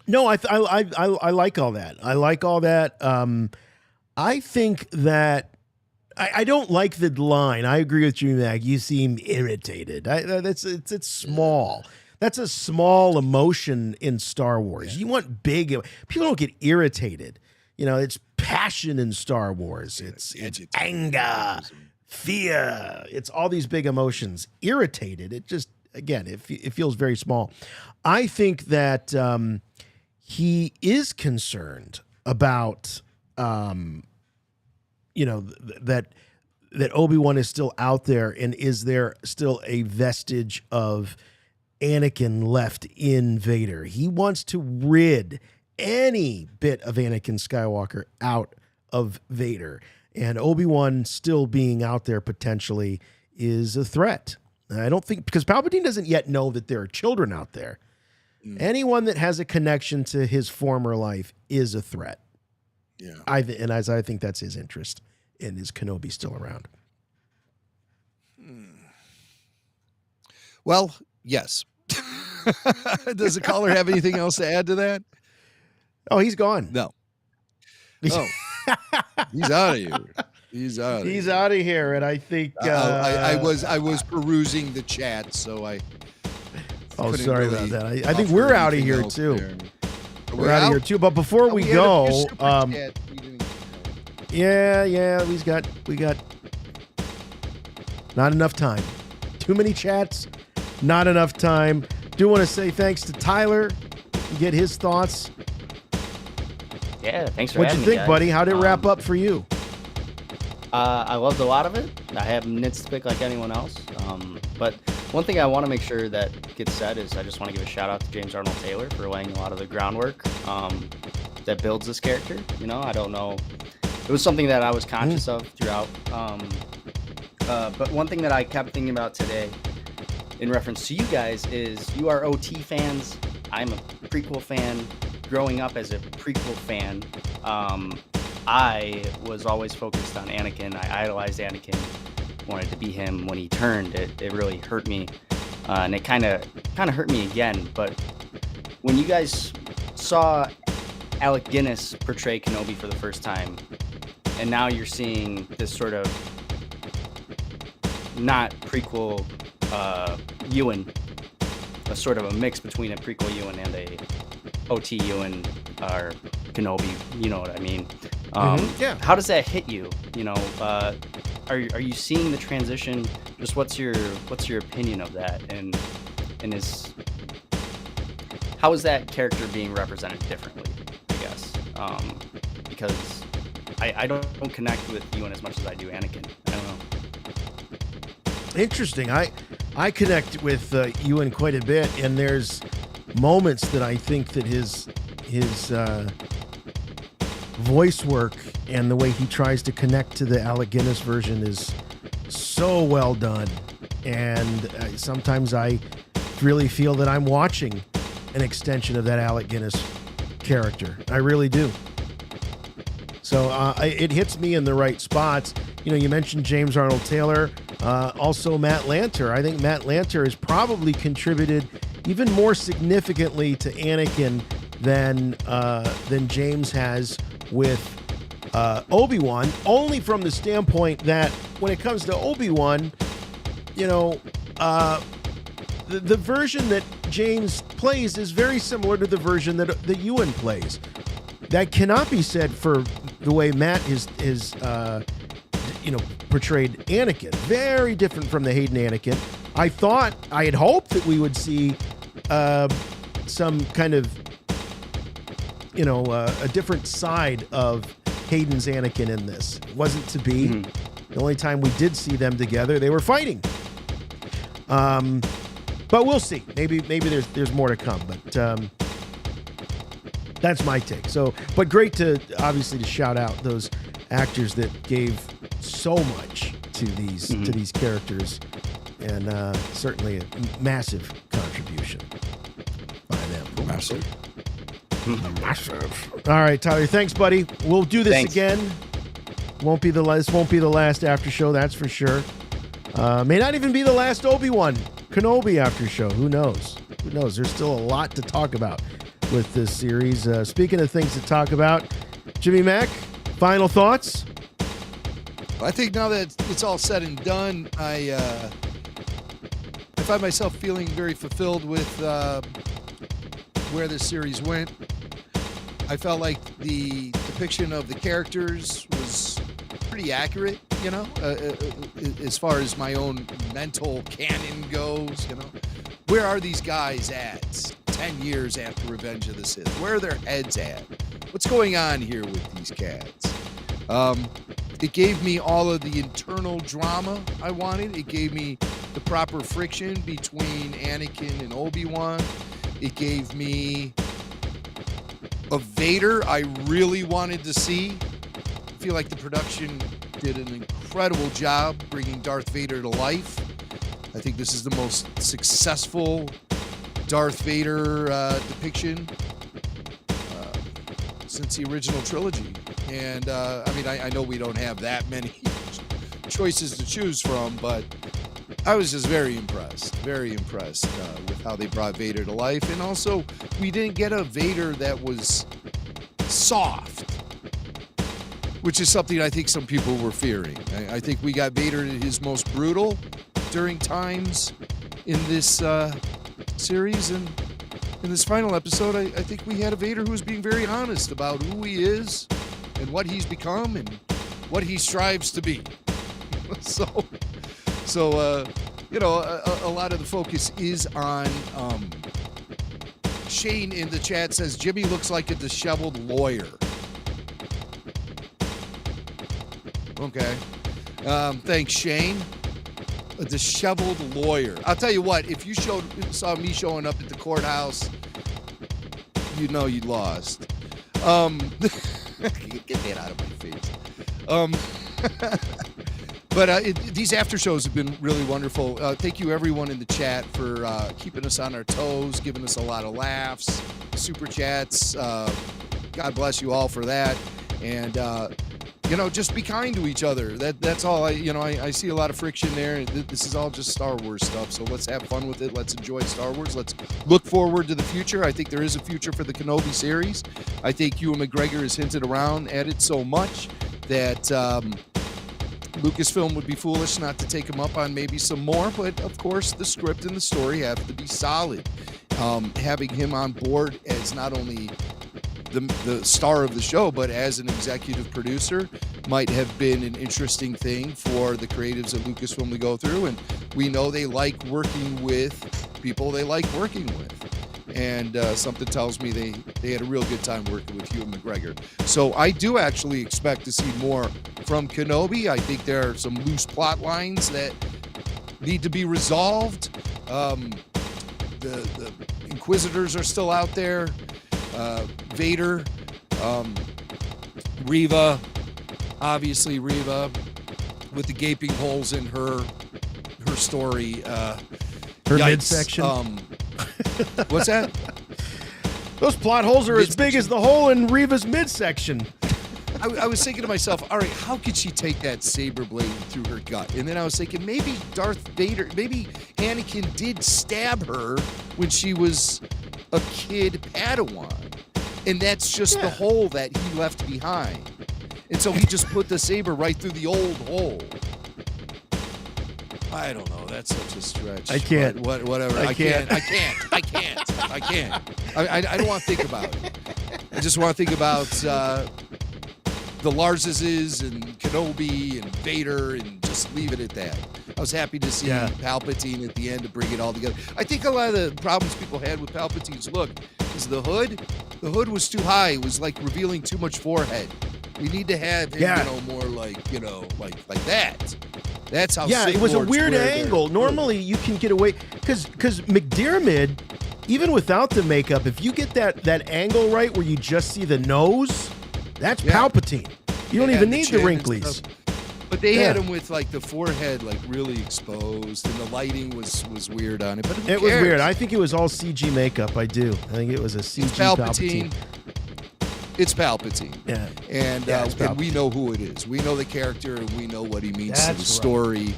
No, I like all that. I like all that. I think that I don't like the line. I agree with you, Mac. You seem irritated. It's small. That's a small emotion in Star Wars. You want big. People don't get irritated. It's passion in Star Wars. It's anger, fear. It's all these big emotions. Irritated. It just, again, it feels very small. I think that he is concerned about, that Obi-Wan is still out there, and is there still a vestige of Anakin left in Vader? He wants to rid any bit of Anakin Skywalker out of Vader, and Obi-Wan still being out there potentially is a threat. I don't think, because Palpatine doesn't yet know that there are children out there. Anyone that has a connection to his former life is a threat. Yeah. I think that's his interest, and is Kenobi still around? Well, yes. Does the caller have anything else to add to that? Oh, he's gone. No. Oh, he's out of here. He's out. He's out of here, and I think I was perusing the chat, so I. Oh, sorry about that. I think we're out of here too. We're out of here too. But before we had a go, few super chats we didn't- yeah, we got not enough time. Too many chats, not enough time. Do want to say thanks to Tyler, get his thoughts. Yeah, thanks for What'd having you me, think, guys. buddy? How'd it wrap up for you? I loved a lot of it. I have nits to pick like anyone else. But one thing I want to make sure that gets said is I just want to give a shout out to James Arnold Taylor for laying a lot of the groundwork that builds this character. I don't know. It was something that I was conscious of throughout. But one thing that I kept thinking about today in reference to you guys is you are OT fans. I'm a prequel fan. Growing up as a prequel fan, I was always focused on Anakin. I idolized Anakin, wanted to be him. When he turned, it really hurt me, and it kind of hurt me again. But when you guys saw Alec Guinness portray Kenobi for the first time, and now you're seeing this sort of not prequel Ewan, a sort of a mix between a prequel Ewan and a OT Ewan or Kenobi, you know what I mean? Yeah. How does that hit you? Are you seeing the transition? Just what's your opinion of that? And how is that character being represented differently? I guess because I don't connect with Ewan as much as I do Anakin. I don't know. Interesting. I connect with Ewan quite a bit, and there's moments that I think that his voice work and the way he tries to connect to the Alec Guinness version is so well done. And sometimes I really feel that I'm watching an extension of that Alec Guinness character. I really do. So it hits me in the right spots. You mentioned James Arnold Taylor, also Matt Lanter. I think Matt Lanter has probably contributed even more significantly to Anakin than James has with Obi-Wan, only from the standpoint that when it comes to Obi-Wan, the version that James plays is very similar to the version that Ewan plays. That cannot be said for the way Matt is portrayed Anakin. Very different from the Hayden Anakin. I had hoped that we would see some kind of a different side of Hayden's Anakin in this. It wasn't to be. The only time we did see them together, they were fighting. But we'll see. Maybe there's more to come. But that's my take. So, but great to shout out those actors that gave so much to these characters and certainly a massive contribution by them. Massive. Massive. All right, Tyler. Thanks, buddy. We'll do this again. Won't be the last after show, that's for sure. May not even be the last Obi-Wan Kenobi after show. Who knows? Who knows? There's still a lot to talk about with this series. Speaking of things to talk about, Jimmy Mack, final thoughts? I think now that it's all said and done, I find myself feeling very fulfilled with where this series went. I felt like the depiction of the characters was pretty accurate, you know, as far as my own mental canon goes, you know. Where are these guys at 10 years after Revenge of the Sith? Where are their heads at? What's going on here with these cats? It gave me all of the internal drama I wanted. It gave me the proper friction between Anakin and Obi-Wan. It gave me a Vader I really wanted to see. I feel like the production did an incredible job bringing Darth Vader to life. I think this is the most successful Darth Vader depiction since the original trilogy. And I mean, I know we don't have that many choices to choose from, but I was just very impressed with how they brought Vader to life. And also, we didn't get a Vader that was soft, which is something I think some people were fearing. I think we got Vader at his most brutal during times in this series. And in this final episode, I think we had a Vader who was being very honest about who he is and what he's become and what he strives to be. So, you know, a lot of the focus is on Shane in the chat says Jimmy looks like a disheveled lawyer. Okay. Thanks, Shane. A disheveled lawyer. I'll tell you what, if you saw me showing up at the courthouse, you know you lost. Get that out of my face. But these after shows have been really wonderful. Thank you, everyone in the chat, for keeping us on our toes, giving us a lot of laughs, super chats. God bless you all for that. And, you know, just be kind to each other. That's all. I see a lot of friction there. This is all just Star Wars stuff. So let's have fun with it. Let's enjoy Star Wars. Let's look forward to the future. I think there is a future for the Kenobi series. I think Ewan McGregor has hinted around at it so much that Lucasfilm would be foolish not to take him up on maybe some more. But of course, the script and the story have to be solid. Having him on board as not only the star of the show, but as an executive producer might have been an interesting thing for the creatives at Lucasfilm to go through. And we know they like working with people they like working with. And something tells me they had a real good time working with Ewan McGregor. So I do actually expect to see more from Kenobi. I think there are some loose plot lines that need to be resolved. The Inquisitors are still out there. Vader, Reva, obviously Reva, with the gaping holes in her story. Her yikes. midsection. What's that? Those plot holes are as big as the hole in Reva's midsection. I was thinking to myself, all right, how could she take that saber blade through her gut? And then I was thinking, maybe Darth Vader, maybe Anakin did stab her when she was a kid Padawan. And that's just the hole that he left behind. And so he just put the saber right through the old hole. I don't know. That's such a stretch. I can't. Whatever. I can't. I don't want to think about it. I just want to think about the Larses and Kenobi and Vader and just leave it at that. I was happy to see Palpatine at the end to bring it all together. I think a lot of the problems people had with Palpatine's look is the hood. The hood was too high. It was like revealing too much forehead. We need to have him, more like that. That's how. Yeah, it was a weird angle. Normally, you can get away because McDiarmid, even without the makeup, if you get that angle right where you just see the nose, that's Palpatine. You don't even need the wrinkles. But they had him with like the forehead like really exposed, and the lighting was weird on it. But it was weird. I think it was all CG makeup. I do. I think it was a CG Palpatine. It's Palpatine. Yeah. And, and we know who it is. We know the character, and we know what he means to the story.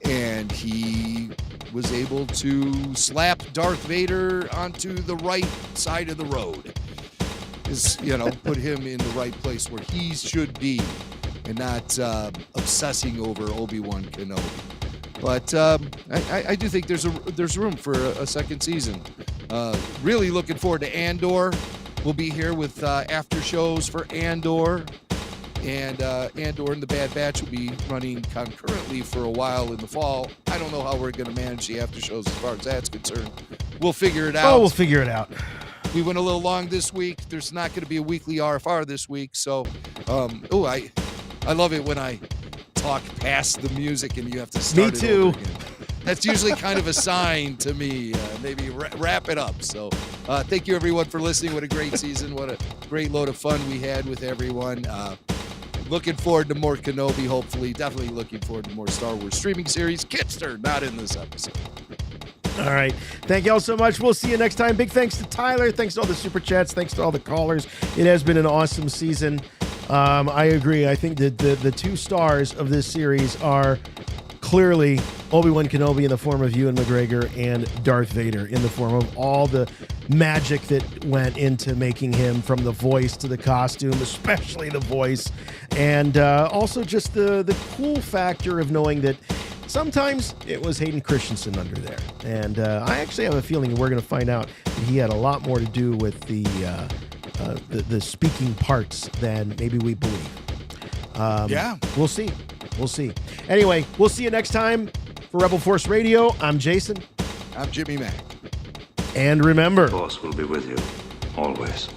And he was able to slap Darth Vader onto the right side of the road. Put him in the right place where he should be, and not obsessing over Obi-Wan Kenobi. But I do think there's room for a second season. Really looking forward to Andor. We'll be here with after shows for Andor. And Andor and the Bad Batch will be running concurrently for a while in the fall. I don't know how we're going to manage the after shows as far as that's concerned. We'll figure it out. Oh, we'll figure it out. We went a little long this week. There's not going to be a weekly RFR this week. So, I love it when I talk past the music and you have to start Me too. It over again. That's usually kind of a sign to me. Maybe wrap it up. So thank you, everyone, for listening. What a great season. What a great load of fun we had with everyone. Looking forward to more Kenobi, hopefully. Definitely looking forward to more Star Wars streaming series. Kitster, not in this episode. All right. Thank you all so much. We'll see you next time. Big thanks to Tyler. Thanks to all the super chats. Thanks to all the callers. It has been an awesome season. I agree. I think that the two stars of this series are clearly Obi-Wan Kenobi in the form of Ewan McGregor and Darth Vader in the form of all the magic that went into making him, from the voice to the costume, especially the voice, and also just the cool factor of knowing that sometimes it was Hayden Christensen under there. And I actually have a feeling we're going to find out that he had a lot more to do with the speaking parts than maybe we believe. We'll see. We'll see. Anyway, we'll see you next time for Rebel Force Radio. I'm Jason. I'm Jimmy Mack. And remember, The Force will be with you, always.